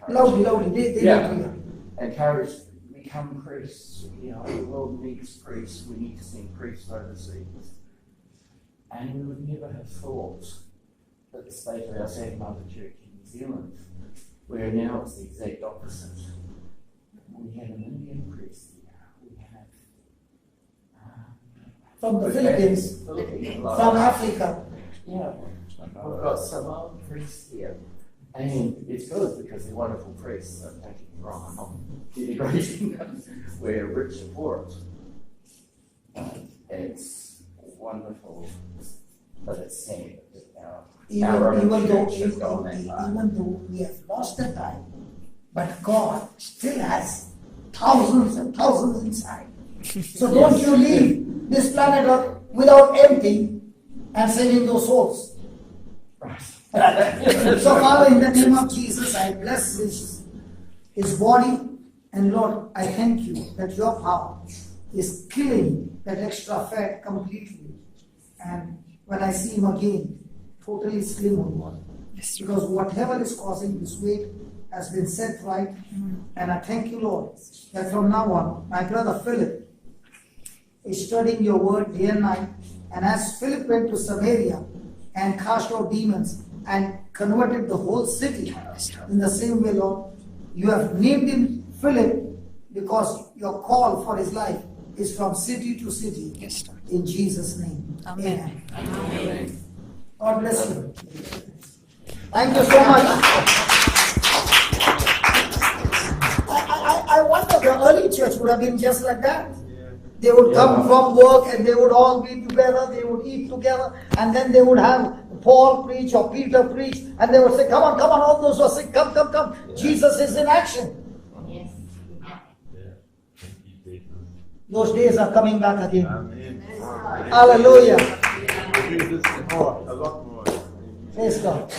Loudly, they encouraged, become priests. You know, the world needs priests. We need to send priests overseas. And we would never have thought that the state of our Sad Mother Church in New Zealand, where now it's the exact opposite. We have an Indian priest here. We have from the Philippines, from Africa. Yeah, we've got Samoan priests here. And it's good because they're wonderful priests. So thank you. wrong, I'm not denigrating them. We're rich and poor. It's wonderful, but it's sad that our own church has gone that far. Even though we have lost the time, but God still has thousands and thousands inside. So don't you leave this planet Earth without emptying and saving those souls. So Father, in the name of Jesus, I bless his body, and Lord, I thank you that your power is killing that extra fat completely. And when I see him again, totally slim on Lord. Because whatever is causing this weight has been set right. And I thank you, Lord, that from now on, my brother Philip is studying your word day and night. And as Philip went to Samaria and cast out demons and converted the whole city, in the same way, Lord, you have named him Philip because your call for his life is from city to city. In Jesus' name. Amen. Amen. God bless you. Thank you so much. I wonder the early church would have been just like that. They would come from work and they would all be together, they would eat together, and then they would have Paul preach or Peter preach, and they would say, come on, all those who are sick, come. Yeah. Jesus is in action. Yes. Those days are coming back again. Amen. Hallelujah. A lot more. Praise God.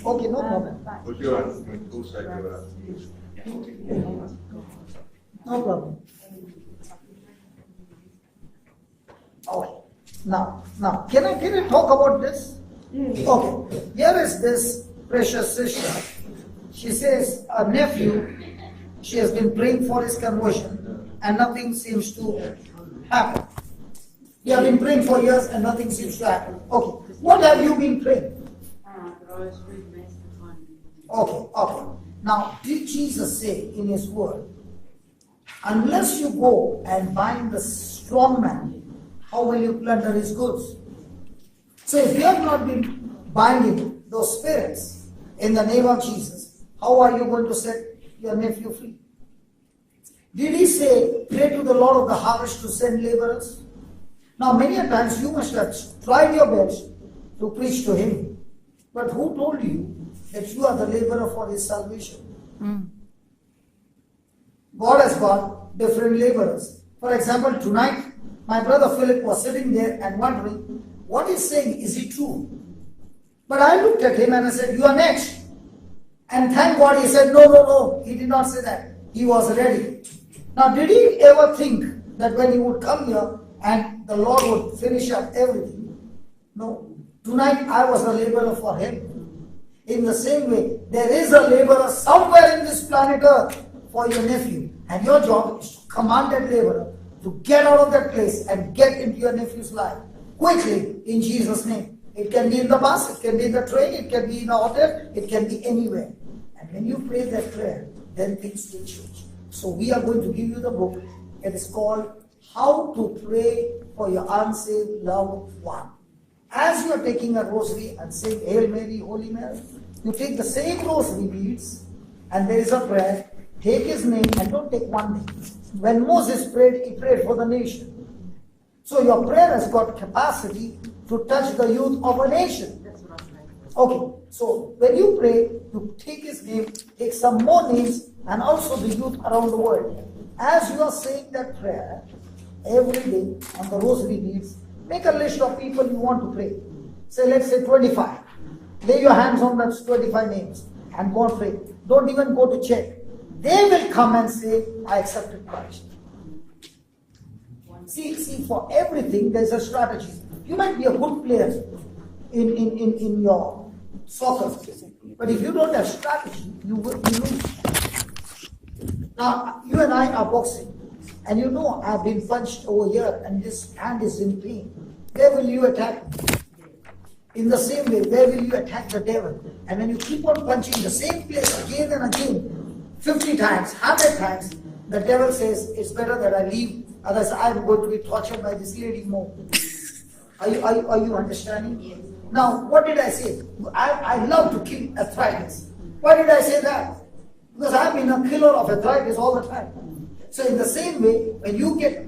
Okay, no problem. No problem. Okay. Now, can I talk about this? Okay. Here is this precious sister. She says, a nephew, she has been praying for his conversion, and nothing seems to happen. You have been praying for years and nothing seems to happen. Okay. What have you been praying? Okay. Now, did Jesus say in his word, unless you go and bind the strong man, how will you plunder his goods? So if you have not been binding those spirits in the name of Jesus, how are you going to set your nephew free? Did he say, pray to the Lord of the harvest to send laborers? Now, many a times you must have tried your best to preach to him. But who told you that you are the laborer for his salvation? God has got different laborers. For example, tonight, my brother Philip was sitting there and wondering, what he's saying, is he true? But I looked at him and I said, you are next. And thank God he said, no, he did not say that. He was ready. Now, did he ever think that when he would come here and the Lord would finish up everything? No. Tonight I was a laborer for him. In the same way, there is a laborer somewhere in this planet Earth for your nephew. And your job is to command that laborer to get out of that place and get into your nephew's life. Quickly, in Jesus' name. It can be in the bus, it can be in the train, it can be in a hotel, it can be anywhere. And when you pray that prayer, then things will change. So we are going to give you the book. It is called How to Pray for Your Unsaved Loved One. As you are taking a rosary and saying Hail Mary, Holy Mary, you take the same rosary beads and there is a prayer. Take his name and don't take one name. When Moses prayed, he prayed for the nation. So your prayer has got capacity to touch the youth of a nation. Okay, so when you pray, you take his name, take some more names, and also the youth around the world. As you are saying that prayer, every day on the rosary beads, make a list of people you want to pray. Say, let's say 25. Lay your hands on those 25 names and go and pray. Don't even go to check. They will come and say, I accepted Christ. See, for everything there's a strategy. You might be a good player in your soccer, but if you don't have strategy, you lose. Now, you and I are boxing, and you know I've been punched over here, and this hand is in pain. Where will you attack me? In the same way, where will you attack the devil? And when you keep on punching the same place again and again, 50 times, 100 times, the devil says, it's better that I leave, otherwise I'm going to be tortured by this lady more. Are you understanding? Yes. Now, what did I say? I love to kill arthritis. Why did I say that? Because I've been a killer of arthritis all the time. So in the same way, when you get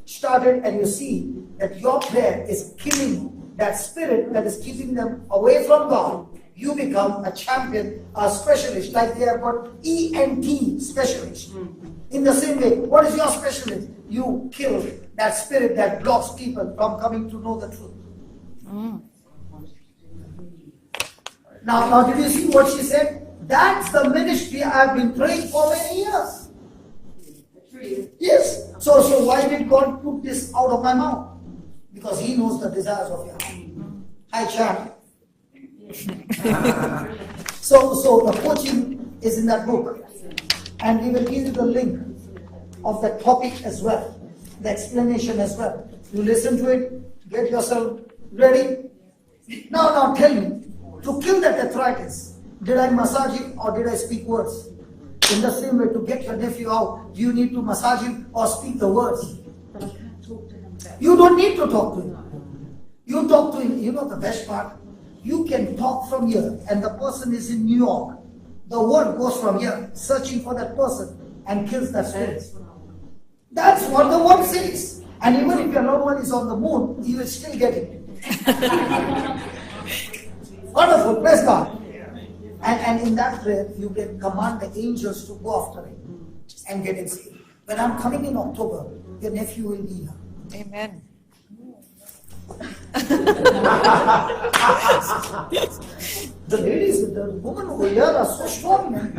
started and you see that your prayer is killing that spirit that is keeping them away from God, you become a champion, a specialist, like they have got ENT specialist. In the same way, what is your specialist? You kill that spirit that blocks people from coming to know the truth. Now, did you see what she said? That's the ministry I've been praying for many years. Yes. So why did God put this out of my mouth? Because He knows the desires of your heart. Hi, Charlie. So the coaching is in that book, and we will give you the link of the topic as well, the explanation as well. You listen to it, get yourself ready. Now tell me, to kill that arthritis, did I massage it or did I speak words? In the same way, to get your nephew out, do you need to massage him or speak the words? But I can't talk to him about You don't need to talk to him. You talk to him, you know the best part? You can talk from here and the person is in New York. The word goes from here, searching for that person and kills that spirit. That's what the word says. And even if your loved one is on the moon, you will still get it. Wonderful, praise God. And in that prayer, you can command the angels to go after him and get him saved. When I'm coming in October, your nephew will be here. Amen. The ladies, the women over here are so strong, man.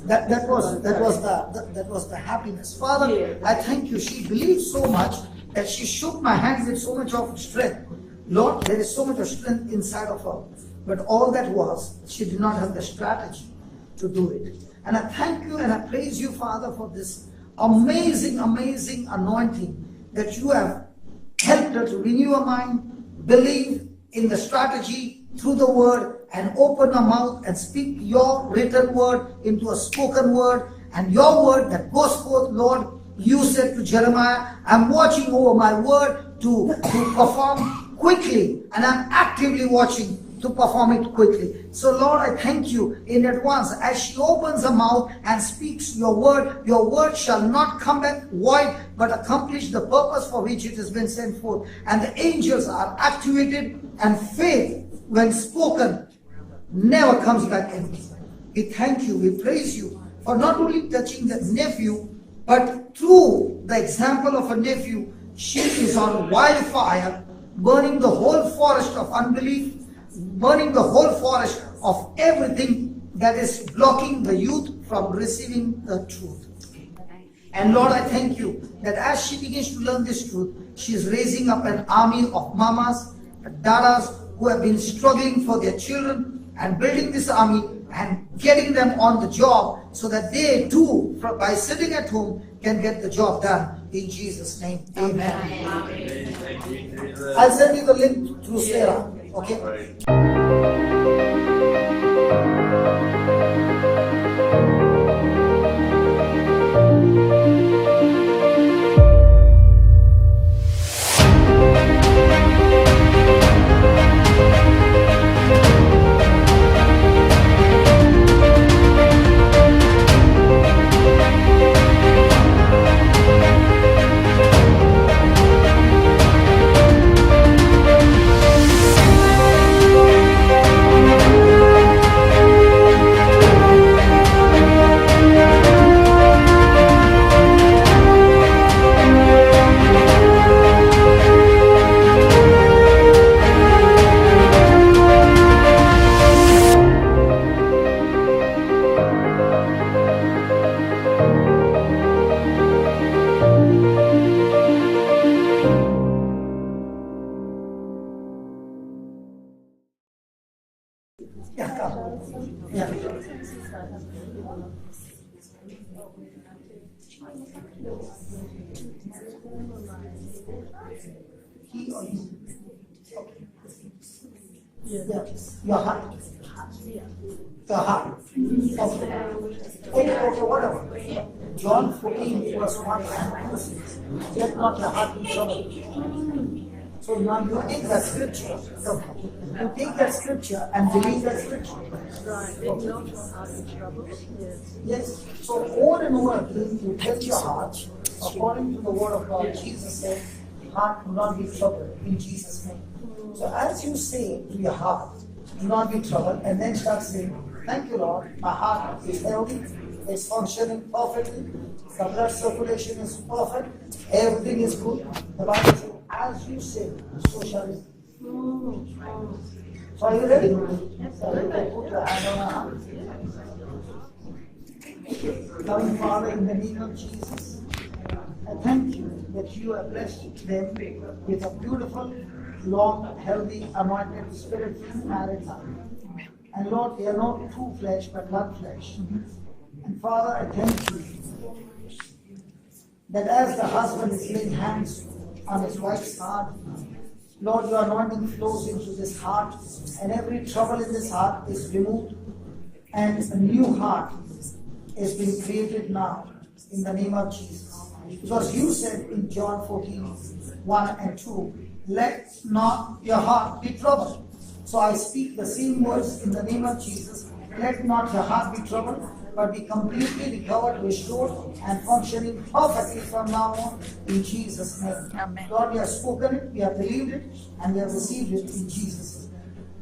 That was the happiness. Father, I thank you. She believed so much that she shook my hands with so much of strength. Lord, there is so much of strength inside of her. But all that was, she did not have the strategy to do it. And I thank you and I praise you, Father, for this amazing, amazing anointing that you have helped her to renew her mind, believe in the strategy through the word, and open her mouth and speak your written word into a spoken word, and your word that goes forth, Lord. You said to Jeremiah, I'm watching over my word to perform quickly, and I'm actively watching to perform it quickly. So Lord, I thank you in advance. As she opens her mouth and speaks your word shall not come back void, but accomplish the purpose for which it has been sent forth. And the angels are activated, and faith, when spoken, never comes back empty. We thank you, we praise you for not only touching the nephew, but through the example of a nephew, she is on wildfire, burning the whole forest of unbelief, burning the whole forest of everything that is blocking the youth from receiving the truth. And Lord, I thank you that as she begins to learn this truth, she is raising up an army of mamas, dadas who have been struggling for their children, and building this army and getting them on the job so that they too, by sitting at home, can get the job done. In Jesus' name, amen. I'll send you the link through Sarah. Okay? He or you? Yeah. Your heart. The heart. Okay, whatever. John 14 verse 1 and 2. Let not your heart be troubled. So now you take that scripture. You take that scripture and believe that scripture. Right. Let not your heart be troubled. Yes. Yes. So over and over again, you tell your heart, according to the word of God, Jesus said, heart will not be troubled in Jesus' name. So as you say to your heart, do not be troubled, and then start saying, thank you, Lord, my heart is healthy, it's functioning perfectly, the blood circulation is perfect, everything is good. The Bible says, as you say, so shall it be. So are you ready? So you can put your hand on our heart. Loving Father, in the name of Jesus, I thank you that you have blessed them with a beautiful, long, healthy, anointed, spirit-filled married life. And Lord, they are not true flesh, but blood flesh. And Father, I thank you that as the husband is laying hands on his wife's heart, Lord, your anointing flows into this heart, and every trouble in this heart is removed, and a new heart is being created now in the name of Jesus. Because you said in John 14, 1 and 2, let not your heart be troubled. So I speak the same words in the name of Jesus. Let not your heart be troubled, but be completely recovered, restored, and functioning perfectly from now on in Jesus' name. Amen. Lord, we have spoken it, we have believed it, and we have received it in Jesus'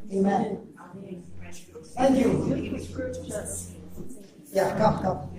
name. Amen. Thank you. Yeah, come.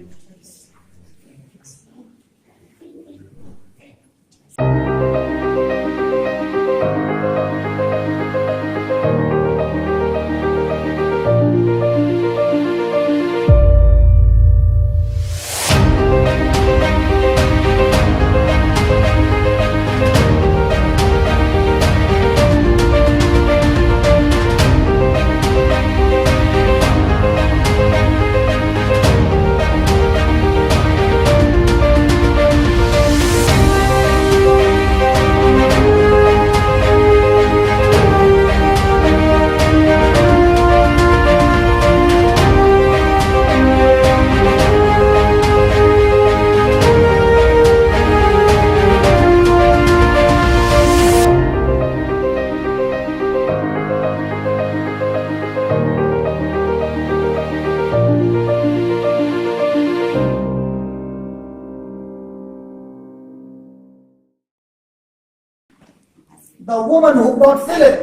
The woman who brought Philip.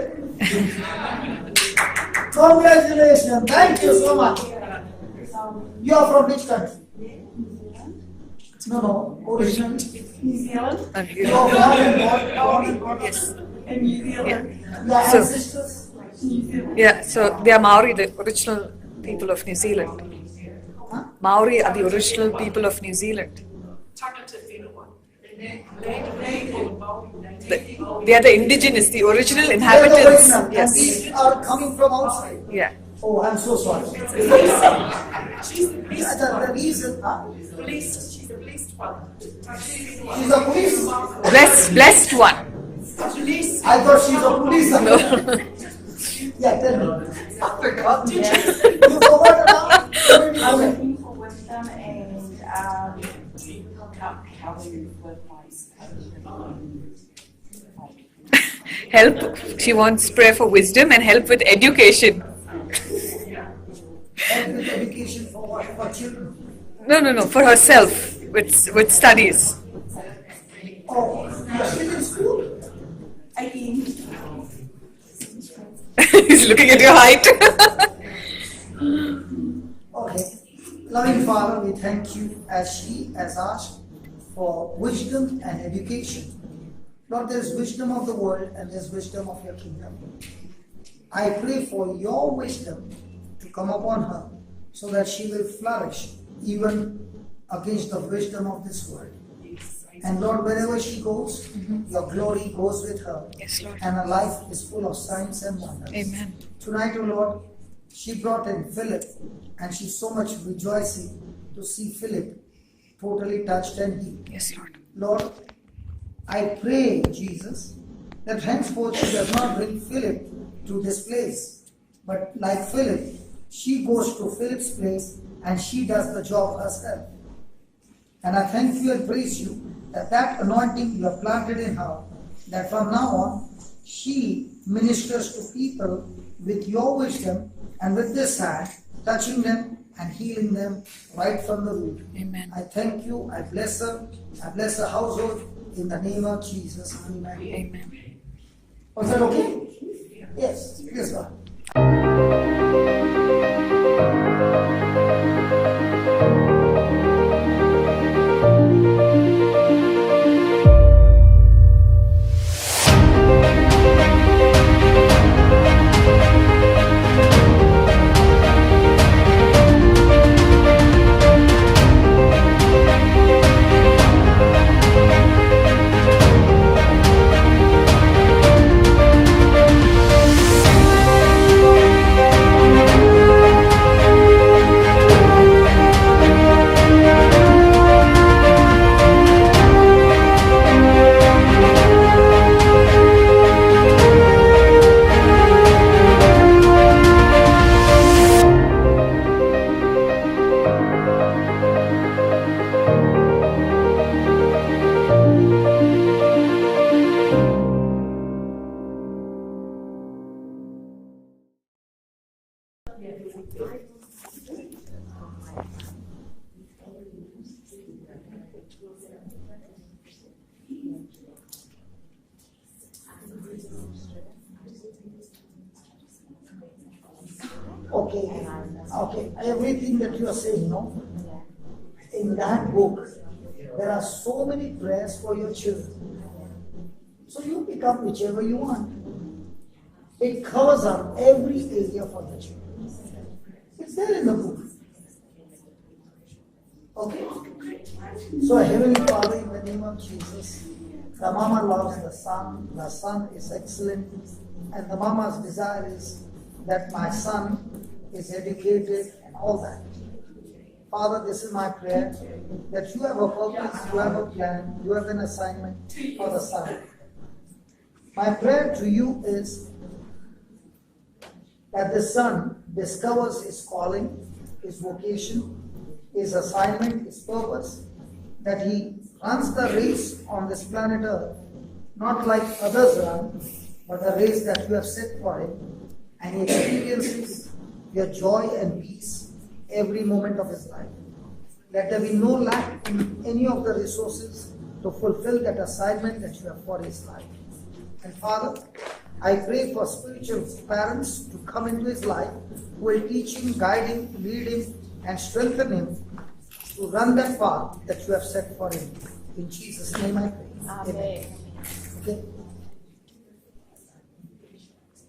Congratulations. Thank you so much. You are from which country? No, originally. New Zealand. You are born and brought Yes. In New Zealand. Your So- ancestors? New Zealand. Yeah, so they are Maori, the original people of New Zealand. Maori are the original people of New Zealand. They are the indigenous, the original inhabitants. And Yes. these are coming from outside. Yeah. Oh, I'm so sorry. She's the least The reason, She's the least one. she's a police. Blessed one. I thought she's a police. No. Yeah, tell me. I forgot. You forgot about I'm looking for wisdom and how to live my Help. She wants prayer for wisdom and help with education. And with education for what? For children. No, for herself with studies. Oh, you're still in school? again. He's looking at your height. Okay. Loving Father, we thank you as she has asked for wisdom and education. Lord, there is wisdom of the world and there is wisdom of your kingdom. I pray for your wisdom to come upon her so that she will flourish even against the wisdom of this world. And Lord, wherever she goes, your glory goes with her. Yes, Lord. And her life is full of signs and wonders. Amen. Tonight, O Lord, She brought in Philip, and she's so much rejoicing to see Philip totally touched and healed. Yes, Lord. Lord, I pray, Jesus, that henceforth she does not bring Philip to this place, but like Philip, she goes to Philip's place and she does the job herself. And I thank you and praise you that anointing you have planted in her, that from now on she ministers to people with your wisdom and with this hand, touching them and healing them right from the root. Amen. I thank you, I bless her household in the name of Jesus. Amen. Amen. Was that okay? Yes, yes, God. Okay, everything that you are saying, no? In that book, there are so many prayers for your children. So you pick up whichever you want. It covers up every area for your children. It's there in the book. Okay? So Heavenly Father, in the name of Jesus, the mama loves the son is excellent, and the mama's desire is that my son is educated and all that. Father, this is my prayer, that you have a purpose, you have a plan, you have an assignment for the son. My prayer to you is that the son discovers his calling, his vocation, his assignment, his purpose, that he runs the race on this planet Earth, not like others run, but the race that you have set for him, and he experiences your joy and peace every moment of his life. Let there be no lack in any of the resources to fulfill that assignment that you have for his life. And Father, I pray for spiritual parents to come into his life who will teach him, guide him, lead him, and strengthen him to run that path that you have set for him. In Jesus' name I pray. Amen. Okay.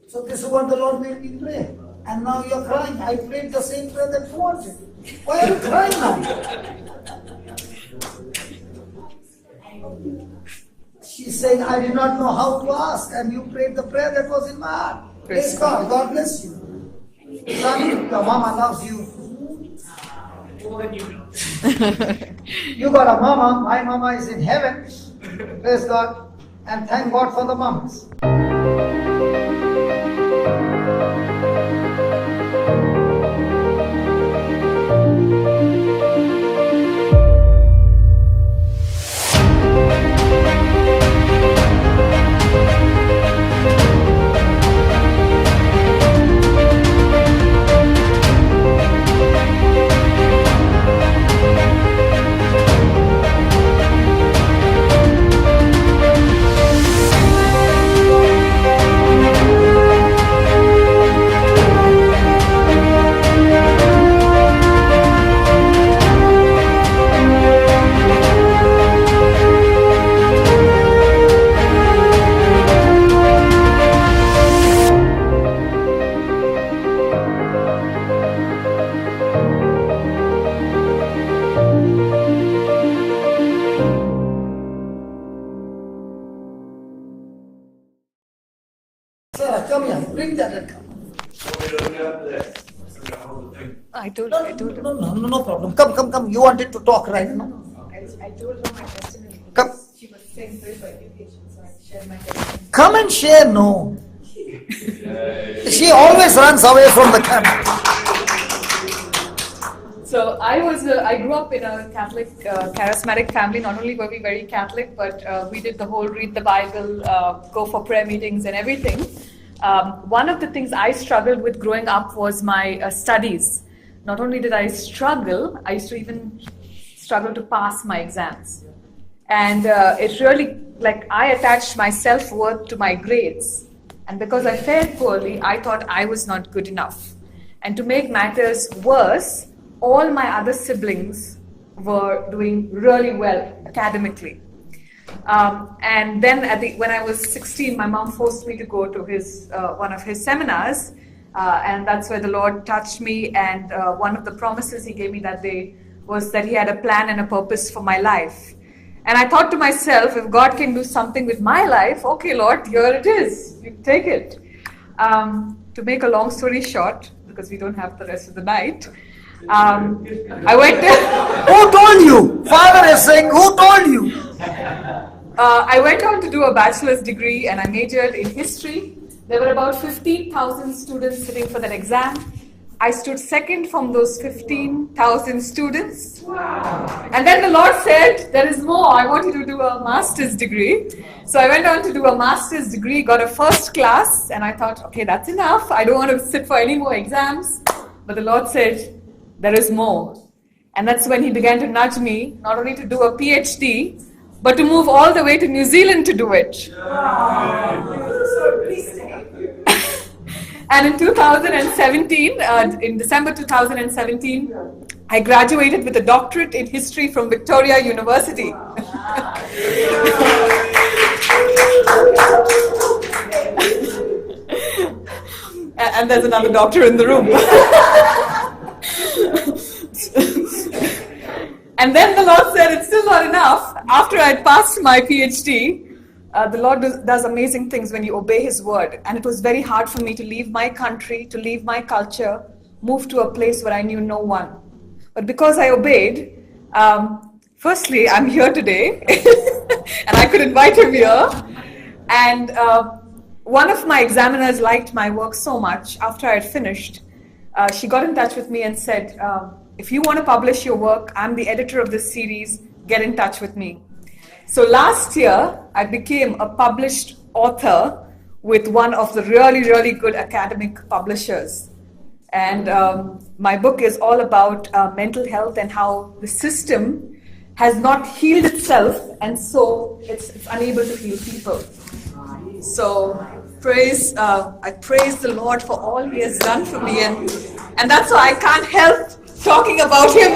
So this is what the Lord made me pray. And now you're crying. I prayed the same prayer that you wanted. Why are you crying now? She's saying, I did not know how to ask, and you prayed the prayer that was in my heart. Praise God. God bless you. Son, your mama loves you. You got a mama. My mama is in heaven. Praise God. And thank God for the mamas. told him. No problem. Come. You wanted to talk right now. I told her my testimony. Come. She was saying pray for education, so I shared my testimony. Come and share. No. She always runs away from the camera. So I grew up in a Catholic, charismatic family. Not only were we very Catholic, but we did the whole read the Bible, go for prayer meetings and everything. One of the things I struggled with growing up was my studies. Not only did I struggle, I used to even struggle to pass my exams. And it really, I attached my self-worth to my grades. And because I fared poorly, I thought I was not good enough. And to make matters worse, all my other siblings were doing really well academically. And then when I was 16, my mom forced me to go to one of his seminars. And that's where the Lord touched me. And one of the promises he gave me that day was that he had a plan and a purpose for my life. And I thought to myself, if God can do something with my life, okay, Lord, here it is. You take it. To make a long story short, because we don't have the rest of the night, I went to... Who told you? Father is saying, who told you? I went on to do a bachelor's degree and I majored in history. There were about 15,000 students sitting for that exam. I stood second from those 15,000 students. Wow. And then the Lord said, there is more. I want you to do a master's degree. So I went on to do a master's degree, got a first class, and I thought, okay, that's enough. I don't want to sit for any more exams. But the Lord said, there is more. And that's when he began to nudge me, not only to do a PhD, but to move all the way to New Zealand to do it. And in 2017, in December 2017, I graduated with a doctorate in history from Victoria University. And there's another doctor in the room. And then the Lord said, it's still not enough. After I'd passed my PhD, the Lord does amazing things when you obey His word. And it was very hard for me to leave my country, to leave my culture, move to a place where I knew no one. But because I obeyed, firstly, I'm here today, and I could invite him here. And one of my examiners liked my work so much. After I had finished, she got in touch with me and said, if you want to publish your work, I'm the editor of this series, get in touch with me. So last year, I became a published author with one of the really, really good academic publishers. And my book is all about mental health and how the system has not healed itself, and so it's unable to heal people. So I praise the Lord for all He has done for me, and that's why I can't help talking about Him.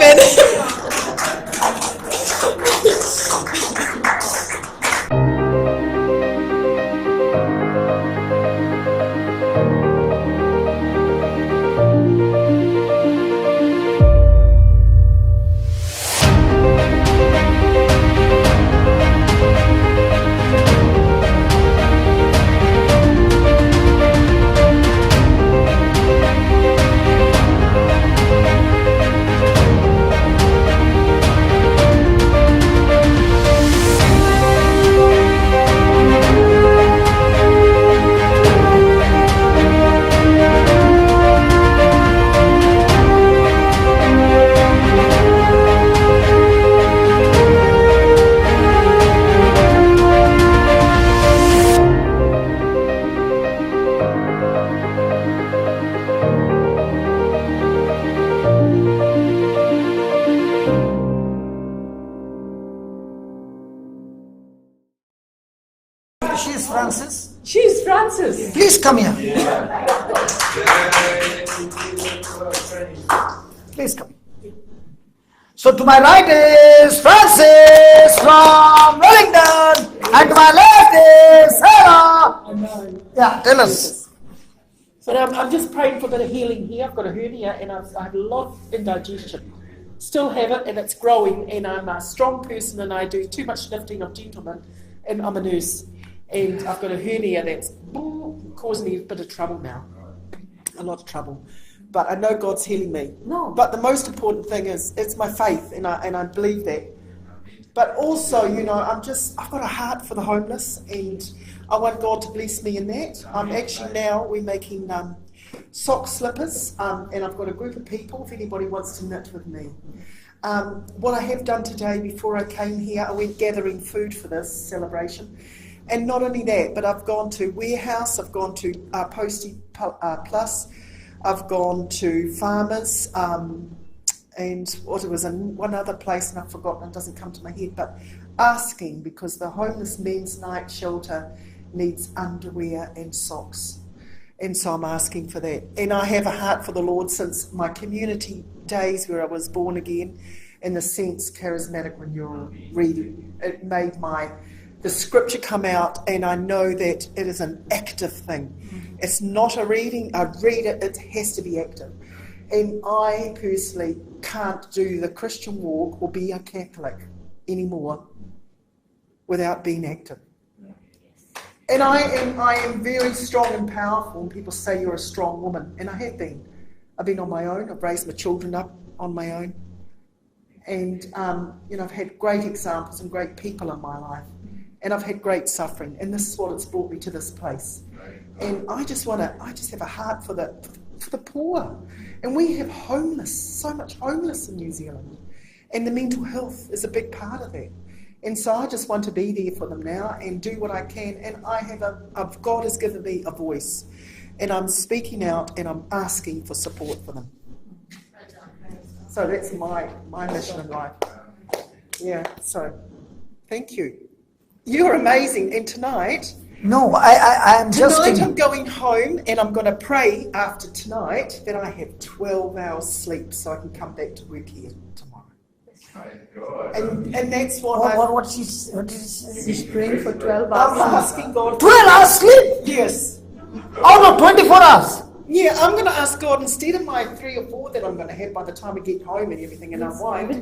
She's Francis. She's Francis. Please come here. Please come. So to my right is Francis from Wellington, and to my left is Sarah. Yeah, tell us. So I'm just praying for a bit of healing here. I've got a hernia and I have a lot of indigestion. Still have it, and it's growing, and I'm a strong person and I do too much lifting of gentlemen, and I'm a nurse. And I've got a hernia that's causing me a bit of trouble now. A lot of trouble. but I know God's healing me. No. But the most important thing is, it's my faith, and I believe that. But also, I've got a heart for the homeless, and I want God to bless me in that. We're making sock slippers, and I've got a group of people, if anybody wants to knit with me. What I have done today, before I came here, I went gathering food for this celebration. And not only that, but I've gone to Warehouse, I've gone to Postie Plus, I've gone to Farmers, and one other place, and I've forgotten, it doesn't come to my head, but asking, because the homeless men's night shelter needs underwear and socks. And so I'm asking for that. And I have a heart for the Lord since my community days where I was born again, in the sense charismatic when you're reading. It made the scripture come out, and I know that it is an active thing. It's not a reading, I read it, it has to be active. And I personally can't do the Christian walk or be a Catholic anymore without being active. And I am very strong and powerful, and people say you're a strong woman, and I have been. I've been on my own, I've raised my children up on my own. And, I've had great examples and great people in my life. And I've had great suffering, and this is what it's brought me to this place. And I just have a heart for the poor. And we have so much homeless in New Zealand. And the mental health is a big part of that. And so I just want to be there for them now and do what I can. And God has given me a voice. And I'm speaking out, and I'm asking for support for them. So that's my mission in life. Yeah, so thank you. You're amazing. And tonight... No, I'm just... Tonight I'm going home, and I'm going to pray after tonight that I have 12 hours sleep so I can come back to work here tomorrow. And that's what she's praying for 12 hours. I'm asking God... 12 hours sleep? Yes. Out of 24 hours? Yeah, I'm going to ask God, instead of my 3 or 4 that I'm going to have by the time I get home and everything and unwind,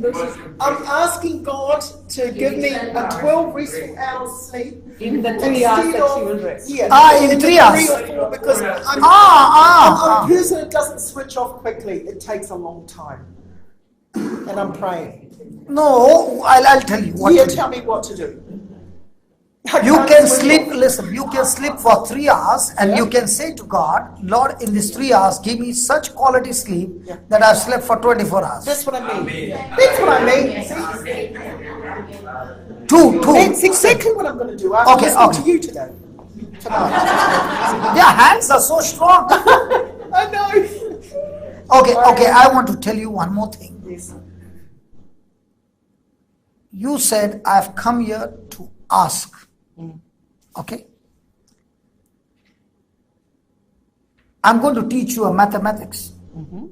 I'm asking God to give me a 12 restful hours sleep. In the 3 hours that she will rest. Yeah, in 3 hours. 3 or 4, because I'm a person that doesn't switch off quickly. It takes a long time. And I'm praying. No, I'll tell you what to do. Tell me what to do. You can sleep, listen, you can sleep for 3 hours, and you can say to God, Lord, in these 3 hours, give me such quality sleep that I've slept for 24 hours. That's what I mean. That's what I mean. Two. That's exactly what I'm going to do. I'm listening to you today. Tonight. Their hands are so strong. I know. Okay, I want to tell you one more thing. Yes. You said, I've come here to ask. Okay? I'm going to teach you a mathematics.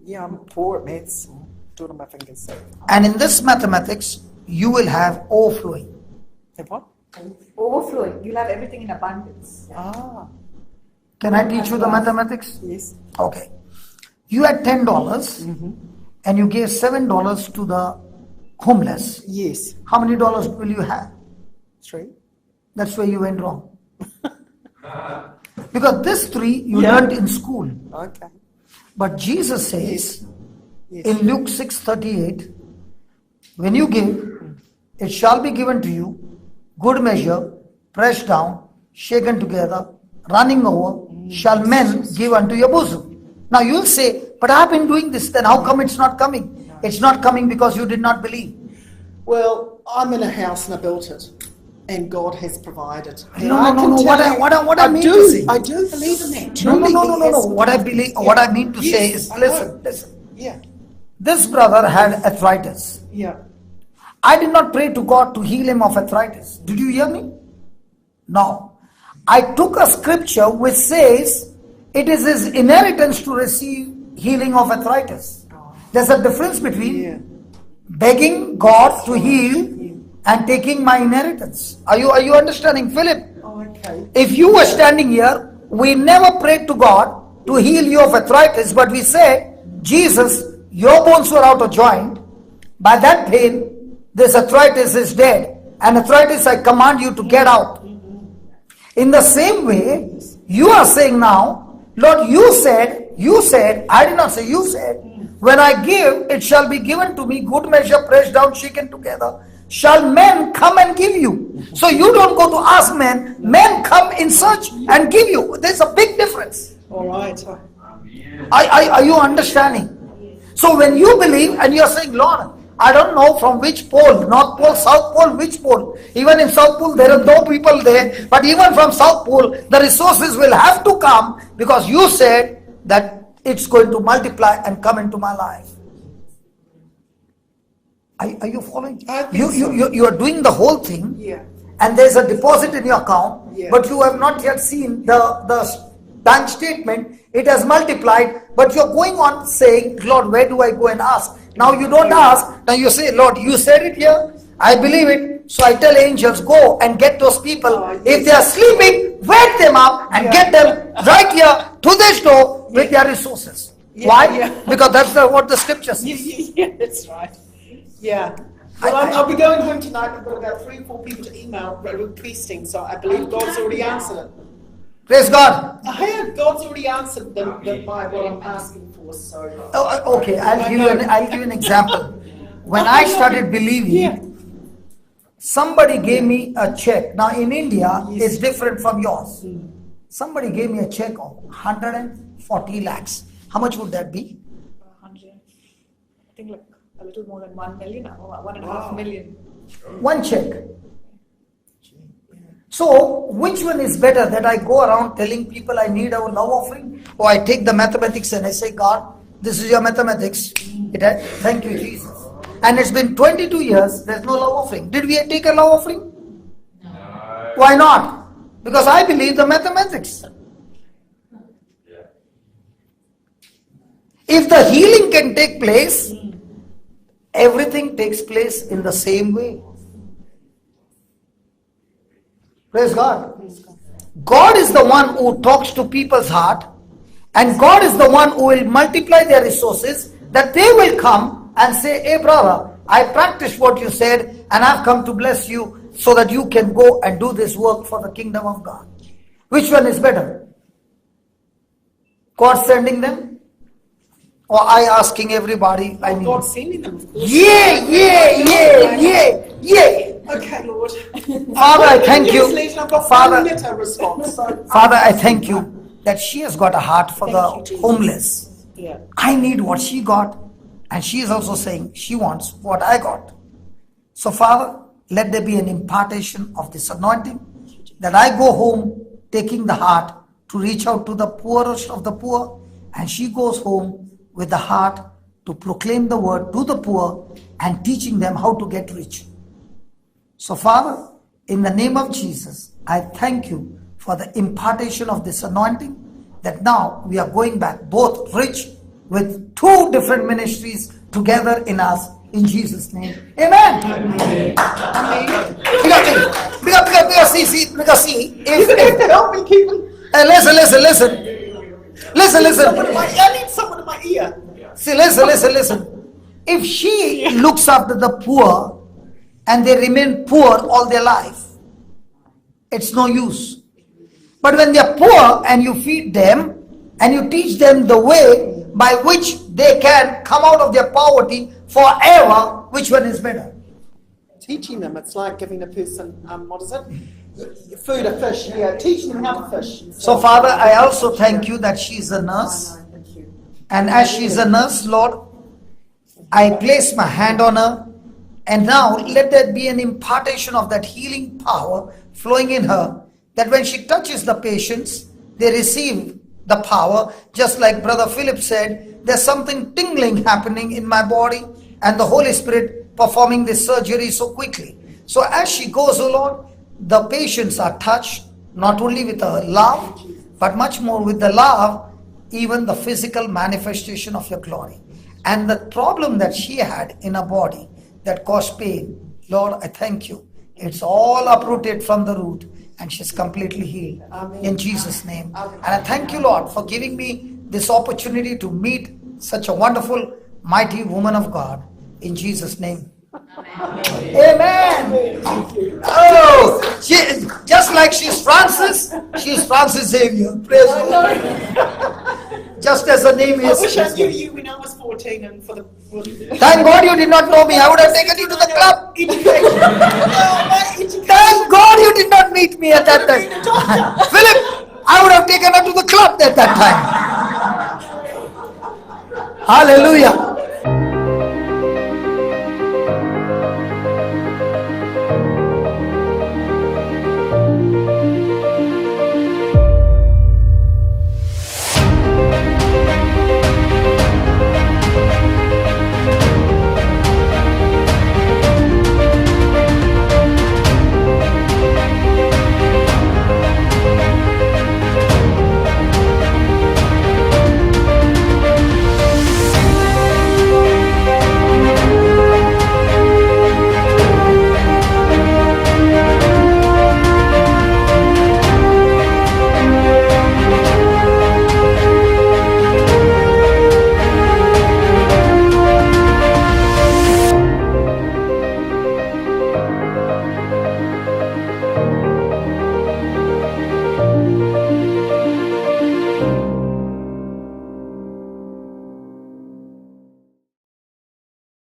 Yeah, I'm poor at maths. Do it on my fingers. And in this mathematics, you will have overflowing. What? Overflowing. You'll have everything in abundance. Can I teach you the mathematics? Yes. Okay. You had $10 and you gave $7 to the homeless. Yes. How many dollars will you have? 3. That's where you went wrong. Because this 3 you learned in school. Okay. But Jesus says in Luke 6:38, when you give, it shall be given to you, good measure, pressed down, shaken together, running over, shall men give unto your bosom. Now you'll say, but I've been doing this, then how come it's not coming? It's not coming because you did not believe. Well, I'm in a house and I built it. And God has provided. No. What I mean to say. I do believe in that. No. What I mean to say is, listen. Yeah. This brother had arthritis. Yeah. I did not pray to God to heal him of arthritis. Did you hear me? No. I took a scripture which says it is his inheritance to receive healing of arthritis. There's a difference between begging God to heal and taking my inheritance. Are you understanding, Philip? Okay. If you were standing here, we never prayed to God to heal you of arthritis, but we said, Jesus, your bones were out of joint. By that pain, this arthritis is dead. And arthritis, I command you to get out. In the same way, you are saying now Lord, you said, I did not say, you said, when I give, it shall be given to me, good measure, pressed down, shaken together, shall men come and give you. So you don't go to ask men, men come in search and give you. There's a big difference. All right. Are you understanding? So when you believe and you're saying, Lord, I don't know from which pole, North Pole, South Pole, which pole. Even in South Pole, there are no people there. But even from South Pole, the resources will have to come because you said that it's going to multiply and come into my life. Are you following? You are doing the whole thing. Yeah. And there's a deposit in your account. Yeah. But you have not yet seen the bank statement. It has multiplied. But you're going on saying, Lord, where do I go and ask? Now you don't ask. Now you say, Lord, you said it here. I believe it. So I tell angels, go and get those people. If they are sleeping, wake them up and get them right here to this door with their resources. Why? Because that's what the scripture says. Yeah, that's right. Yeah. Well, I'll be going home tonight. I've got about 3 or 4 people to email requesting, so I believe God's already answered it. Praise God. God's already answered what I'm asking for. So. Okay, I'll give you an example. When I started believing, somebody gave me a check. Now in India, it's different from yours. Somebody gave me a check of 140 lakhs. How much would that be? 100. I think like a little more than 1 million or 1.5 million. One check. So, which one is better, that I go around telling people I need a love offering, or I take the mathematics and I say, God, this is your mathematics. Thank you, Jesus. And it's been 22 years, there's no love offering. Did we take a love offering? No. Why not? Because I believe the mathematics. If the healing can take place, everything takes place in the same way. Praise God. God is the one who talks to people's heart, and God is the one who will multiply their resources, that they will come and say, hey brother, I practiced what you said and I've come to bless you so that you can go and do this work for the kingdom of God. Which one is better? God sending them, or I asking everybody? God sending them, of course. Yeah. Okay, Lord. Father, I thank you. Father, I thank you that she has got a heart for the homeless. Yeah. I need what she got, and she is also saying she wants what I got. So Father, let there be an impartation of this anointing, that I go home taking the heart to reach out to the poorest of the poor, and she goes home with the heart to proclaim the word to the poor and teaching them how to get rich. So Father, in the name of Jesus, I thank you for the impartation of this anointing, that now we are going back both rich with 2 different ministries together in us, in Jesus' name. Amen. Amen. Because see, if help me keep them. Listen. I need someone in my ear. See, listen. If she looks after the poor and they remain poor all their life, it's no use. But when they are poor and you feed them and you teach them the way by which they can come out of their poverty forever, which one is better? Teaching them, it's like giving a person, what is it? Food, a fish, teaching them how to fish. So Father, I also thank you that she is a nurse. And as she is a nurse, Lord, I place my hand on her. And now let there be an impartation of that healing power flowing in her, that when she touches the patients, they receive the power. Just like Brother Philip said, there's something tingling happening in my body, and the Holy Spirit performing this surgery so quickly. So as she goes, oh Lord, the patients are touched, not only with her love, but much more with the love, even the physical manifestation of your glory. And the problem that she had in her body that caused pain, Lord, I thank you. It's all uprooted from the root, and she's completely healed. Amen. In Jesus' name. Amen. And I thank you, Lord, for giving me this opportunity to meet such a wonderful, mighty woman of God. In Jesus' name. Amen. Oh, just like she's Francis Xavier. Praise God. Just as the name is. I wish I knew you when I was 14 and for the. Thank God you did not know me. I would have taken you to the club. Thank God you did not meet me at that time. Philip, I would have taken her to the club at that time. Hallelujah.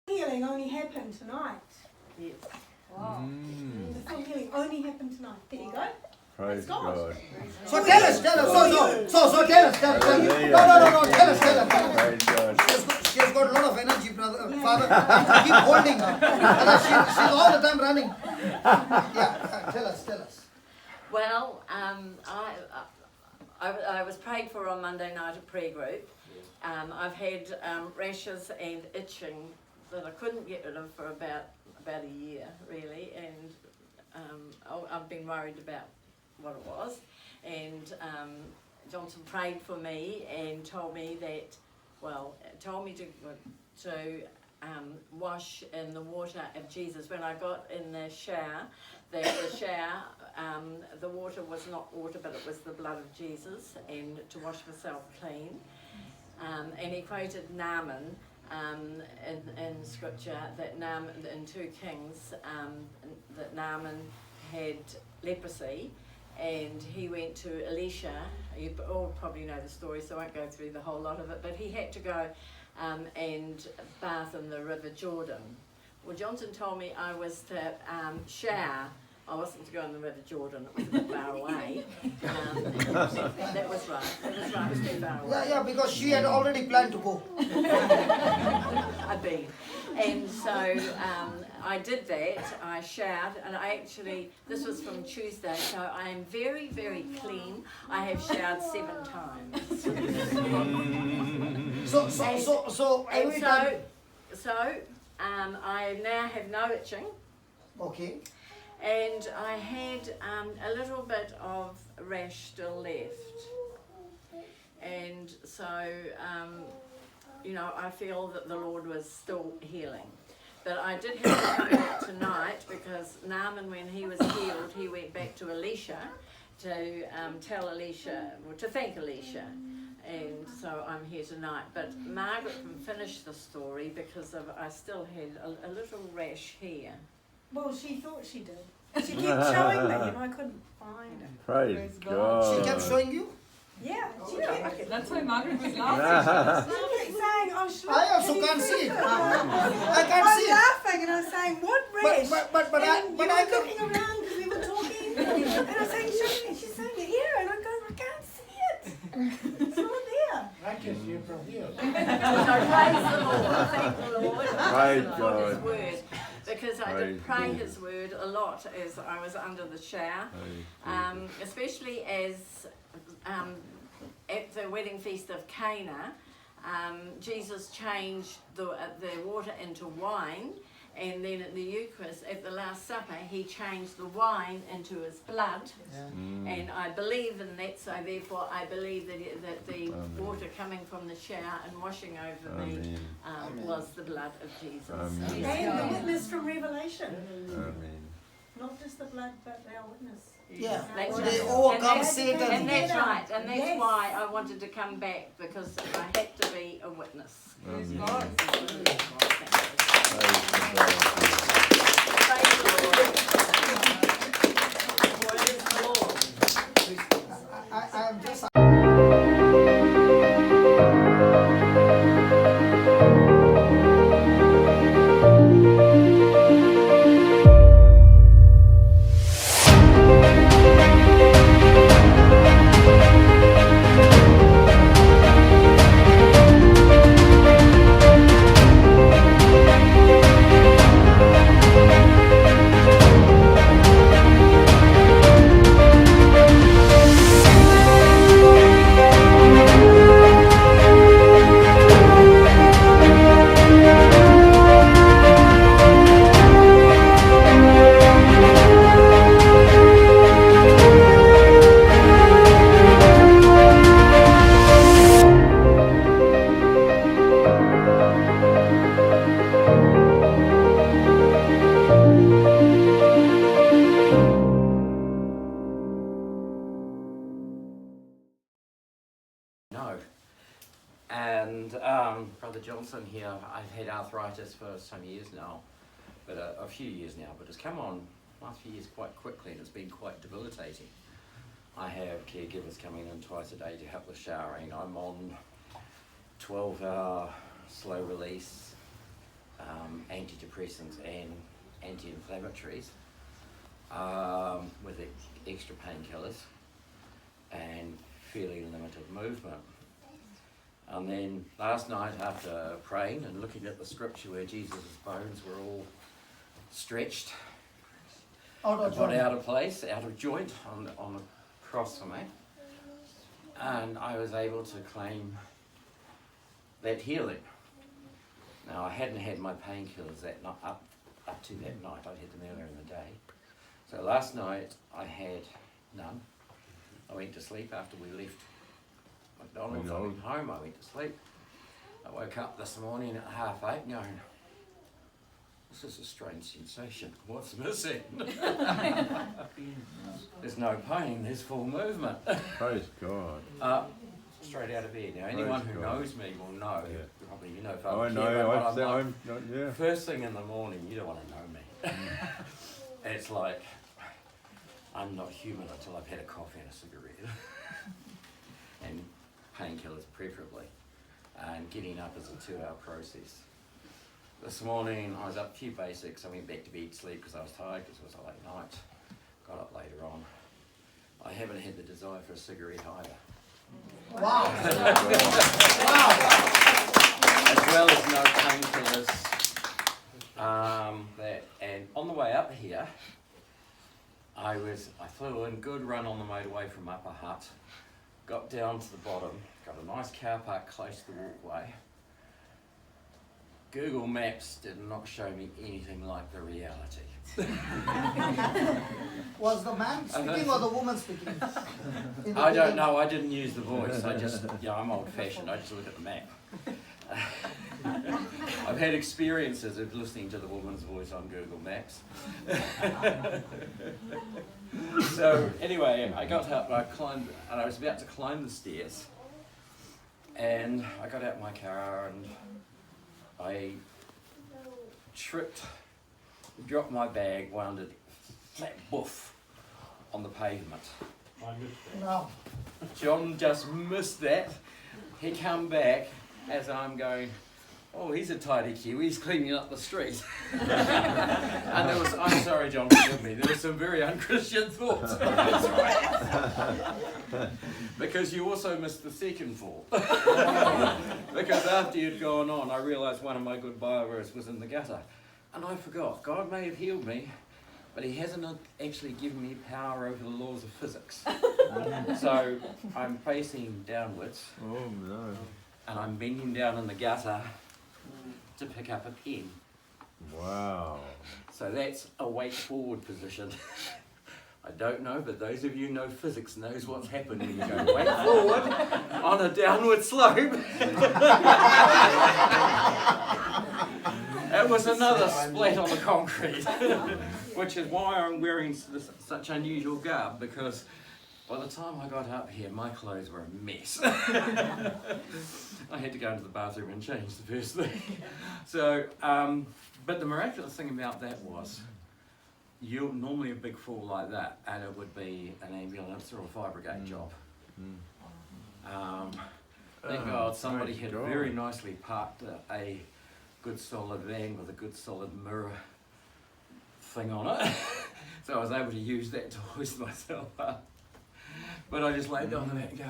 Healing only happened tonight. Yes. Wow. The full healing only happened tonight. There you go. Praise God. So tell us. So tell us. No, tell us. Praise God. She has got a lot of energy, brother, father. Keep holding her. She's all the time running. Yeah, tell us. Well, I was prayed for on Monday night at prayer group. I've had rashes and itching that I couldn't get rid of for about a year, really, and I've been worried about what it was. And Johnson prayed for me and told me to wash in the water of Jesus. When I got in the shower, the water was not water, but it was the blood of Jesus, and to wash myself clean. And he quoted Naaman in scripture that Naaman in 2 Kings that Naaman had leprosy, and he went to Elisha. You all probably know the story, so I won't go through the whole lot of it. But he had to go and bath in the River Jordan. Well, Johnson told me I was to shower. I wasn't to go in the River Jordan, it was a bit far away. That was right, it was too far away. Yeah, because she had already planned to go. I've been. And so I did that, I showered, and this was from Tuesday, so I am very, very clean. I have showered 7 times. I now have no itching. Okay. And I had a little bit of rash still left. And so, I feel that the Lord was still healing. But I did have to come back tonight because Naaman, when he was healed, he went back to Elisha to thank Elisha. And so I'm here tonight. But Margaret can finish the story because I still had a little rash here. Well, she thought she did. She kept showing me and I couldn't find it. Praise God. She kept showing you? Yeah, she kept. That's why Margaret was She kept saying, I also can't see it. I can't see it. I was laughing and I was saying, what rash? But and I you were looking around because we were talking and I was saying, show me. She's saying, here, and I go, I can't see it. It's not there. I can see it from here. So praise the Lord. Thank the Lord. Praise God. His word. Because I did pray His word a lot as I was under the shower, especially as at the wedding feast of Cana, Jesus changed the water into wine, and then at the Eucharist, at the Last Supper, He changed the wine into His blood, and I believe in that, so therefore I believe that the water coming from the shower and washing over me was the blood of Jesus. And the witness from Revelation. Amen. Not just the blood, but our witness. Yeah, That's they right. overcome And Satan. And that's right, and that's Yes. why I wanted to come back, because I had to be a witness. Praise Praise God. I'm just. No. And Brother Johnson here, I've had arthritis for some years now, but a few years now, but it's come on last few years quite quickly and it's been quite debilitating. I have caregivers coming in twice a day to help with showering. I'm on 12-hour slow release antidepressants and anti-inflammatories with extra painkillers and fairly limited movement. And then last night, after praying and looking at the scripture where Jesus' bones were all stretched, Out of got joint. out of place, out of joint on the cross for me, and I was able to claim that healing. Now, I hadn't had my painkillers that night, up to that night. I'd had them earlier in the day. So last night I had none. I went to sleep after we left McDonald's. I went home, I went to sleep. I woke up this morning at 8:30 going, this is a strange sensation. What's missing? There's no pain, there's full movement. Praise God. Straight out of bed. Now, anyone who knows me will know. Yeah. Probably you know. I know. Yeah. First thing in the morning, you don't want to know me. It's like I'm not human until I've had a coffee and a cigarette, and painkillers preferably. And getting up is a 2-hour process. This morning I was up a few basics. I went back to bed to sleep because I was tired because it was a late night. Got up later on. I haven't had the desire for a cigarette either. Wow. As well as no painkillers. And on the way up here, I flew in, good run on the motorway from Upper Hutt, got down to the bottom, got a nice car park close to the walkway. Google Maps did not show me anything like the reality. Was the man speaking or the woman speaking? I don't know, I didn't use the voice, I'm old fashioned, I just look at the map. I've had experiences of listening to the woman's voice on Google Maps. So anyway, I got up, I climbed, and I was about to climb the stairs, and I got out my car and I tripped, dropped my bag, wound it flat boof on the pavement. No. John just missed that. He come back as I'm going, oh, he's a tidy Kiwi, he's cleaning up the street. And there was, I'm sorry John, forgive me, there were some very unchristian thoughts. That's right. Because you also missed the second fall. Because after you'd gone on, I realised one of my good borrowers was in the gutter. And I forgot, God may have healed me, but he hasn't actually given me power over the laws of physics. So I'm facing downwards. Oh no. And I'm bending down in the gutter to pick up a pen. Wow. So that's a weight forward position. I don't know, but those of you who know physics knows what's happened when you go weight forward on a downward slope. It was another splat on the concrete, which is why I'm wearing such unusual garb, because by the time I got up here, my clothes were a mess. I had to go into the bathroom and change the first thing. So, but the miraculous thing about that was, you're normally a big fall like that, and it would be an ambulance or a fire brigade job. Thank God somebody had very nicely parked a good solid van with a good solid mirror thing on it. So I was able to use that to hoist myself up. But I just laid down the mat and go,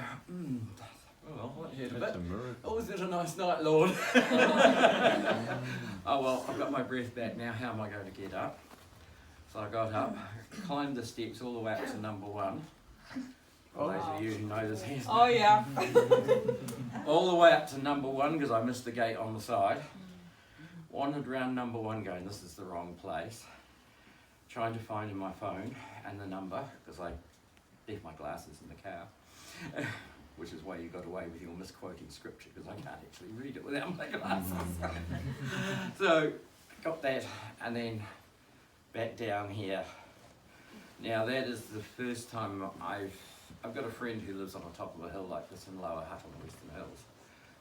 well, what hurt a bit? Oh, was it a nice night, Lord? Oh well, I've got my breath back now, how am I going to get up? So I got up, climbed the steps all the way up to number 1. For those of you who know this has Oh yeah. all the way up to number 1 because I missed the gate on the side. Wandered around number 1 going, this is the wrong place. Trying to find in my phone and the number, because I left my glasses in the car. Which is why you got away with your misquoting scripture, because I can't actually read it without my glasses. So, got that, and then back down here. Now that is the first time I've got a friend who lives on the top of a hill like this in Lower Hutt on the Western Hills.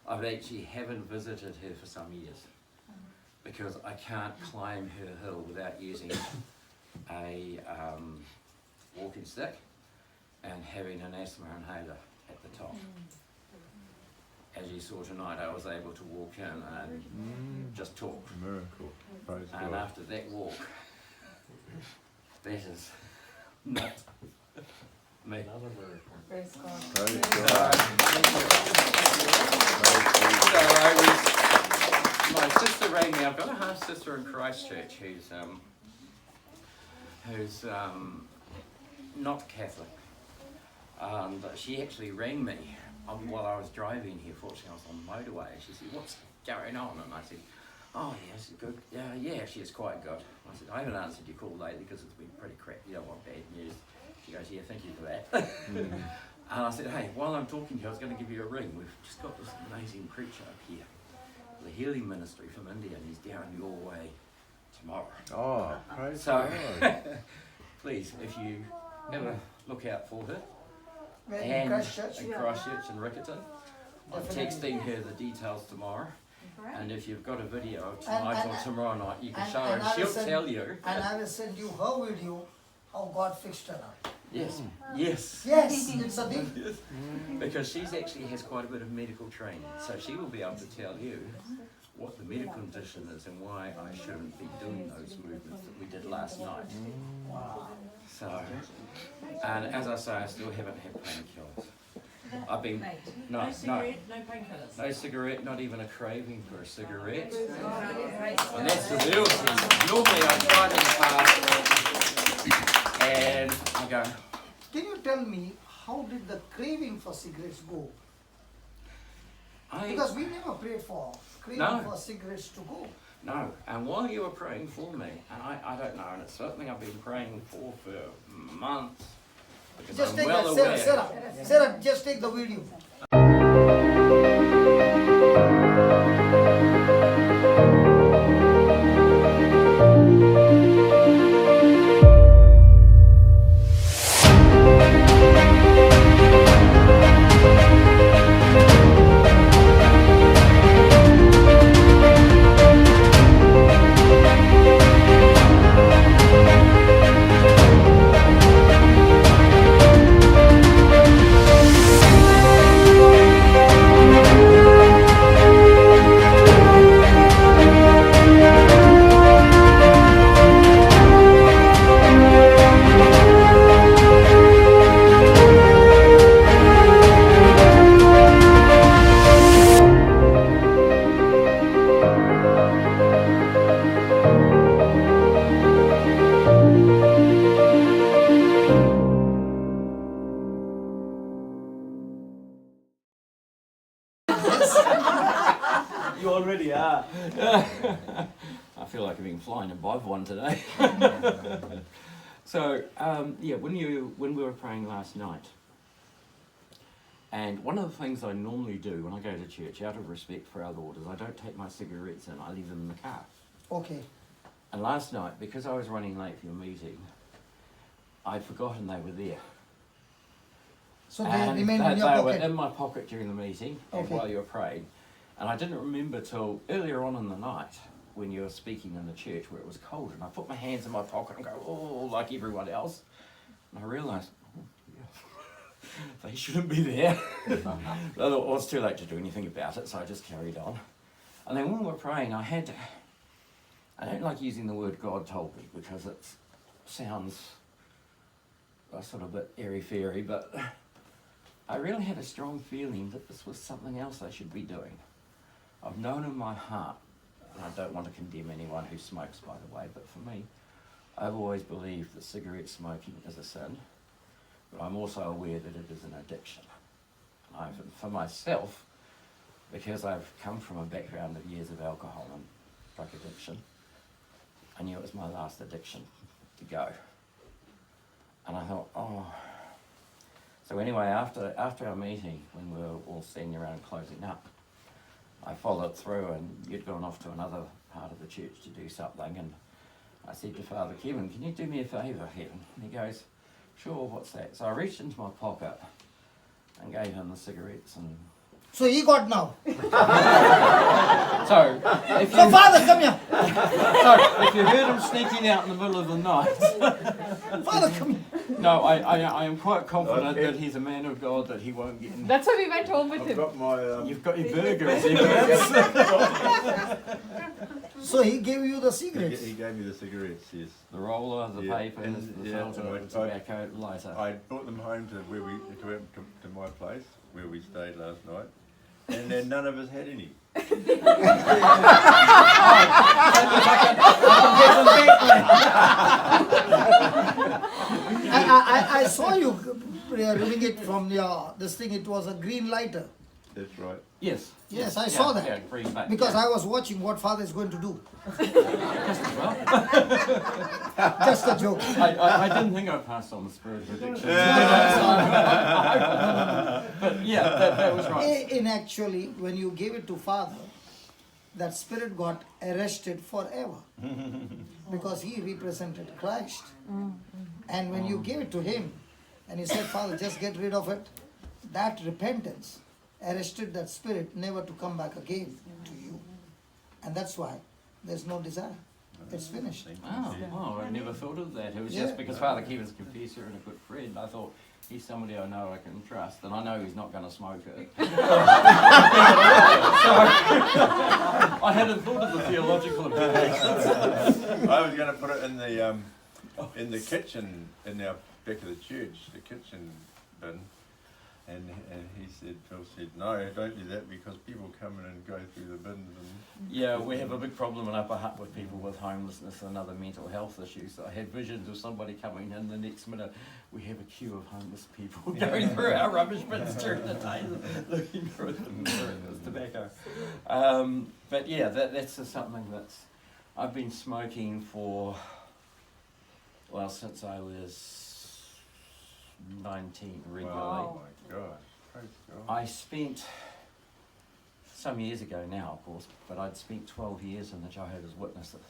I've actually haven't visited her for some years because I can't climb her hill without using a walking stick and having an asthma inhaler at the top. As you saw tonight, I was able to walk in and just talk. Miracle. Praise and God. after that walk, that is not me. Another miracle. Praise God. Praise God. My sister rang me. I've got a half sister in Christchurch who's not Catholic. But she actually rang me while I was driving here. Fortunately, I was on the motorway. She said, "What's going on?" And I said, "Oh, yes, good. Yeah, she is quite good." I said, "I haven't answered your call lately because it's been pretty crap. You don't want bad news." She goes, "Yeah, thank you for that." And I said, "Hey, while I'm talking to you, I was going to give you a ring. We've just got this amazing preacher up here, the Healing Ministry from India, and he's down your way tomorrow." Oh, praise so, God. please, if you ever look out for her. Where, in And Christchurch? in Christchurch and Riccarton. I'm texting her the details tomorrow. And if you've got a video of tonight or tomorrow night, you can show her and she'll tell you. And I will send you her video how God fixed her up. Yes, yes. Yes, it's a big... Yes. Because she's actually has quite a bit of medical training. So she will be able to tell you what the medical condition is and why I shouldn't be doing those movements that we did last night. So, and as I say, I still haven't had painkillers. I've been, no painkillers. No cigarette, not even a craving for a cigarette. And that's the real thing. Normally I try in the past and I go. Can you tell me how did the craving for cigarettes go? Because we never prayed for craving for cigarettes to go. No, and while you were praying for me, and I don't know, and it's something I've been praying for months, because Just I'm take well that, aware. Sarah, just take the video. You already are. I feel like I've been flying above one today. So, yeah, when we were praying last night, and one of the things I normally do when I go to church, out of respect for our Lord, is I don't take my cigarettes in, I leave them in the car. Okay. And last night, because I was running late for your meeting, I'd forgotten they were there. So they And remained in your they pocket? were in my pocket during the meeting and Okay. while you were praying. And I didn't remember till earlier on in the night when you were speaking in the church where it was cold. And I put my hands in my pocket and go, oh, like everyone else. And I realised, oh, yeah, they shouldn't be there. I thought, well, it's too late to do anything about it, so I just carried on. And then when we were praying, I don't like using the word God told me because it sounds sort of a bit airy-fairy, but I really had a strong feeling that this was something else I should be doing. I've known in my heart, and I don't want to condemn anyone who smokes, by the way, but for me, I've always believed that cigarette smoking is a sin, but I'm also aware that it is an addiction. For myself, because I've come from a background of years of alcohol and drug addiction, I knew it was my last addiction to go. And I thought, oh. So anyway, after our meeting, when we were all standing around closing up, I followed through and you'd gone off to another part of the church to do something, and I said to Father Kevin, can you do me a favour, Kevin? And he goes, sure, what's that? So I reached into my pocket and gave him the cigarettes and... So he got now. So Father, come here. So if you heard him sneaking out in the middle of the night... Father, come here. No, I am quite confident that he's a man of God, that he won't get... That's why we went home with him. Got my, You've got your burgers, evidence. So he gave you the cigarettes? He gave me the cigarettes, yes. The roller, the papers, the filter, the tobacco, lighter. I brought them home to where to my place, where we stayed last night, and then none of us had any. I saw you reading it from this thing, it was a green lighter. That's right. Yes. Yes, I saw that. Yeah, green light. Because I was watching what Father is going to do. Just a joke. I didn't think I passed on the spirit of addiction. But yeah, that was right. In actually, when you gave it to Father, that spirit got arrested forever. Because he represented Christ. And when you gave it to him, and he said, Father, just get rid of it, that repentance arrested that spirit never to come back again to you. And that's why there's no desire. It's finished. Oh, I never thought of that. It was just because Father Kevin's a confessor and a good friend. I thought, he's somebody I know I can trust, and I know he's not going to smoke it. So, I hadn't thought of the theological implications. I was going to put it in the kitchen, in our back of the church, the kitchen bin. And Phil said, no, don't do that because people come in and go through the bins. Yeah, we have a big problem in Upper Hutt with people with homelessness and other mental health issues. So I had visions of somebody coming in the next minute. We have a queue of homeless people going through our rubbish bins during the day looking for tobacco. But yeah, that's just something that's... I've been smoking for, well, since I was 19 regularly. Oh my God. Praise God. I spent, some years ago now of course, but I'd spent 12 years in the Jehovah's Witnesses.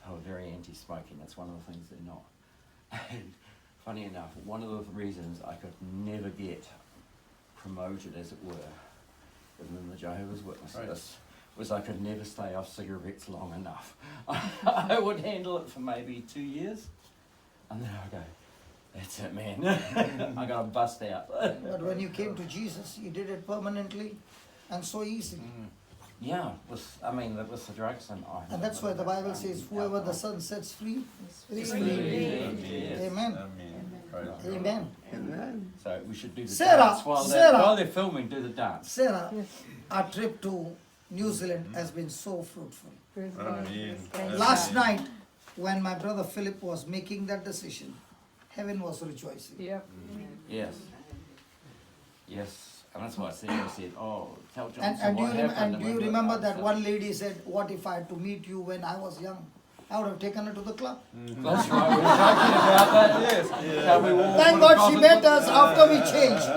They were very anti-smoking, that's one of the things they're not. And funny enough, one of the reasons I could never get promoted, as it were, within the Jehovah's Witnesses was I could never stay off cigarettes long enough. I would handle it for maybe 2 years, and then I'd go, that's it, man. I got to bust out. But when you came to Jesus, you did it permanently and so easily. Yeah, that was the drugs and I. And that's why the Bible says, whoever the Son sets free is free. Amen. Amen. Amen. So we should do the Sarah, dance while they're filming. Do the dance. Sarah, our trip to New Zealand has been so fruitful. Last night, when my brother Philip was making that decision, heaven was rejoicing. Yep. Yes. Yes. And that's why I said, oh, tell Johnson And what happened. do you remember that one lady said, what if I had to meet you when I was young? I would have taken her to the club. That's right, we were talking about that, yes. Yeah. Thank God she met us after we changed.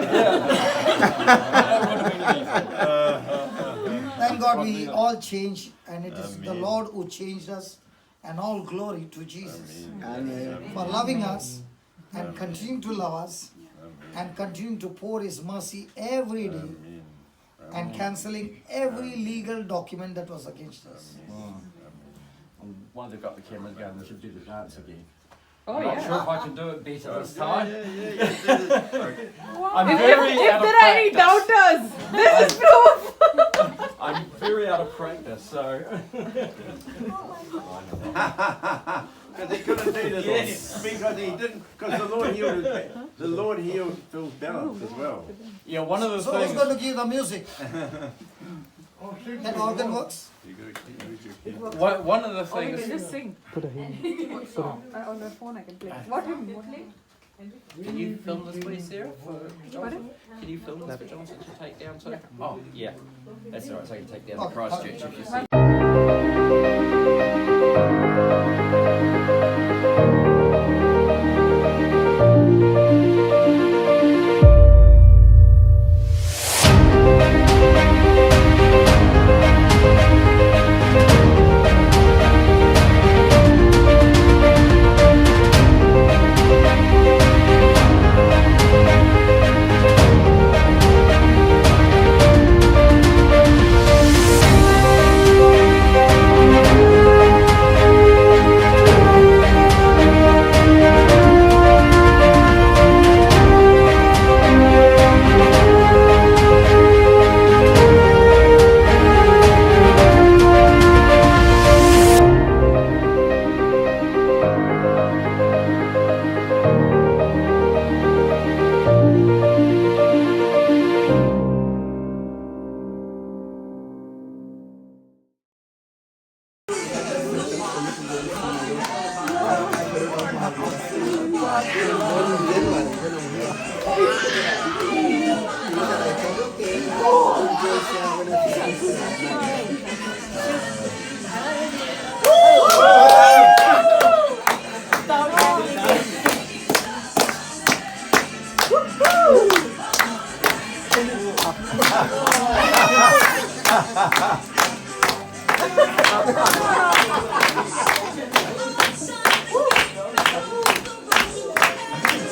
Thank God God, one we thing. all change, and it is the Amen. Lord who changed us, and all glory to Jesus Amen. for loving us and continuing to love us Amen. and continuing to pour His mercy every day Amen. and cancelling every legal document that was against us. While they've got the cameras going, we should do the dance again. Oh, I'm not yeah. sure if I can do it better this Yeah, time. Wow. I'm If very out of there are any practice. doubters, this is proof. I'm very out of practice, so. Because he couldn't do this. Yes. Because he didn't. Because the Lord healed his, the Lord healed Phil's balance as well. Yeah, one of the So who's things. going to give the music? That organ works? You gotta keep One of the Or we things. can just sing. Put a hand. On my phone I can play. What hymn? Can you film this, please, Sarah? For Johnson? Pardon? Can you film this for Johnson to take down too? Oh, yeah. That's all right. So I can take down the Okay. Christchurch if you see.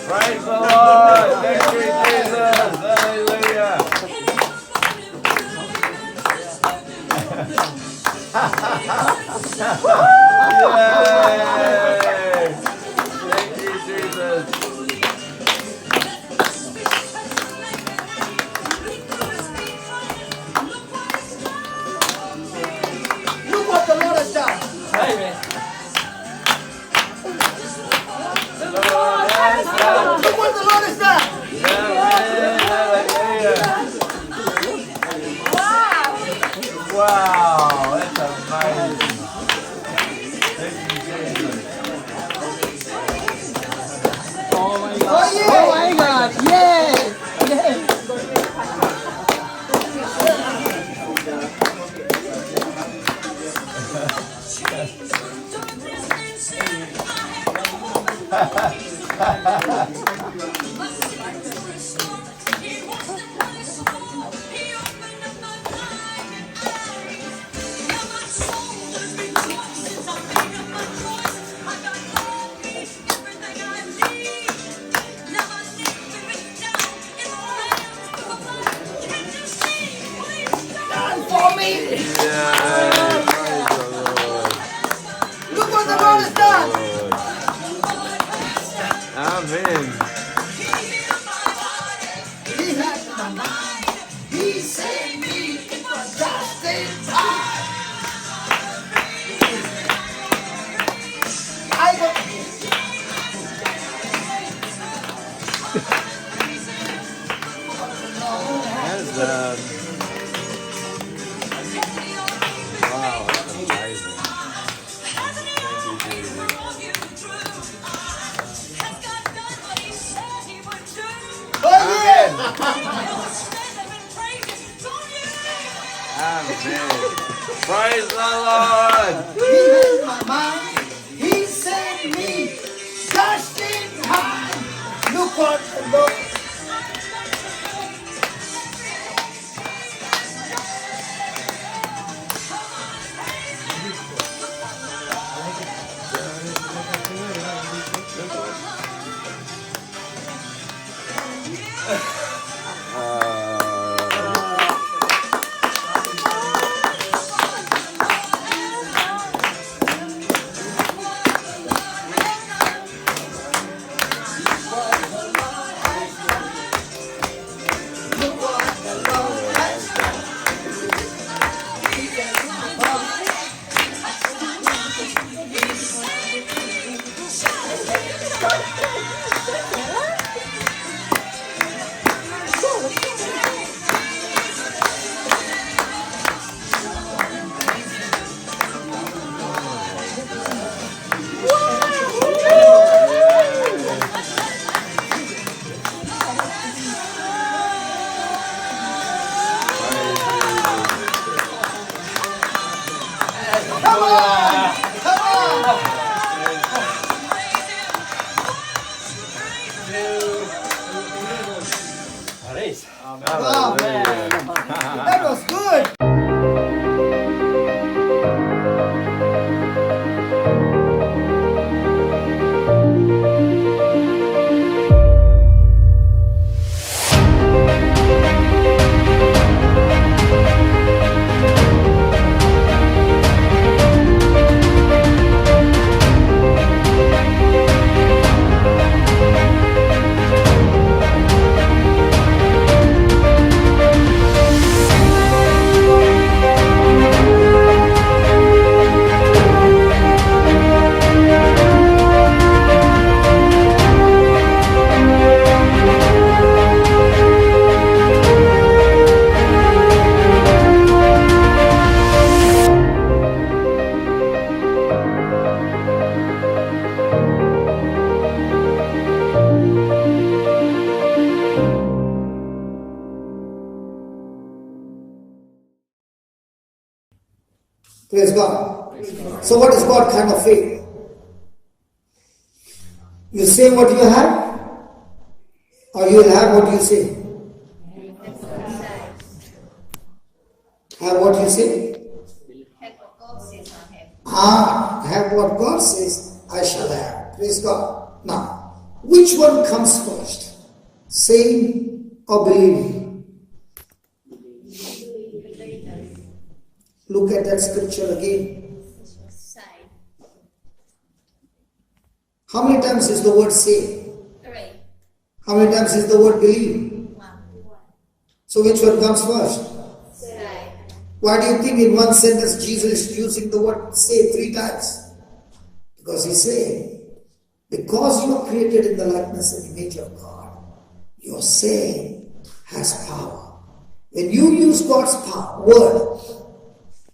Praise the Lord. Thank you, Jesus. Hallelujah. Yay. Thank you, Jesus. Look what the Lord has done. Amen. Look what the Lord has done. Wow, that's amazing. Thank you, Jesus. Oh yeah. Oh my God. Yeah. Done for me. Yeah, praise the Lord. Look what the Lord has done. Amen. He had my mind. He saved me just in time. I got That's wow, that's amazing. Thank you, Jesus. Amen. Amen. Praise the Lord. He had my mind. He saved me just in time. Look what the Lord. Praise God. So what is God kind of faith? You say what you have, or you will have what you say? Have what you say? Have what God says I have. Have what God says I shall have. Praise God. Now, which one comes first? Saying or believing? Look at that scripture again. How many times is the word say? 3. How many times is the word believe? 1. So which one comes first? Say. Why do you think in one sentence Jesus is using the word say 3 times? Because he's saying, because you are created in the likeness and image of God, your saying has power. When you use God's word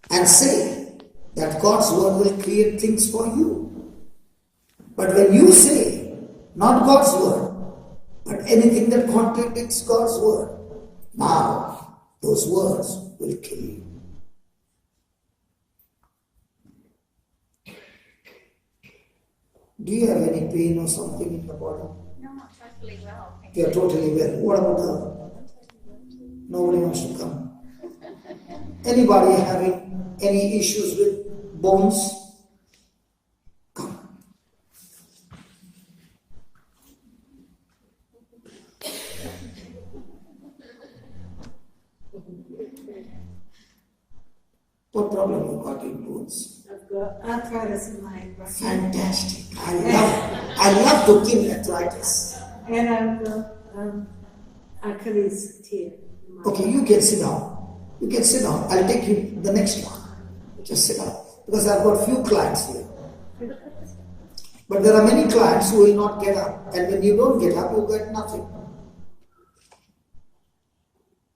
and say that God's word will create things for you. But when you say not God's word, but anything that contradicts God's word, now those words will kill you. Do you have any pain or something in your body? No, I'm totally well. You are totally well. What about her? Nobody wants to come. Anybody having any issues with bones? Come. What problem you got in bones? I've got arthritis in my right. Fantastic. I love to kill arthritis. And I've got Achilles tear. Okay, you can sit down. You can sit down. I'll take you the next one. Just sit down. Because I've got few clients here. But there are many clients who will not get up. And when you don't get up, you get nothing.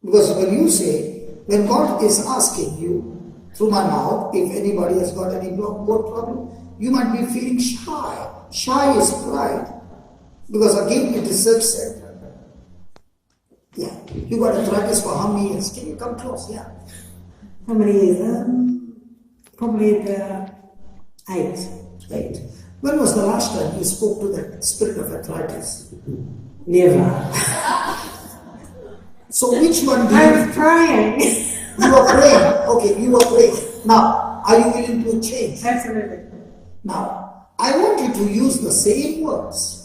Because when you say, when God is asking you through my mouth, if anybody has got any bone problem, you might be feeling shy. Shy is pride. Because again, it is self-centered. Yeah. You got arthritis for how many years? Can you come close? Yeah. How many years? Probably about 8. 8. When was the last time you spoke to the spirit of arthritis? Never. So which one do you... I was praying. You were praying. Okay, you were praying. Now, are you willing to change? Absolutely. Now, I want you to use the same words,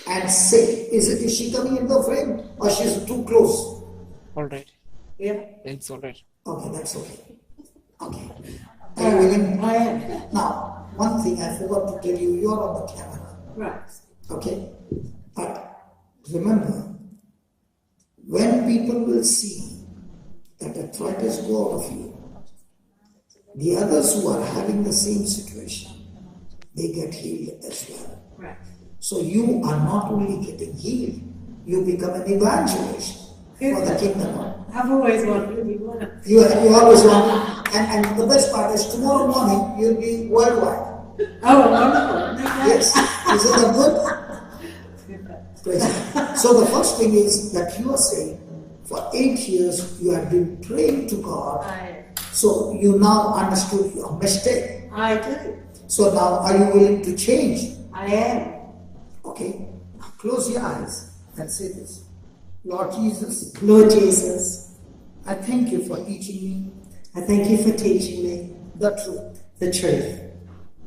and say, is she coming in the frame or she's too close? All right. Yeah. It's all right. Okay, that's okay. Okay. Are you willing? I am. Now, one thing I forgot to tell you, you're on the camera. Right. Okay? But remember, when people will see that arthritis go out of you, the others who are having the same situation, they get healed as well. Right. So you are not only getting healed, you become an evangelist for the kingdom. I've always wanted to be one of them. You always want, and the best part is tomorrow morning you'll be worldwide. Oh, wonderful. Yes. Isn't that good? Praise God. So the first thing is that you are saying, for 8 years you have been praying to God. So you now understood your mistake. I do. So now are you willing to change? I am. Okay. Now close your eyes and say this. Lord Jesus. Lord Jesus. I thank you for teaching me. I thank you for teaching me the truth. The truth.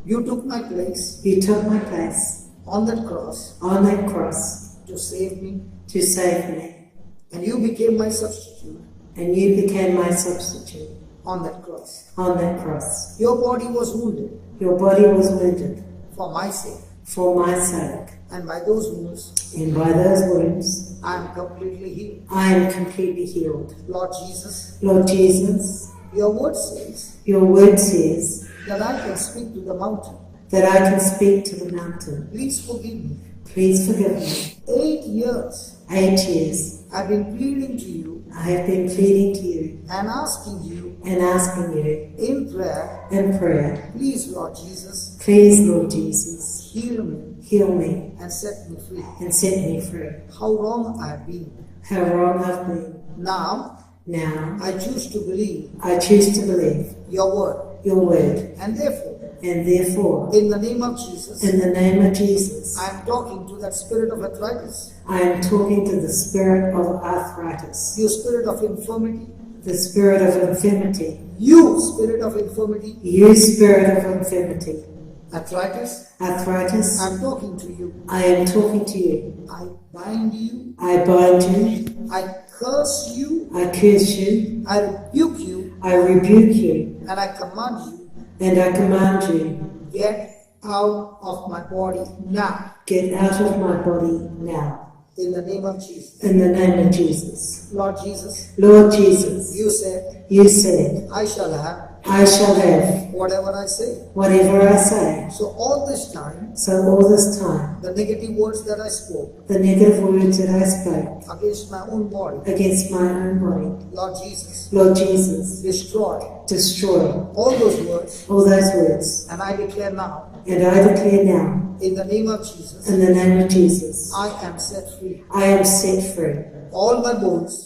You took my place. You took my place. On that cross. On that cross. To save me. To save me. And you became my substitute. And you became my substitute. On that cross. On that cross. Your body was wounded. Your body was wounded. For my sake. For my sake. And by those wounds. And by those wounds. I am completely healed. I am completely healed. Lord Jesus. Lord Jesus. Your word says. Your word says. That I can speak to the mountain. That I can speak to the mountain. Please forgive me. Please forgive me. 8 years. 8 years. I've been pleading to you. I have been pleading to you. And asking you. And asking you. In prayer. In prayer. Please, Lord Jesus. Please, Lord Jesus. Heal me. Heal me. And set me free. And set me free. How wrong I have been. How wrong I've been. Now, Now I choose to believe I choose to believe your word. your word. And therefore, In the name of Jesus, the name of Jesus, I am talking to that spirit of arthritis, I am talking to the spirit of arthritis, you spirit of infirmity, the spirit of infirmity, you spirit of infirmity, you spirit of infirmity, arthritis, I'm talking to you. I am talking to you. I bind you, I bind you, I curse you, I curse you, I rebuke you, I rebuke you, and I command you, get out of my body now. Get out of my body now. In the name of Jesus. In the name of Jesus. Lord Jesus. Lord Jesus. You said. I shall have. Whatever I say. Whatever I say. So all this time. The negative words that I spoke. The negative words that I spoke. Against my own body. Lord Jesus. Destroy. All those words. And I declare now. In the name of Jesus. I am set free. All my bones.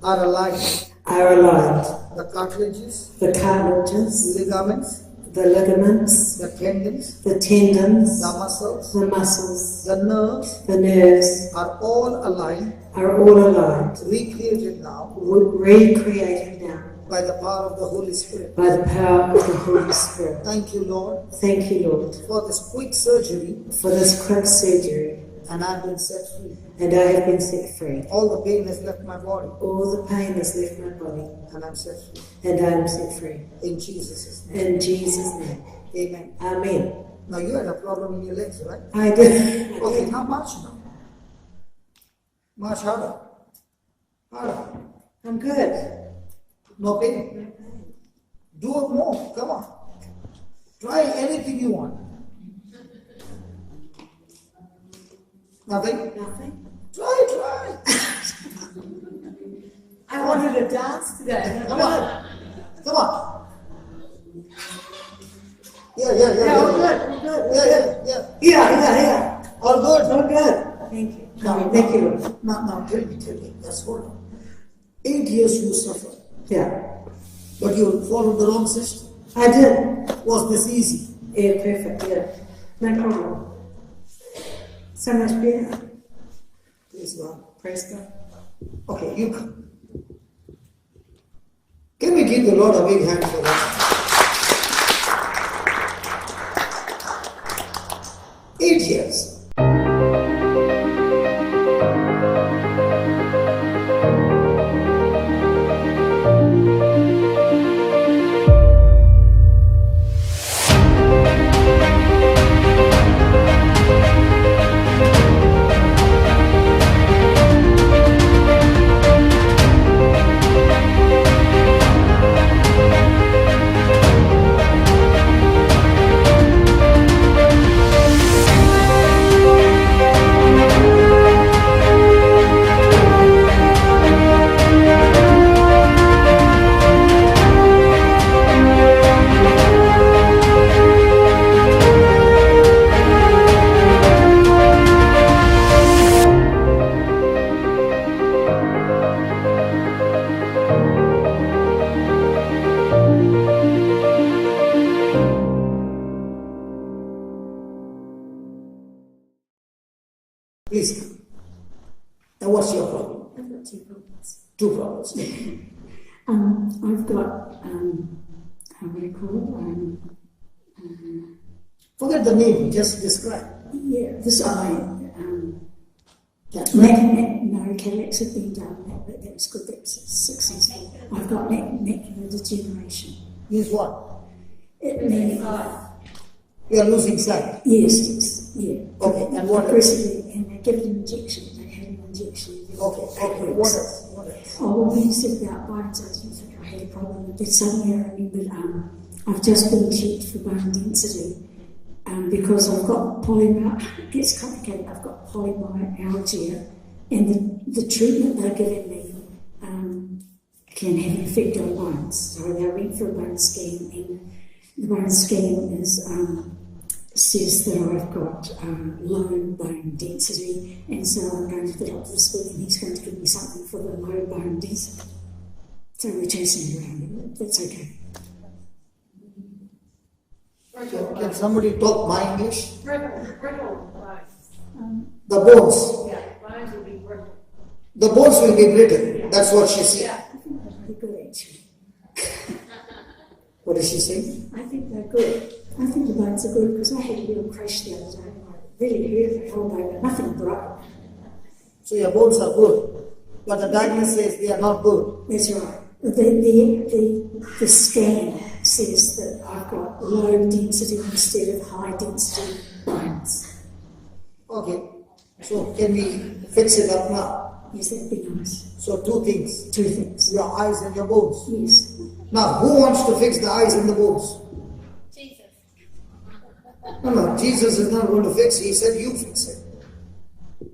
Are aligned. The cartilages. Ligaments. The tendons. The muscles. The nerves. Are all aligned. Recreated now. By the power of the Holy Spirit. Thank you, Lord. For this quick surgery. And I've been set free. All the pain has left my body. And I'm set free. In Jesus' name. Amen. Now you had a problem in your legs, right? I did. Okay, now march now. March harder. I'm good. No pain. Do it more. Come on. Try anything you want. Nothing? Try. I wanted to dance today. Come on. Yeah. All good. Thank you. Now tell me. Let's hold on. 8 years you suffered. Yeah. But you followed the wrong system. I did. Was this easy? Yeah, perfect. Yeah. No problem. So much better. Praise God. Okay, you come. Can we give the Lord a big hand for that? 8 years. Please come. Now what's your problem? I've got two problems. Two problems. I've got, how do you call it? Forget the name, just describe. Yeah, this cataracts have been done, but that's good, that's successful. I've got macular degeneration. Means what? It means you are losing sight. Yes, yeah. Okay, and what progressively, and they give it an injection. They had an injection. Okay. What else? Oh, well, when you said about bones, I didn't think I had a problem with that. Suddenly I remembered I've just been checked for bone density because I've got it gets complicated. I've got polymyalgia, and the treatment they're giving me can have an effect on bones. So I went for a bone scan, and the bone scan is says that I've got low bone density, and so I'm going to the doctor this week and he's going to give me something for the low bone density. So we're chasing around. That's okay. So can somebody talk my English? Brittle bones. The bones. Yeah, bones will be brittle. The bones will be brittle. That's what she said. Yeah. I think they're good actually. What is she saying? I think they're good. I think the bones are good because I had a little crash the other day. I really hurt my elbow, but nothing broke. So your bones are good, but the diagnosis says they are not good. That's right. The scan says that I've got low density instead of high density bones. Okay. So can we fix it up now? Yes, that'd be nice. So two things. Two things. Your eyes and your bones. Yes. Now, who wants to fix the eyes and the bones? Jesus. No, Jesus is not going to fix it. He said you fix it.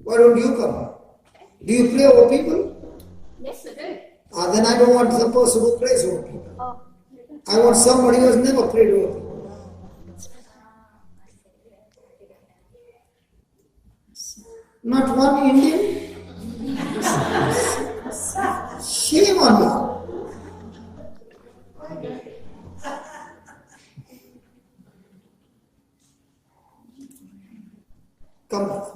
Why don't you come? Do you pray over people? Yes, I do. Then I don't want the person who prays over people. Oh. I want somebody who has never prayed over people. Not one Indian? Shame on you. Come back.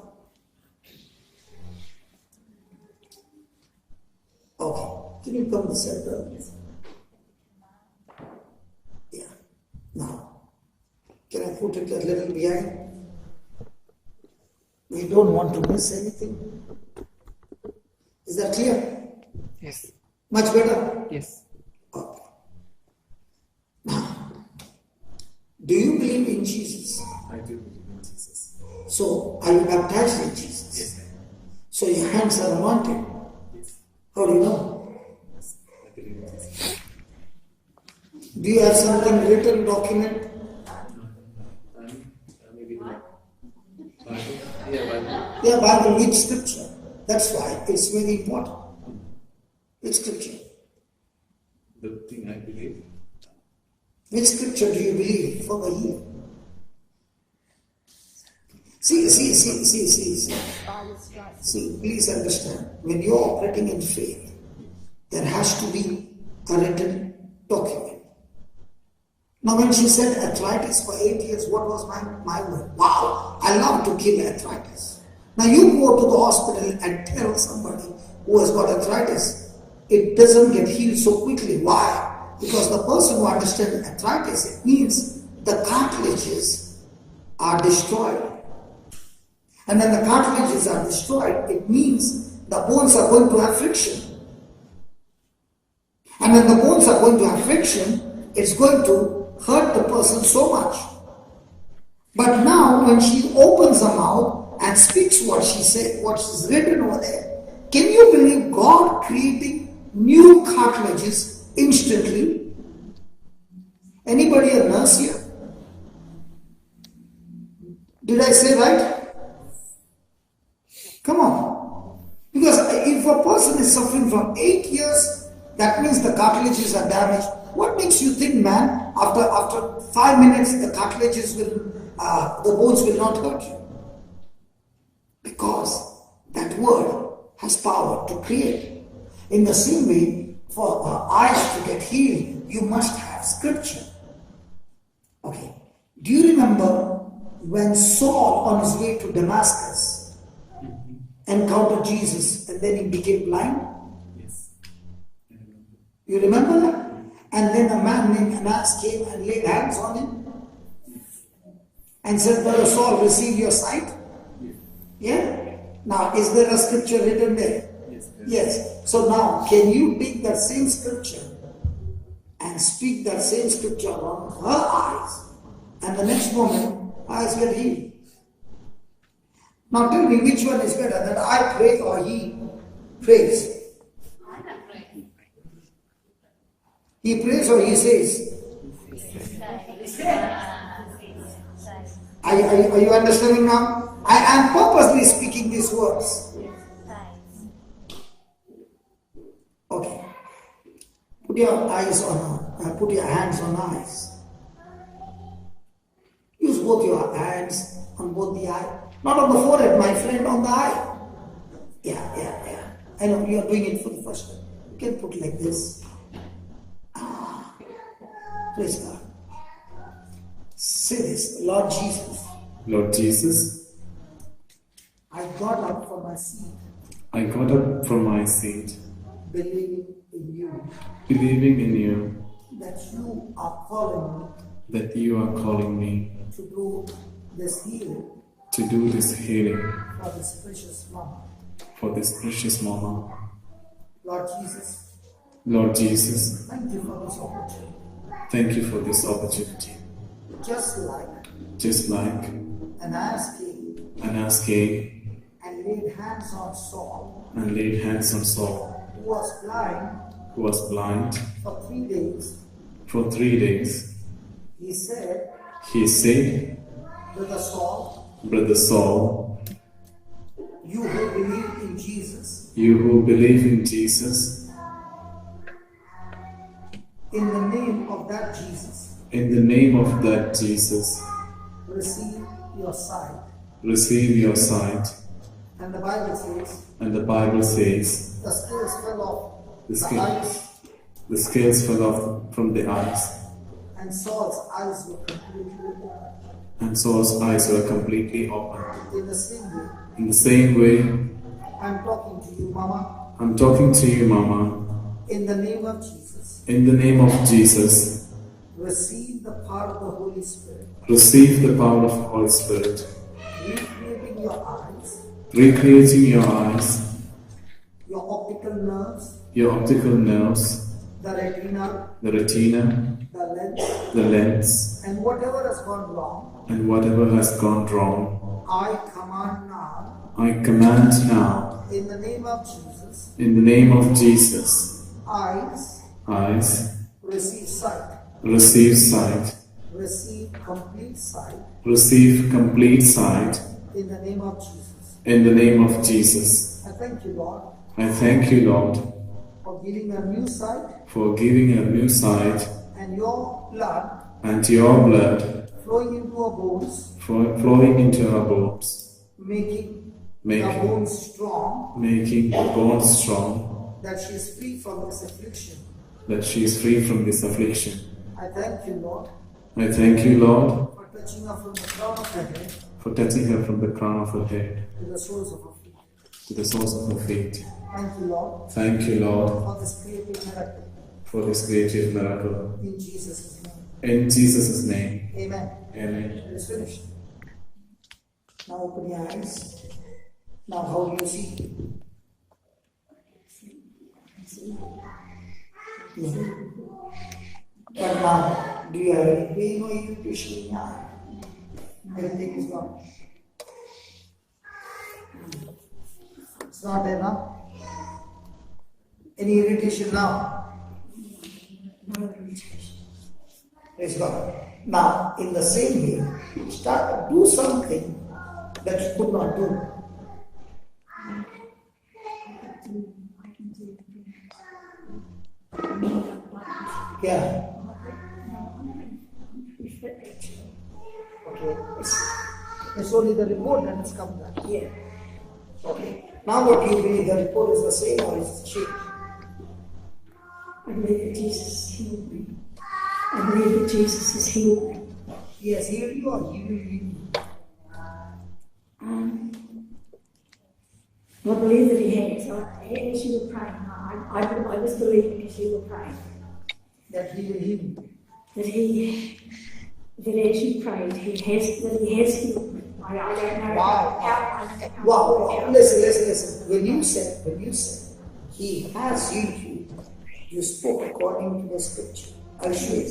Okay. Can you come to the center? Yeah. Now, can I put it a little behind? We don't want to miss anything. Is that clear? Yes. Much better? Yes. Okay. Now, do you believe in Jesus? I do believe in Jesus. So, are you baptized in Jesus? Yes. So your hands are anointed? Yes. How do you know? I believe in Jesus. Do you have something written, document? Maybe the Bible. Yeah, Bible. Yeah, Bible with scripture. That's why it's very important. Which scripture? The thing I believe. Which scripture do you believe for the year? See, please understand. When you're operating in faith, there has to be a written document. Now, when she said arthritis for 8 years, what was my word? Wow, I love to kill arthritis. Now, you go to the hospital and tell somebody who has got arthritis, it doesn't get healed so quickly. Why? Because the person who understands arthritis, it means the cartilages are destroyed. And when the cartilages are destroyed, it means the bones are going to have friction. And when the bones are going to have friction, it's going to hurt the person so much. But now, when she opens her mouth and speaks what she said, what is written over there, can you believe God creating new cartilages instantly? Anybody a nurse here? Did I say right? Come on. Because if a person is suffering from 8 years, that means the cartilages are damaged. What makes you think, man, after 5 minutes, the cartilages will, the bones will not hurt you? Because that word has power to create. In the same way, for our eyes to get healed, you must have scripture. Okay. Do you remember when Saul, on his way to Damascus, encountered Jesus and then he became blind? Yes. You remember that? And then a man named Ananias came and laid hands on him and said, Brother Saul, receive your sight. Yeah? Now, is there a scripture written there? Yes. Yes. So now, can you take that same scripture and speak that same scripture on her eyes, and the next moment, eyes get healed? Now tell me, which one is better, that I pray or he prays? I don't pray. He prays or he says? Are you understanding now? I am purposely speaking these words. Okay. Put your eyes on her, put your hands on eyes. Use both your hands on both the eye. Not on the forehead, my friend, on the eye. Yeah. I know you are doing it for the first time. You can put like this. Praise God. Say this, Lord Jesus. Lord Jesus, I got up from my seat. I got up from my seat, believing in you. Believing in you. That you are calling me. That you are calling me. To do this healing. To do this healing. For this precious mama. For this precious mama. Lord Jesus. Lord Jesus. Thank you for this opportunity. Thank you for this opportunity. Just like an asking and laid hands on Saul, who was blind for 3 days. For 3 days. He said, Brother Saul, you who believe in Jesus, in the name of that Jesus, receive your sight. And the Bible says, the scales fell off the scales fell off from the eyes. And Saul's eyes were completely open. In the same way, I'm talking to you, Mama. In the name of Jesus. Receive the power of the Holy Spirit. Recreating your eyes. Your optical nerves. The retina. The lens. And whatever has gone wrong. I command now. In the name of Jesus. Eyes. Receive sight. Receive complete sight. In the name of Jesus. I thank you, Lord. For giving a new sight. And your blood. Flowing into our bones. Making the bones strong. That she is free from this affliction. I thank you, Lord. For touching her from the crown of her head. To the soles of her feet. Thank you, Lord. For this creative miracle. In Jesus' name. Amen. It's finished. Now open your eyes. Now how do you see? Yeah. But now, do you have any pain or irritation in your eye? Everything is gone. It's not there now. Any irritation now? No irritation. Praise God. Now, in the same way, start to do something that you could not do. Yeah. Okay. It's only the report that has come back. Yeah. Okay. Now what do you believe? The report is the same or is it changed? I believe that Jesus healed me. I believe that Jesus has healed me. He has healed you or he will heal you? I believe that he has. As you were praying, I was believing as you were praying. That he will heal you? That as you prayed, he has healed me. I don't know. Wow. Listen. When you said, he has healed you, you spoke according to the scripture. I'll show you.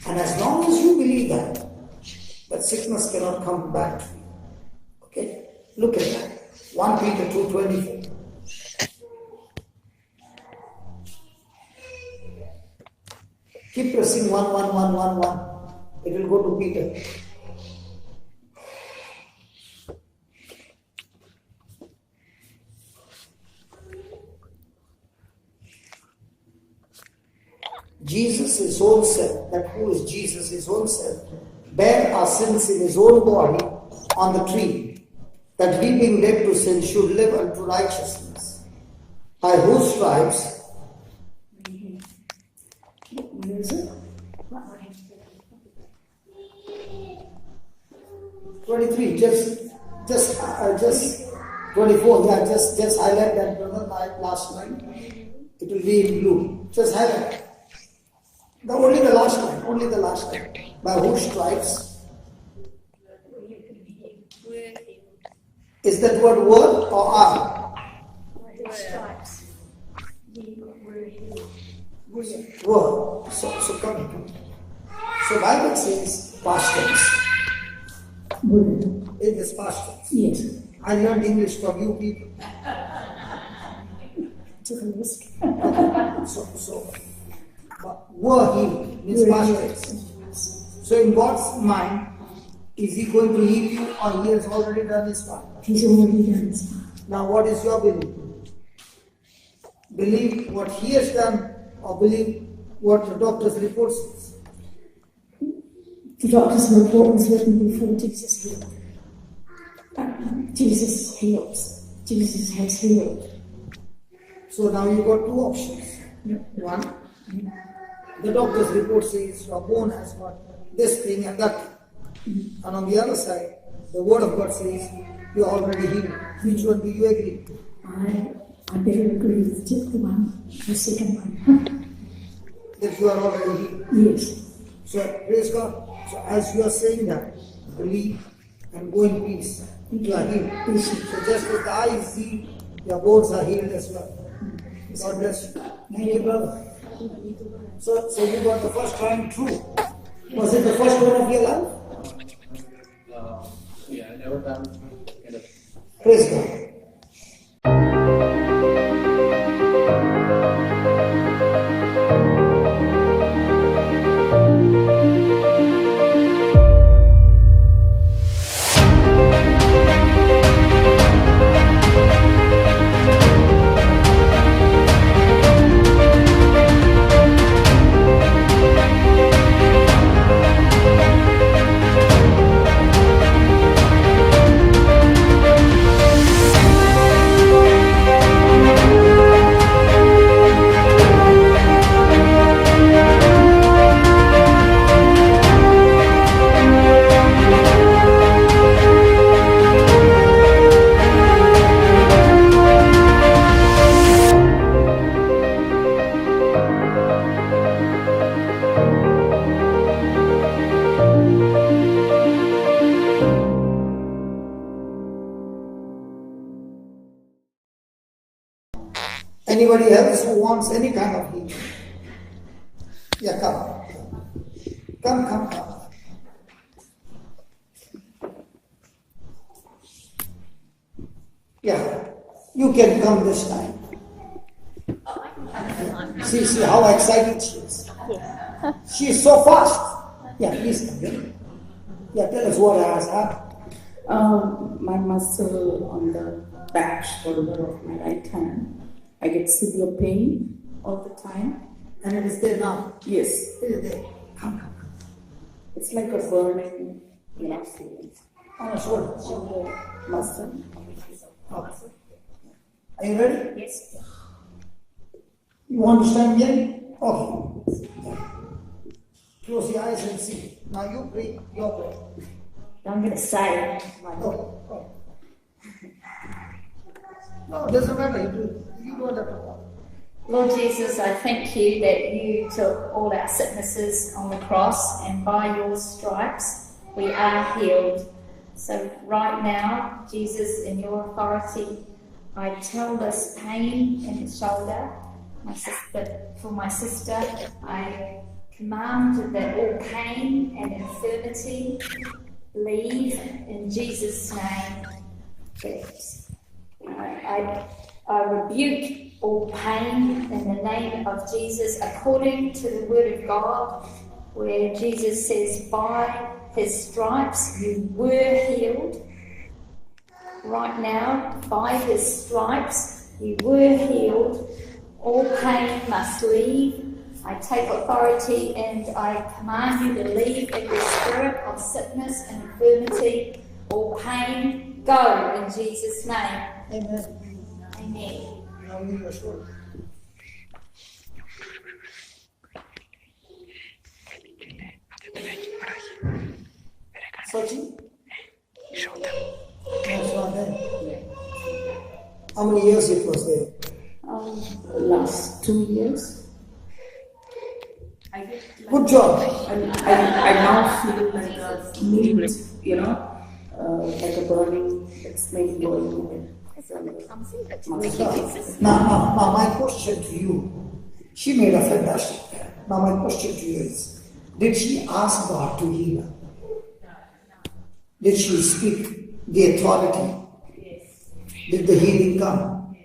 And as long as you believe that sickness cannot come back to you. Okay? Look at that. 1 Peter 2:24. Keep pressing 1. It will go to Peter. Jesus, his own self. That who is Jesus, his own self, bear our sins in his own body on the tree, that we being dead to sin should live unto righteousness, by whose stripes 23, just 24, yeah, just highlight that, brother, last line. It will be in blue. Just highlight. Only the last line. By whose stripes? Is that word word or are? Stripes. Word. So come. So Bible says past tense. It is past tense. Yes. I learned English from you people. Were healed means past tense. So in God's mind, is he going to heal you or he has already done his part? He's already done his part. Now what is your belief? Believe what he has done or believe what the doctor's report says? The doctor's report was written before Jesus healed. Jesus heals. Jesus has healed. So now you got two options. One, the doctor's report says your bone has got this thing and that thing. And on the other side, the word of God says you are already healed. Which one do you agree? I better agree with the second one. That you are already healed. Yes. So praise God. So as you are saying that, believe and go in peace. You are healed. So just as the eyes see, your bones are healed as well. God bless you. Thank you, brother. So you got the first time true. Was it the first one of your life? Yeah, I never done. Praise God. Anybody else who wants any kind of healing? Yeah, come. Come. Yeah, you can come this time. See how excited she is. She is so fast. Yeah, please come. Yeah, tell us what has happened. My muscle on the back shoulder of my right hand, I get severe pain all the time. And it is there now? Yes. It is there. Come. It's like a burning, feeling. On the shoulder. Muscle. Okay. Are you ready? Yes. You want to stand here? Okay. Close your eyes and see. Now you pray your prayer. I'm going to say. Oh. No, it doesn't matter. You don't have to talk. Lord Jesus, I thank you that you took all our sicknesses on the cross, and by your stripes we are healed. So right now, Jesus, in your authority, I tell this pain in the shoulder, for my sister, I command that all pain and infirmity leave in Jesus' name. I rebuke all pain in the name of Jesus, according to the word of God, where Jesus says, by his stripes you were healed. Right now, by his stripes you were healed. All pain must leave I take authority and I command you to leave every spirit of sickness and infirmity or pain. Go in Jesus' name. Amen. Amen. Now leave your shoulder. Searching? It's not there. How many years it was there? Last 2 years. Good job. I now feel like a need, like a burning, it's maybe going away. Now, my question to you, she made a fantastic prayer. Now, my question to you is, did she ask God to heal her? Did she speak the authority? Did the healing come?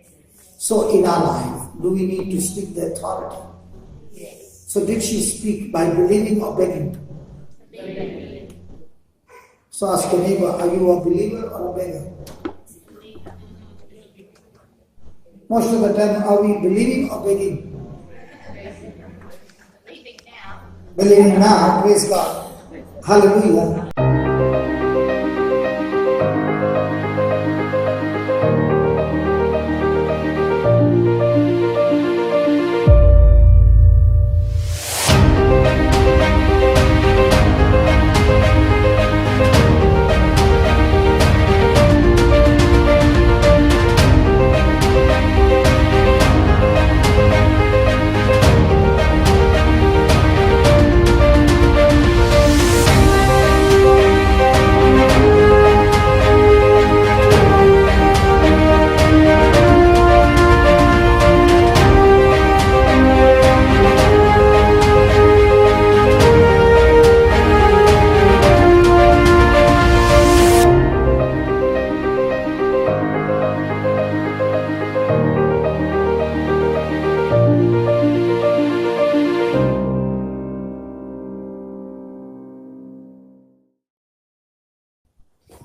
So, in our life, do we need to speak the authority? So, did she speak by believing or begging? So, ask your neighbor, are you a believer or a beggar? Most of the time, are we believing or begging? Believing now, praise God. Hallelujah.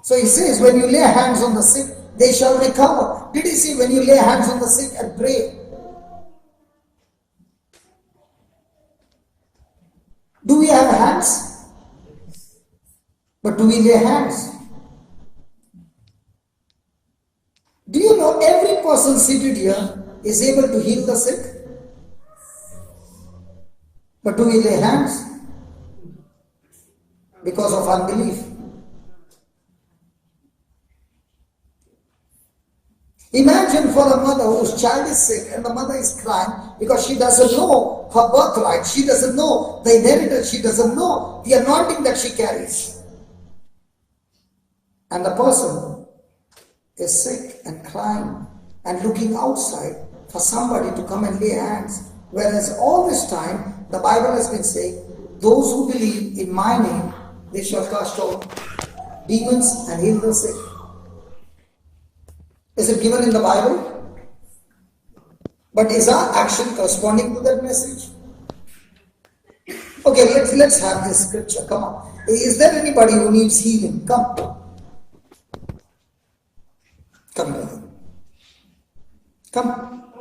So he says, when you lay hands on the sick, they shall recover. Did he say, when you lay hands on the sick and pray? Do we have hands? But do we lay hands? Do you know every person seated here is able to heal the sick? But do we lay hands? Because of unbelief. Imagine for a mother whose child is sick and the mother is crying because she doesn't know her birthright, she doesn't know the inheritance, she doesn't know the anointing that she carries. And the person is sick and crying and looking outside for somebody to come and lay hands. Whereas all this time, the Bible has been saying, those who believe in my name, they shall cast out demons and heal the sick. Is it given in the Bible? But is our action corresponding to that message? Okay, let's have this scripture. Come on. Is there anybody who needs healing? Come. Come here. Come.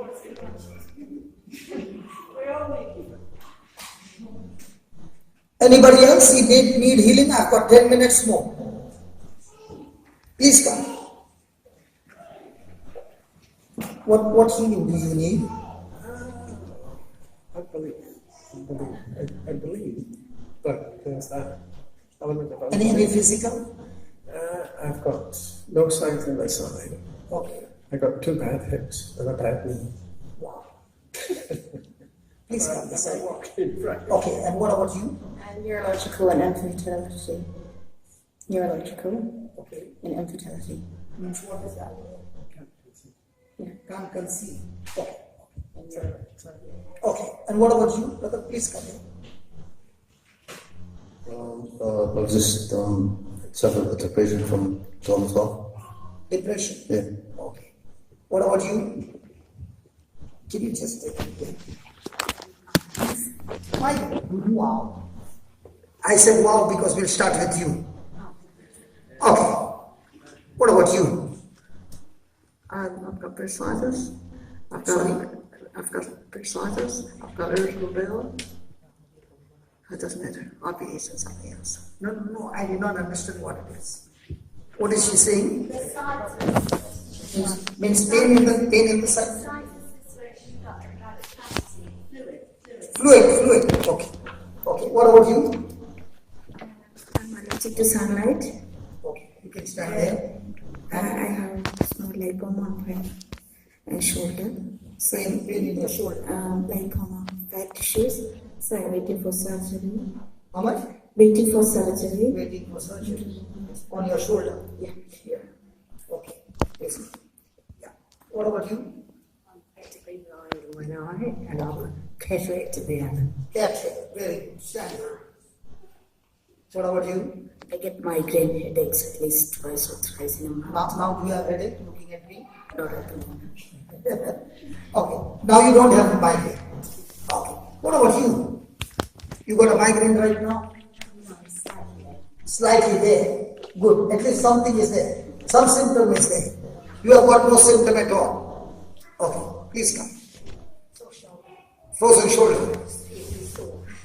Anybody else need healing? I've got 10 minutes more. Please come. What healing do you need? I believe. But there's that element of any physical? I've got no strength in my side. Okay. I got 2 bad hips and a bad knee. Wow. Please come this side. Right. Okay, and what about you? I'm neurological and infertility. Neurological and infertility. What is that? Can't conceive. Okay. Okay. And what about you, brother? Please come here. I was just suffered with depression from time as well. Depression? Yeah. Okay. What about you? Can you just take it? Wow. I said wow because we'll start with you. Okay. What about you? I've got bursitis. I've I've got bursitis, I've got irritable bowel. It doesn't matter. I'll be eating something else. No, I did not understand what it is. What is she saying? Means pain in the side. Fluid. Okay. What about you? I'm allergic to sunlight. Okay, you can stand there. I have small lipoma on my and shoulder. So Pain in your shoulder. Lipoma, fat tissues. So I'm waiting for surgery. How much? Waiting for surgery. Waiting for surgery. On your shoulder? Yeah. Okay. Listen. Yeah. What about you? I'm practically blind in one eye and I'm cataract in the other. Cataract. Very good. Stand. What about you? I get migraine headaches at least twice or thrice in a month. Now do you have headache looking at me? Not at the moment. Okay. Now you don't have a migraine. Okay. What about you? You got a migraine right now? No, Slightly there. Good. At least something is there. Some symptom is there. You have got no symptom at all. Okay. Please come. Frozen shoulder.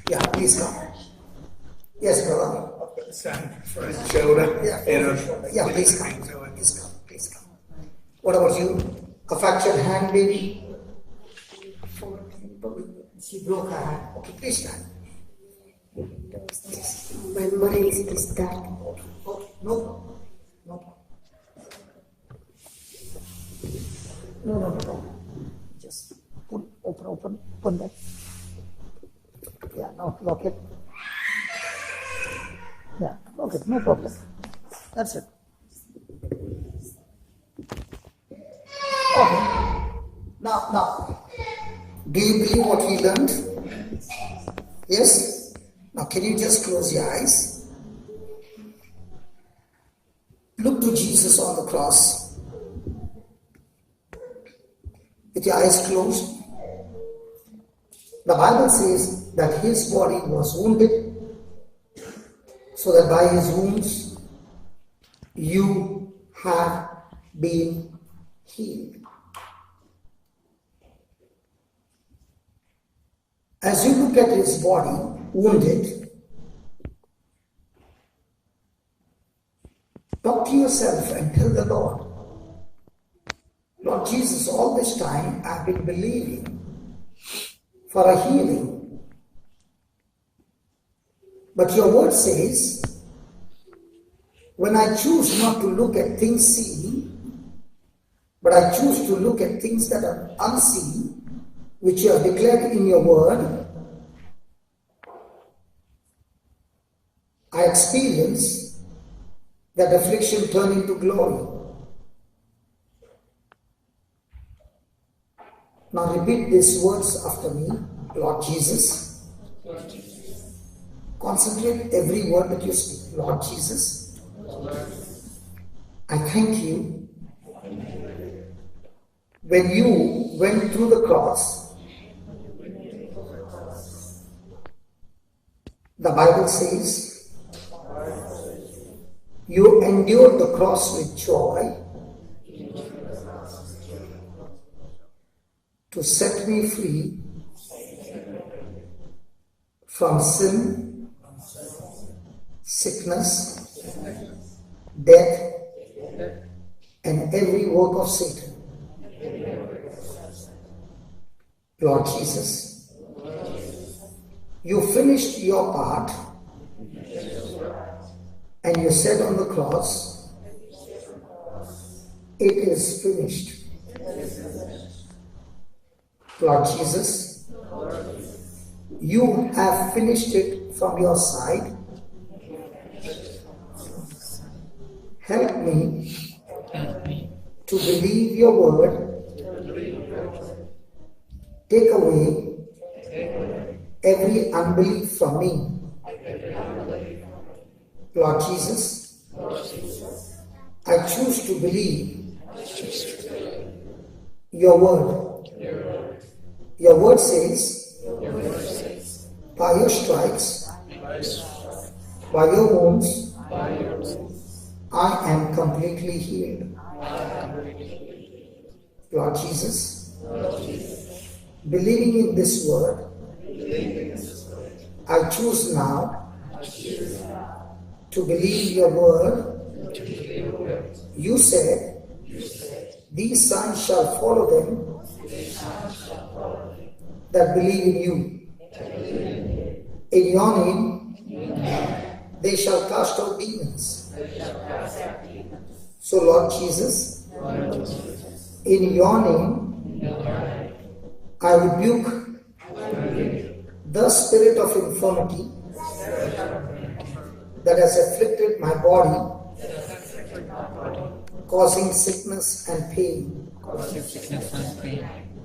Yeah, please come. Yes, brother. Frozen shoulder. Yeah, please come. Please come. What about you? A fractured hand, baby? She broke her hand. Okay, please stand. My body is dark. Okay, no problem. No. Just open that. Yeah, now lock it. Yeah, lock it, no problem. That's it. Okay. Now, do you believe what we learned? Yes? Now, can you just close your eyes? Look to Jesus on the cross. With your eyes closed. The Bible says that his body was wounded, so that by his wounds you have been healed. As you look at his body wounded, talk to yourself and tell the Lord Jesus, all this time I've been believing for a healing. But your word says, when I choose not to look at things seen, but I choose to look at things that are unseen, which you have declared in your word, I experience that affliction turn into glory. Now repeat these words after me. Lord Jesus. Concentrate every word that you speak. Lord Jesus, I thank you. When you went through the cross, the Bible says, you endured the cross with joy to set me free from sin, sickness, death, and every work of Satan. Lord Jesus, you finished your part and you said on the cross, it is finished. Lord Jesus, you have finished it from your side. Help me to believe your word. Take away every unbelief from me. Lord Jesus, I choose to believe your word. Your word says, by your stripes, by your wounds, I am completely healed. Lord Jesus, believing in this word, I choose now to believe your word. You said, these signs shall follow them that believe in you. In your name, they shall cast out demons. So, Lord Jesus, in your name, I rebuke the spirit of infirmity that has afflicted my body, causing sickness and pain.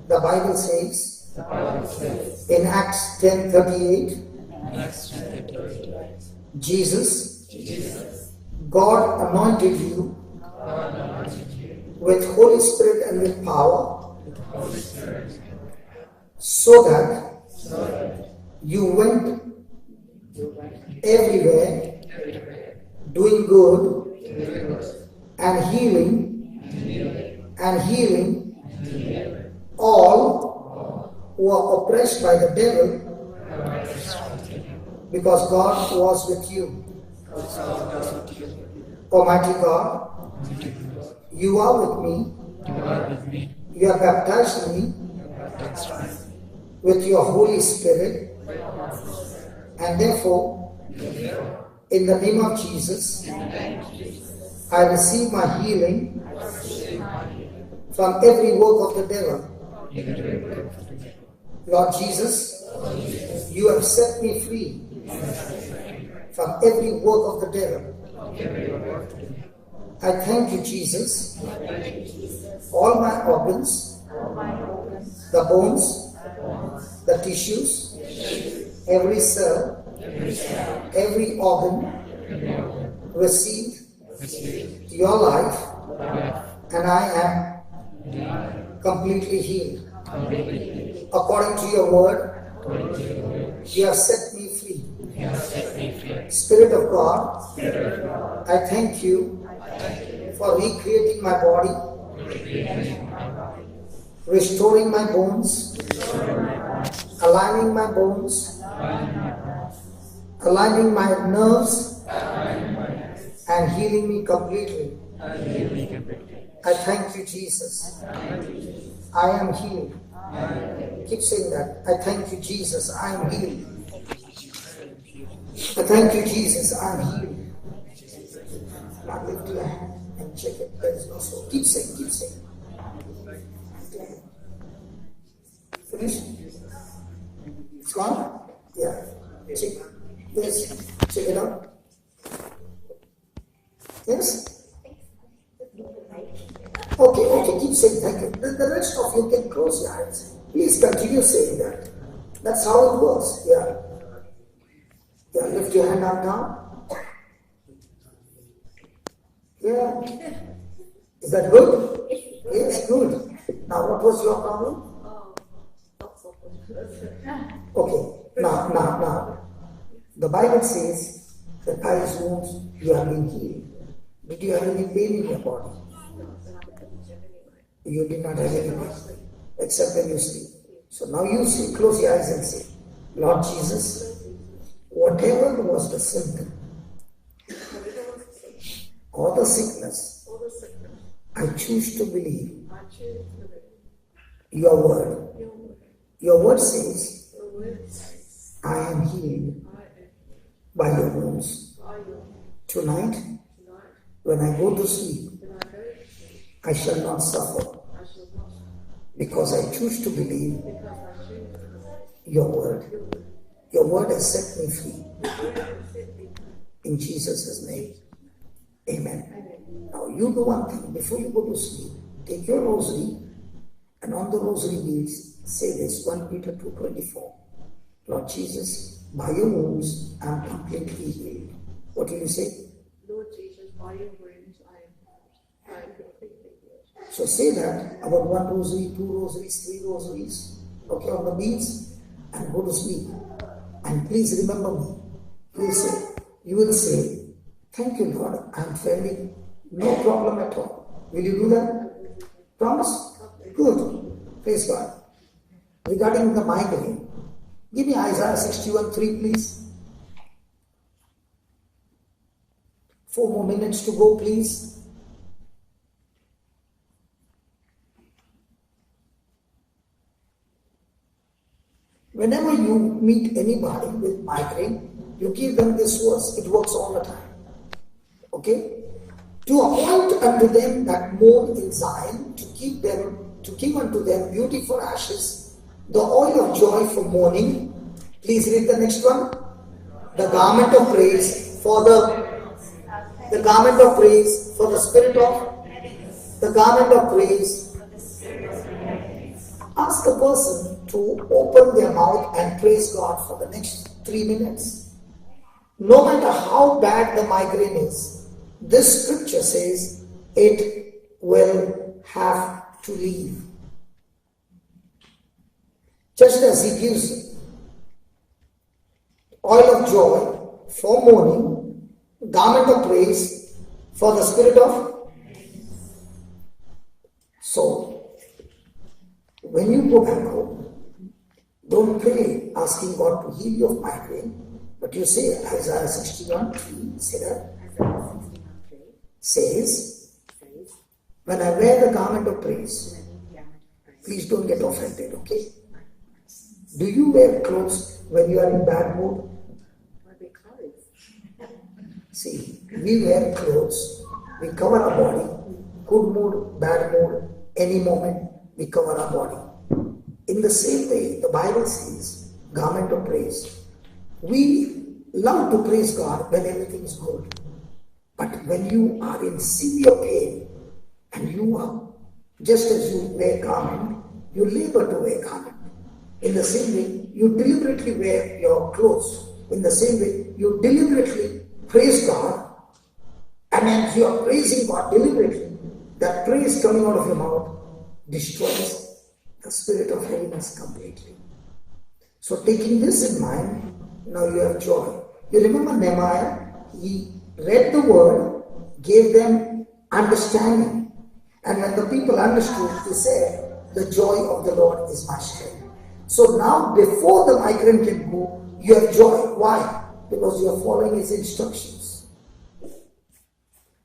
The Bible says in Acts 10:38, Jesus, God anointed you with Holy Spirit and with power, so that you went everywhere doing good and healing all who are oppressed by the devil, because God was with you. Almighty God, you are with me. You have baptized me with your Holy Spirit, and therefore, in the name of Jesus, I receive my healing from every work of the devil. Lord Jesus, you have set me free from every work of the devil. I thank you, Jesus. All my organs, the bones, the tissues, every cell, every organ received your life, and I am completely healed. According to your word, you have set me free. Spirit of God, I thank you for recreating my body, restoring my bones, aligning my bones, aligning my nerves, and healing me completely. I thank you, Jesus. I am healed. Keep saying that. I thank you, Jesus. I am healed. I thank you, Jesus. I am healed. Now lift your hand and check it. There is no soul. Keep saying, keep saying. Finish? It's gone? Yeah. Check. Yes. Check it out. Yes? Okay, keep saying thank you. The rest of you can close your eyes. Please continue saying that. That's how it works. Yeah. Yeah, lift your hand up now. Yeah. Is that good? Yes, good. Now, what was your problem? Okay, now. The Bible says that by his wounds you have been healed. Did you have any pain in your body? You did not have any pain, except when you sleep. So now you see, close your eyes and say, Lord Jesus, whatever was the symptom or the sickness, I choose to believe your word. Your word says, I am healed by your wounds. Tonight, when I go to sleep, I shall not suffer, because I choose to believe your word. Your word has set me free. In Jesus' name. Amen. Now you do one thing. Before you go to sleep, take your rosary, and on the rosary beads, say this, 1 Peter 2:24. Lord Jesus, by your wounds, I am completely healed. What will you say? Lord Jesus, by your wounds, I am completely healed. So say that about 1 rosary, 2 rosaries, 3 rosaries, okay, on the beads, and go to sleep. And please remember me. You will say, thank you, Lord, I am fairly no problem at all. Will you do that? Promise? Good. Praise God. regarding the migraine. Give me Isaiah 61:3, please. 4 more minutes to go, please. Whenever you meet anybody with migraine, you give them this verse. It works all the time. Okay? To appoint unto them that mourn in Zion, to give unto them beauty for ashes, the oil of joy for mourning. Please read the next one. The garment of praise for the garment of praise for the spirit of the garment of praise. Ask a person to open their mouth and praise God for the next 3 minutes. No matter how bad the migraine is, this scripture says it will have to leave. Just as he gives oil of joy for mourning, garment of praise for the spirit of. So, when you go back home, don't pray asking God to heal you of migraine, but you say Isaiah 61:3, say that, says, when I wear the garment of praise, please don't get offended, okay? Do you wear clothes when you are in bad mood? See, we wear clothes, we cover our body, good mood, bad mood, any moment, we cover our body. In the same way, the Bible says, garment of praise. We love to praise God when everything is good. But when you are in severe pain, and you are, just as you wear garment, you labor to wear garment. In the same way, you deliberately wear your clothes. In the same way, you deliberately praise God. And as you are praising God deliberately, that praise coming out of your mouth destroys the spirit of heaviness completely. So taking this in mind, now you have joy. You remember Nehemiah? He read the word, gave them understanding. And when the people understood, he said, the joy of the Lord is my strength. So now before the migraine can go, you have joy. Why? Because you are following his instructions.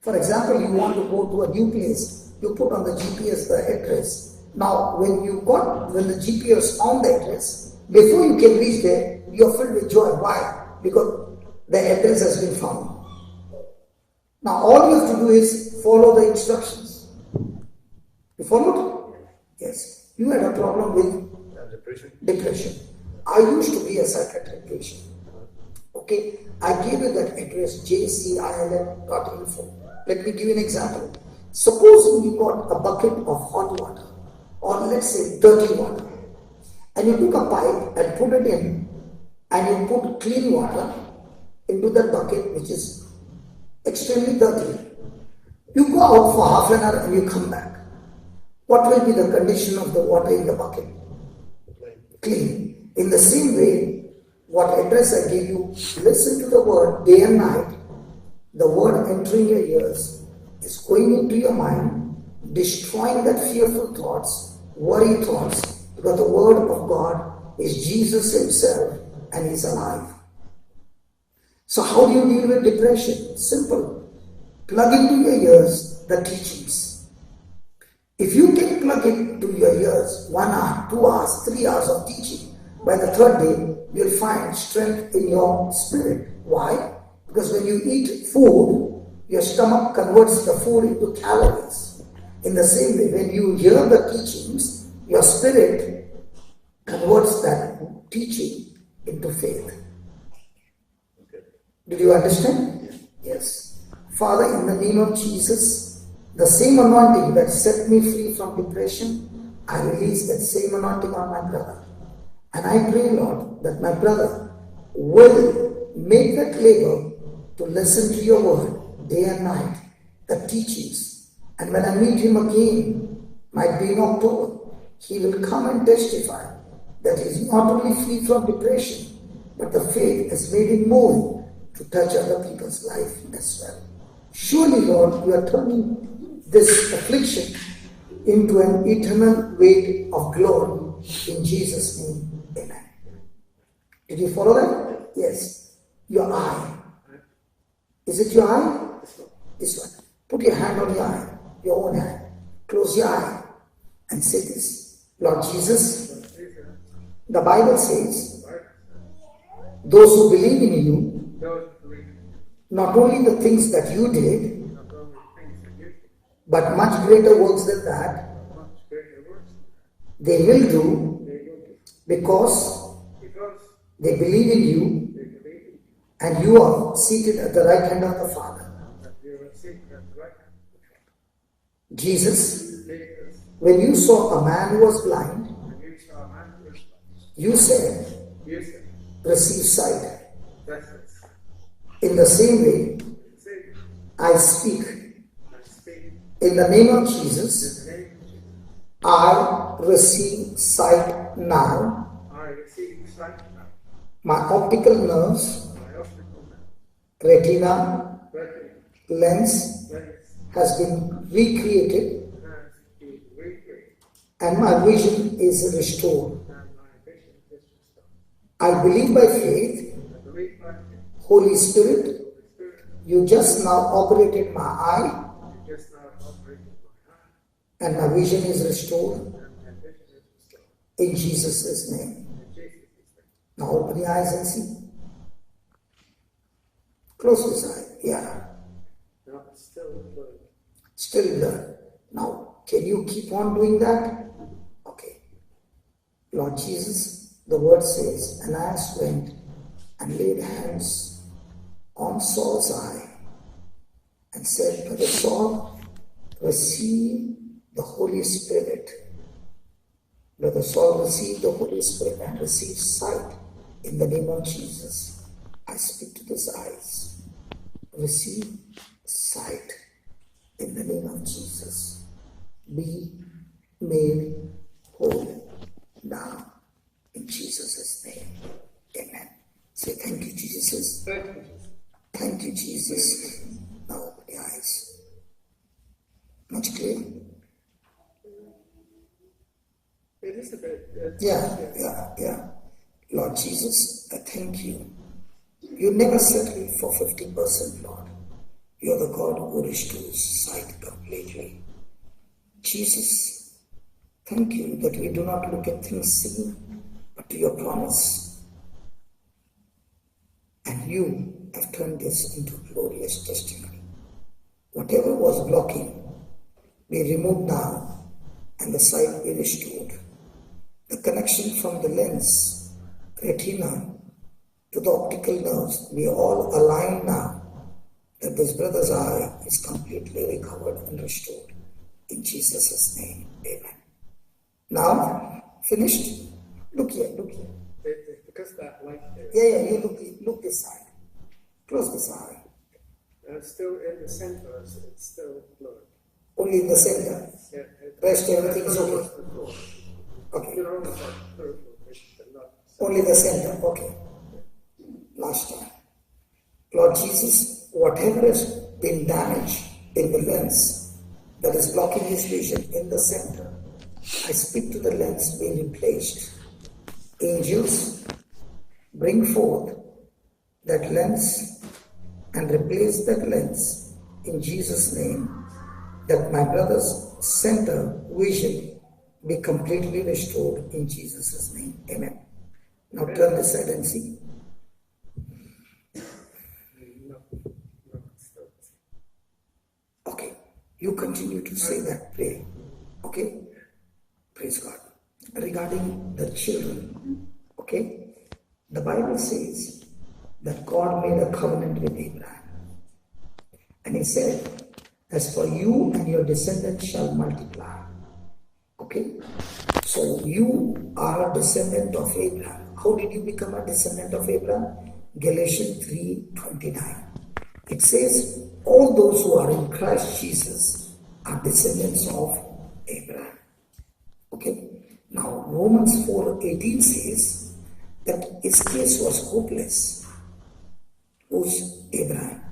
For example, you want to go to a new place, you put on the GPS the address. Now, when the GPS found the address, before you can reach there, you are filled with joy. Why? Because the address has been found. Now, all you have to do is follow the instructions. You followed? Yes. You had a problem with depression. I used to be a psychiatric patient. Okay? I gave you that address, JCILM.info. Let me give you an example. Suppose you got a bucket of hot water, or let's say dirty water, and you took a pipe and put it in, and you put clean water into that bucket which is extremely dirty. You go out for half an hour and you come back. What will be the condition of the water in the bucket? Clean. In the same way, what address I gave you, listen to the word day and night. The word entering your ears is going into your mind, destroying that fearful thoughts, worry thoughts, because the word of God is Jesus himself and he's alive. So how do you deal with depression? Simple. Plug into your ears the teachings. If you can plug into your ears 1 hour, 2 hours, 3 hours of teaching, by the third day, you'll find strength in your spirit. Why? Because when you eat food, your stomach converts the food into calories. In the same way, when you hear the teachings, your spirit converts that teaching into faith. Did you understand? Yes. Father, in the name of Jesus, the same anointing that set me free from depression, I release that same anointing on my brother. And I pray, Lord, that my brother will make that labor to listen to your word day and night, the teachings. And when I meet him again, might be in October, he will come and testify that he is not only free from depression, but the faith has made him move to touch other people's life as well. Surely, Lord, you are turning this affliction into an eternal weight of glory in Jesus' name. Amen. Did you follow that? Yes. Your eye. Is it your eye? This one. Put your hand on your eye, your own hand. Close your eye and say this. Lord Jesus, the Bible says, those who believe in you, not only the things that you did, but much greater works than that, they will do because they believe in you and you are seated at the right hand of the Father. Jesus, when you saw a man who was blind, you said, receive sight. In the same way, I speak. In the name of Jesus, I receive sight now. My optical nerves, retina, lens has been recreated and my vision is restored. I believe by faith, Holy Spirit, you just now operated my eye and my vision is restored in Jesus' name. Now open your eyes and see. Close this eye. Yeah. Still blurred. Now, can you keep on doing that? Okay. Lord Jesus, the word says, Ananias went and laid hands on Saul's eye and said, Brother Saul, receive the Holy Spirit. Brother Saul received the Holy Spirit and received sight in the name of Jesus. I speak to these eyes. Receive sight in the name of Jesus. Be made whole now in Jesus' name. Amen. Say thank you, Jesus. Thank you, Jesus. Now open the eyes. Much clear? It is a bit. Yeah. Lord Jesus, I thank you. You never settle for 50%, Lord. You're the God who restores sight completely. Jesus, thank you that we do not look at things seen, but to your promise. And you have turned this into glorious testimony. Whatever was blocking, be removed now, and the sight be restored. The connection from the lens, retina, to the optical nerves, we all align now that this brother's eye is completely recovered and restored. In Jesus' name, amen. Now, finished? Look here. Because that light there. Yeah, you look this side. Close this eye. It's still in the center, so it's still blurred. Only in the center? Yeah. Rest everything is okay? Okay. Only the center, okay. Last time. Lord Jesus, whatever has been damaged in the lens that is blocking his vision in the center, I speak to the lens being replaced. Angels, bring forth that lens and replace that lens in Jesus' name, that my brother's center vision be completely restored in Jesus' name. Amen. Now turn this side and see. Okay, you continue to say that prayer. Okay? Praise God. Regarding the children, okay? The Bible says that God made a covenant with Abraham. And he said, as for you and your descendants shall multiply. Okay? So you are a descendant of Abraham. How did you become a descendant of Abraham? Galatians 3:29. It says, all those who are in Christ Jesus are descendants of Abraham. Okay? Now, Romans 4:18 says that his case was hopeless. Who's Abraham?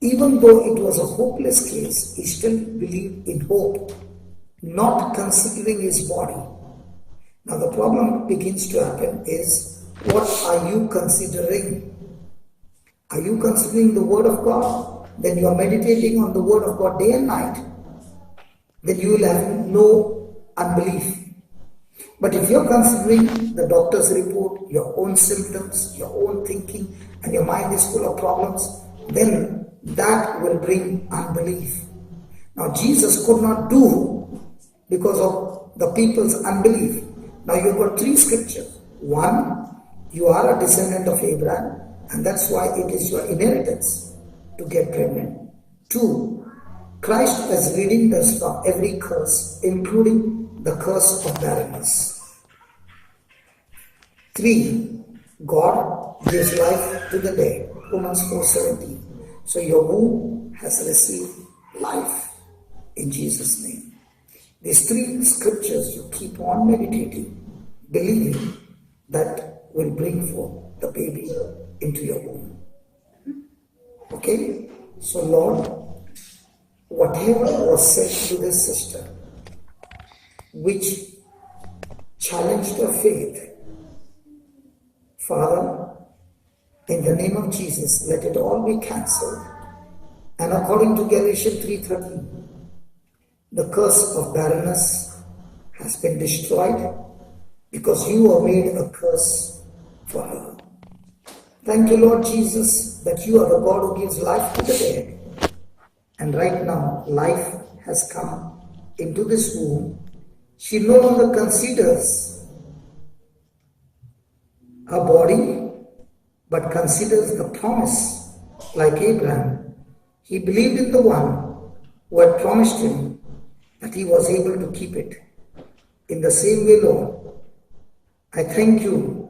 Even though it was a hopeless case, he still believed in hope, not considering his body. Now the problem begins to happen is, what are you considering? Are you considering the Word of God? Then you are meditating on the Word of God day and night. Then you will have no unbelief. But if you're considering the doctor's report, your own symptoms, your own thinking, and your mind is full of problems, then that will bring unbelief. Now Jesus could not do because of the people's unbelief. Now you've got three scriptures. One, you are a descendant of Abraham, and that's why it is your inheritance to get pregnant. Two, Christ has redeemed us from every curse, including the curse of barrenness. Three, God gives life to the dead. Romans 4:17. So your womb has received life in Jesus' name. These three scriptures you keep on meditating, believing that will bring forth the baby into your womb. Okay? So Lord, whatever was said to this sister, which challenged her faith, Father, in the name of Jesus, let it all be cancelled. And according to Galatians 3:13, the curse of barrenness has been destroyed because you are made a curse for her. Thank you, Lord Jesus, that you are the God who gives life to the dead. And right now, life has come into this womb. She no longer considers her body, but considers the promise. Like Abraham, he believed in the one who had promised him that he was able to keep it. In the same way, Lord, I thank you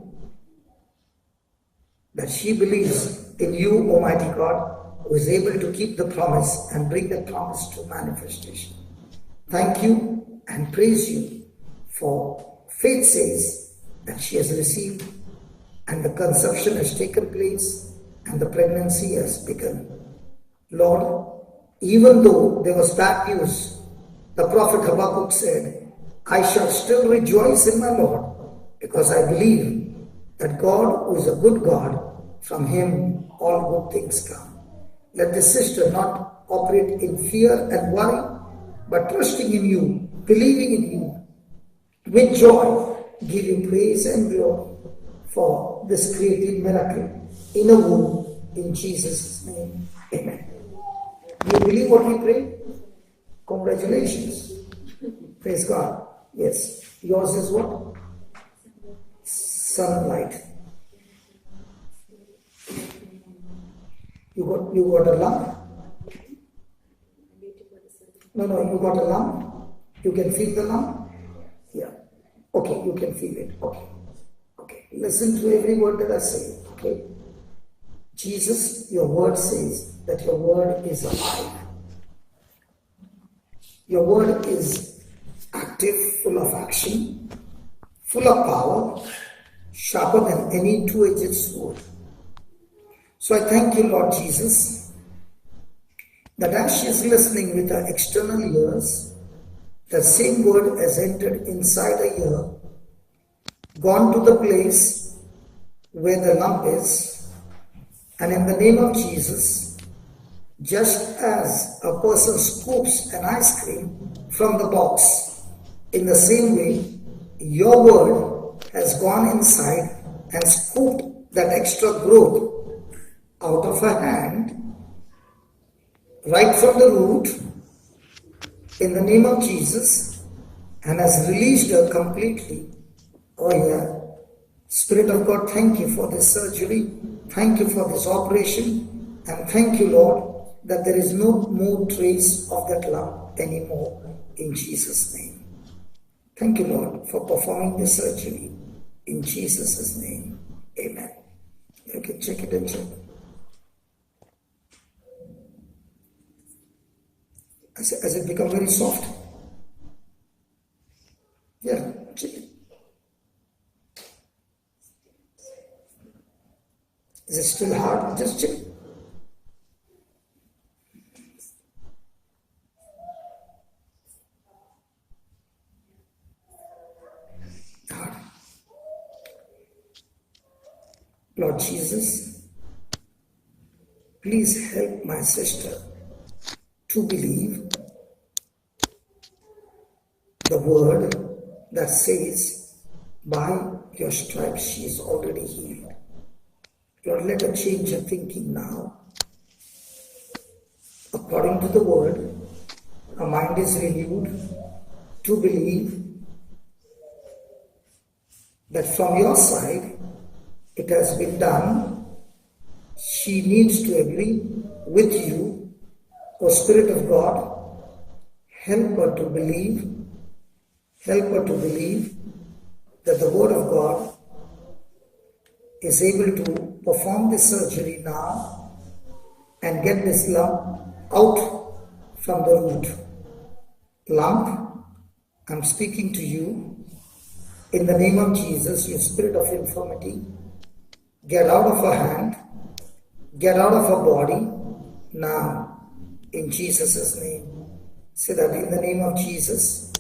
that she believes in you, Almighty God, who is able to keep the promise and bring the promise to manifestation. Thank you and praise you, for faith says that she has received and the conception has taken place and the pregnancy has begun. Lord, even though there was bad news, the prophet Habakkuk said, I shall still rejoice in my Lord, because I believe that God, who is a good God, from him all good things come. Let the sister not operate in fear and worry, but trusting in you, believing in you, with joy, give you praise and glory for this created miracle in a womb, in Jesus' name. Amen. Do you believe what we pray? Congratulations. Praise God. Yes. Yours is what? Sunlight. You got a lump? No, you got a lump? You can feel the lump? Yeah. Okay, you can feel it. Okay. Listen to every word that I say. Okay. Jesus, your word says that your word is alive. Your word is active, full of action, full of power, sharper than any two-edged sword. So I thank you, Lord Jesus, that as she is listening with her external ears, the same word has entered inside her ear, gone to the place where the lump is, and in the name of Jesus, just as a person scoops an ice cream from the box, in the same way, your word has gone inside and scooped that extra growth out of her hand, right from the root, in the name of Jesus, and has released her completely. Oh yeah. Spirit of God, thank you for this surgery. Thank you for this operation. And thank you, Lord, that there is no more trace of that lump anymore, in Jesus' name. Thank you, Lord, for performing the surgery in Jesus' name. Amen. You can check it and check. Has it become very soft? Yeah, check it. Is it still hard? Just check. Hard. Lord Jesus, please help my sister to believe the word that says, by your stripes she is already healed. Lord, let her change her thinking now. According to the word, her mind is renewed to believe that from your side it has been done. She needs to agree with you. O Spirit of God, help her to believe that the word of God is able to perform the surgery now and get this lump out from the root. Lump, I'm speaking to you in the name of Jesus. You spirit of infirmity, get out of her hand, get out of her body now, in Jesus' name. Say that in the name of Jesus.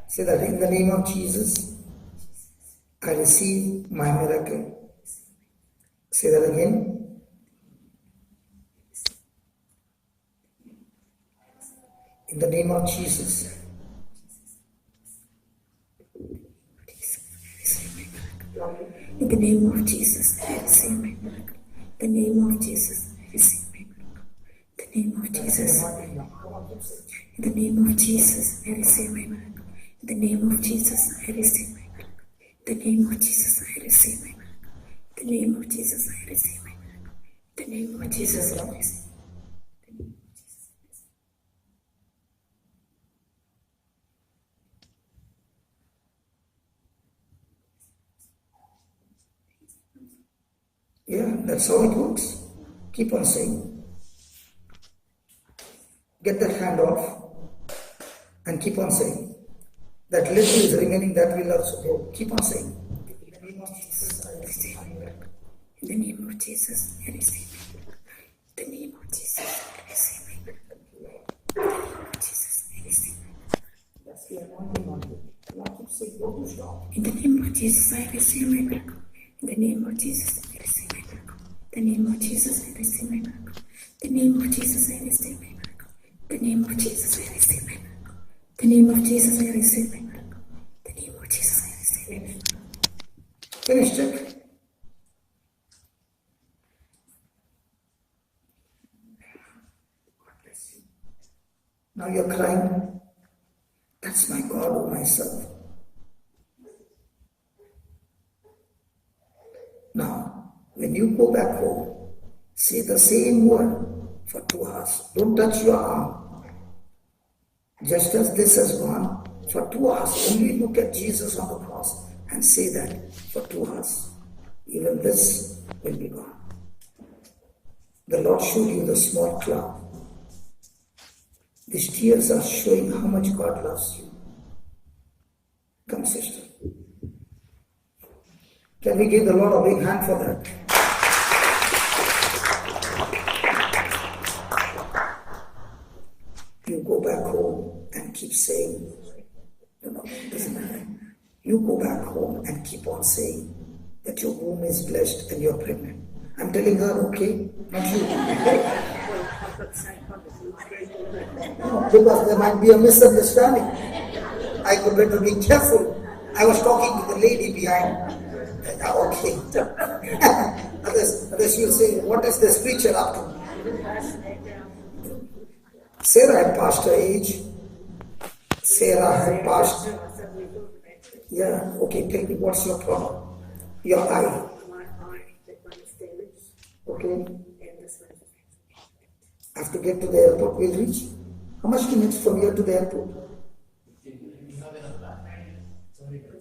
Say that in the name of Jesus, I receive my miracle. Say that again. In the name of Jesus. In the name of Jesus, I receive my miracle. In the name of Jesus, I receive my miracle. In the name of Jesus. In the name of Jesus, I receive my miracle. In the name of Jesus, I receive my miracle. In the name of Jesus, I receive my miracle. In the name of Jesus, I receive my miracle. In the name of Jesus, I receive. Yeah, that's how it works. Keep on saying. Get that hand off and keep on saying. That little is remaining, that will also go. Keep on saying. In the name of Jesus, I receive my miracle. In the name of Jesus, I receive my miracle. In the name of Jesus, I receive my miracle. In the name of Jesus, I receive my miracle. That's the anointing on you. Now keep saying, don't stop. In the name of Jesus, I receive my miracle. In the name of Jesus, I receive my miracle. In the name of Jesus, I receive my miracle. In the name of Jesus, I receive my miracle. In the name of Jesus, I receive my miracle. In the name of Jesus, I receive my miracle. In the name of Jesus, I receive my miracle. Finish, check. Now you're crying. That's my God or myself. Now, when you go back home, say the same word for 2 hours. Don't touch your arm. Just as this has gone, for 2 hours, only look at Jesus on the cross and say that for 2 hours. Even this will be gone. The Lord showed you the small cloud. These tears are showing how much God loves you. Come, sister. Can we give the Lord a big hand for that? You go back home and keep saying, it doesn't matter. You go back home and keep on saying that your womb is blessed and you're pregnant. I'm telling her, okay? Not you. Because there might be a misunderstanding. I could better be careful. I was talking to the lady behind. Okay. Others will say, what is this preacher up to? Sarah had passed her age. Sarah had passed. Yeah, okay, tell me what's your problem? Your eye. Okay. I have to get to the airport, we'll reach. How much minutes from here to the airport?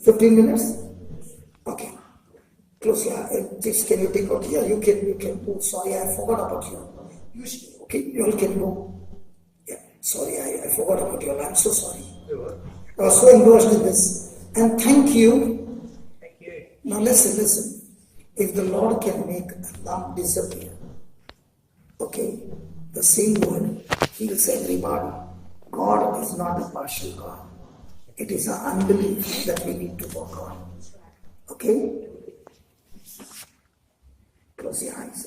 15 minutes? Okay. Close your eye. Just can you take out here? You can. Oh, sorry, I forgot about you. You stay, okay? You all can go. Yeah, sorry, I forgot about you all. I'm so sorry. I was so engrossed in this. And thank you. Thank you. Now listen. If the Lord can make a lump disappear, okay, the same word heals everybody. God is not a partial God. It is an unbelief that we need to work on. Okay?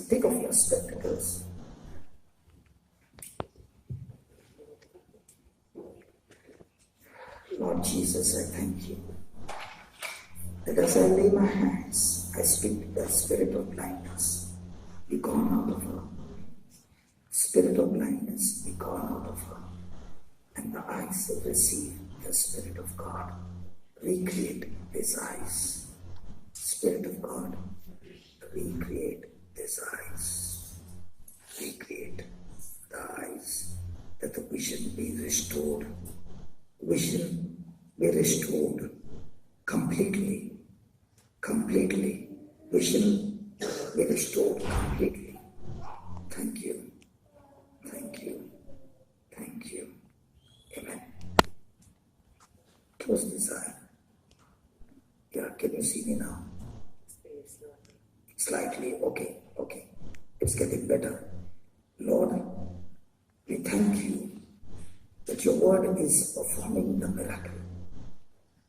take off your spectacles. Lord Jesus, I thank you that as I lay my hands, I speak to the spirit of blindness, be gone out of her. Spirit of blindness, be gone out of her. And the eyes will receive the Spirit of God. Recreate these eyes. Spirit of God, recreate these eyes. Recreate the eyes, that the vision be restored. Vision be restored completely. Completely. Vision be restored completely. Thank you. Thank you. Thank you. Amen. Close this eye. Yeah, can you see me now? Slightly. Okay. It's getting better. Lord, we thank you that your word is performing the miracle.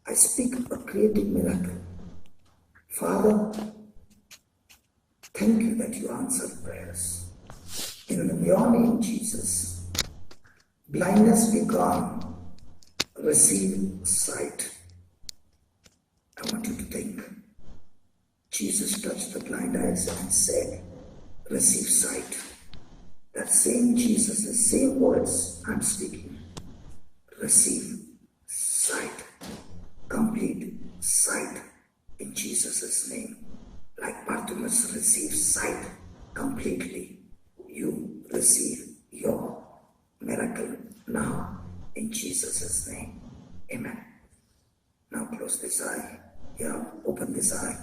I speak a creative miracle. Father, thank you that you answer prayers. In your name, Jesus, blindness be gone, receive sight. I want you to think. Jesus touched the blind eyes and said, receive sight. That same Jesus, the same words I'm speaking. Receive sight, complete sight in Jesus' name. Like Bartimaeus received sight completely, you receive your miracle now in Jesus' name. Amen. Now close this eye. Yeah, open this eye.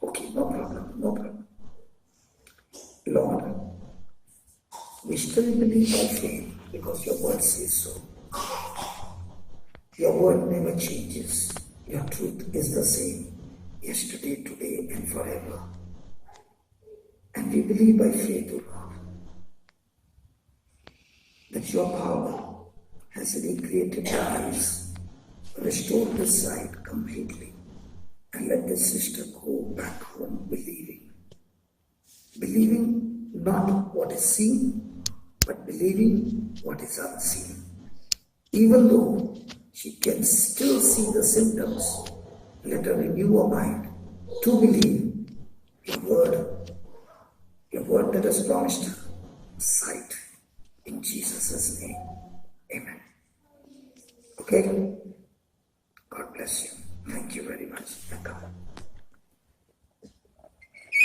Okay, no problem. Lord, we still believe by faith because your word says so. Your word never changes. Your truth is the same, yesterday, today, and forever. And we believe by faith, O Lord, that your power has recreated the eyes, restored the sight completely, and let the sister go back home believing. Believing not what is seen, but believing what is unseen. Even though she can still see the symptoms, let her renew her mind to believe your word that has promised her sight in Jesus' name. Amen. Okay? God bless you. Thank you very much.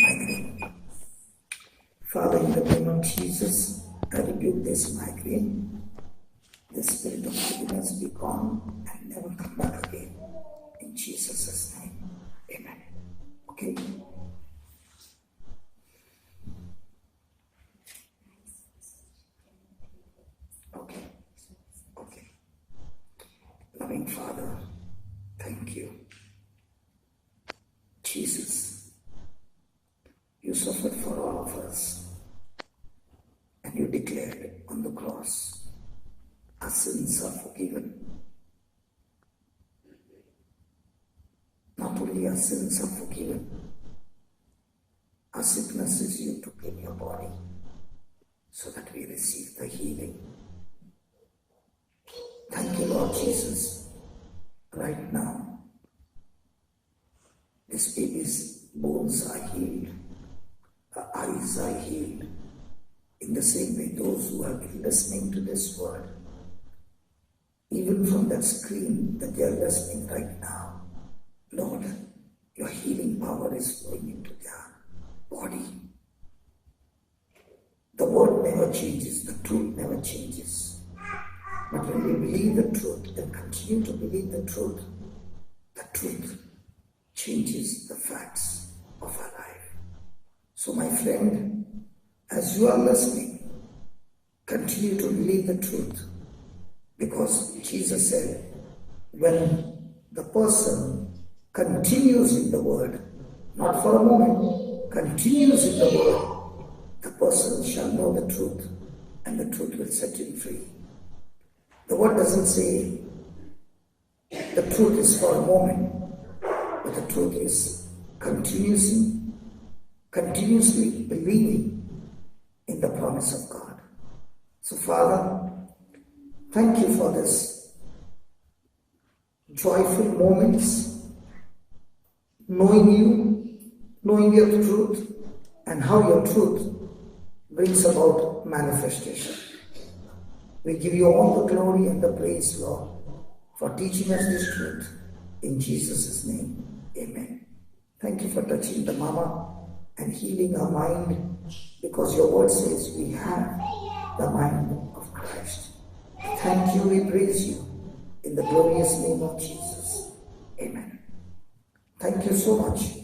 Migraine. Father, in the name of Jesus, I rebuke this migraine. The spirit of heaviness be gone and never come back again. In Jesus' name. Amen. Okay? Okay. Loving Father, thank you. Jesus, you suffered for all of us, and you declared on the cross, our sins are forgiven. Not only our sins are forgiven, our sicknesses you took in your body, so that we receive the healing. Thank you, Lord Jesus. Right now, this baby's bones are healed, her eyes are healed. In the same way, those who have been listening to this word, even from that screen that they are listening right now, Lord, your healing power is flowing into their body. The word never changes, the truth never changes. But when we believe the truth and continue to believe the truth changes the facts of our life. So my friend, as you are listening, continue to believe the truth. Because Jesus said, when the person continues in the word, not for a moment, continues in the word, the person shall know the truth, and the truth will set him free. The word doesn't say the truth is for a moment, but the truth is continuously believing in the promise of God. So Father, thank you for this joyful moments, knowing your truth and how your truth brings about manifestation. We give you all the glory and the praise, Lord, for teaching us this truth. In Jesus' name, amen. Thank you for touching the mama and healing our mind, because your word says we have the mind of Christ. Thank you, we praise you in the glorious name of Jesus. Amen. Thank you so much.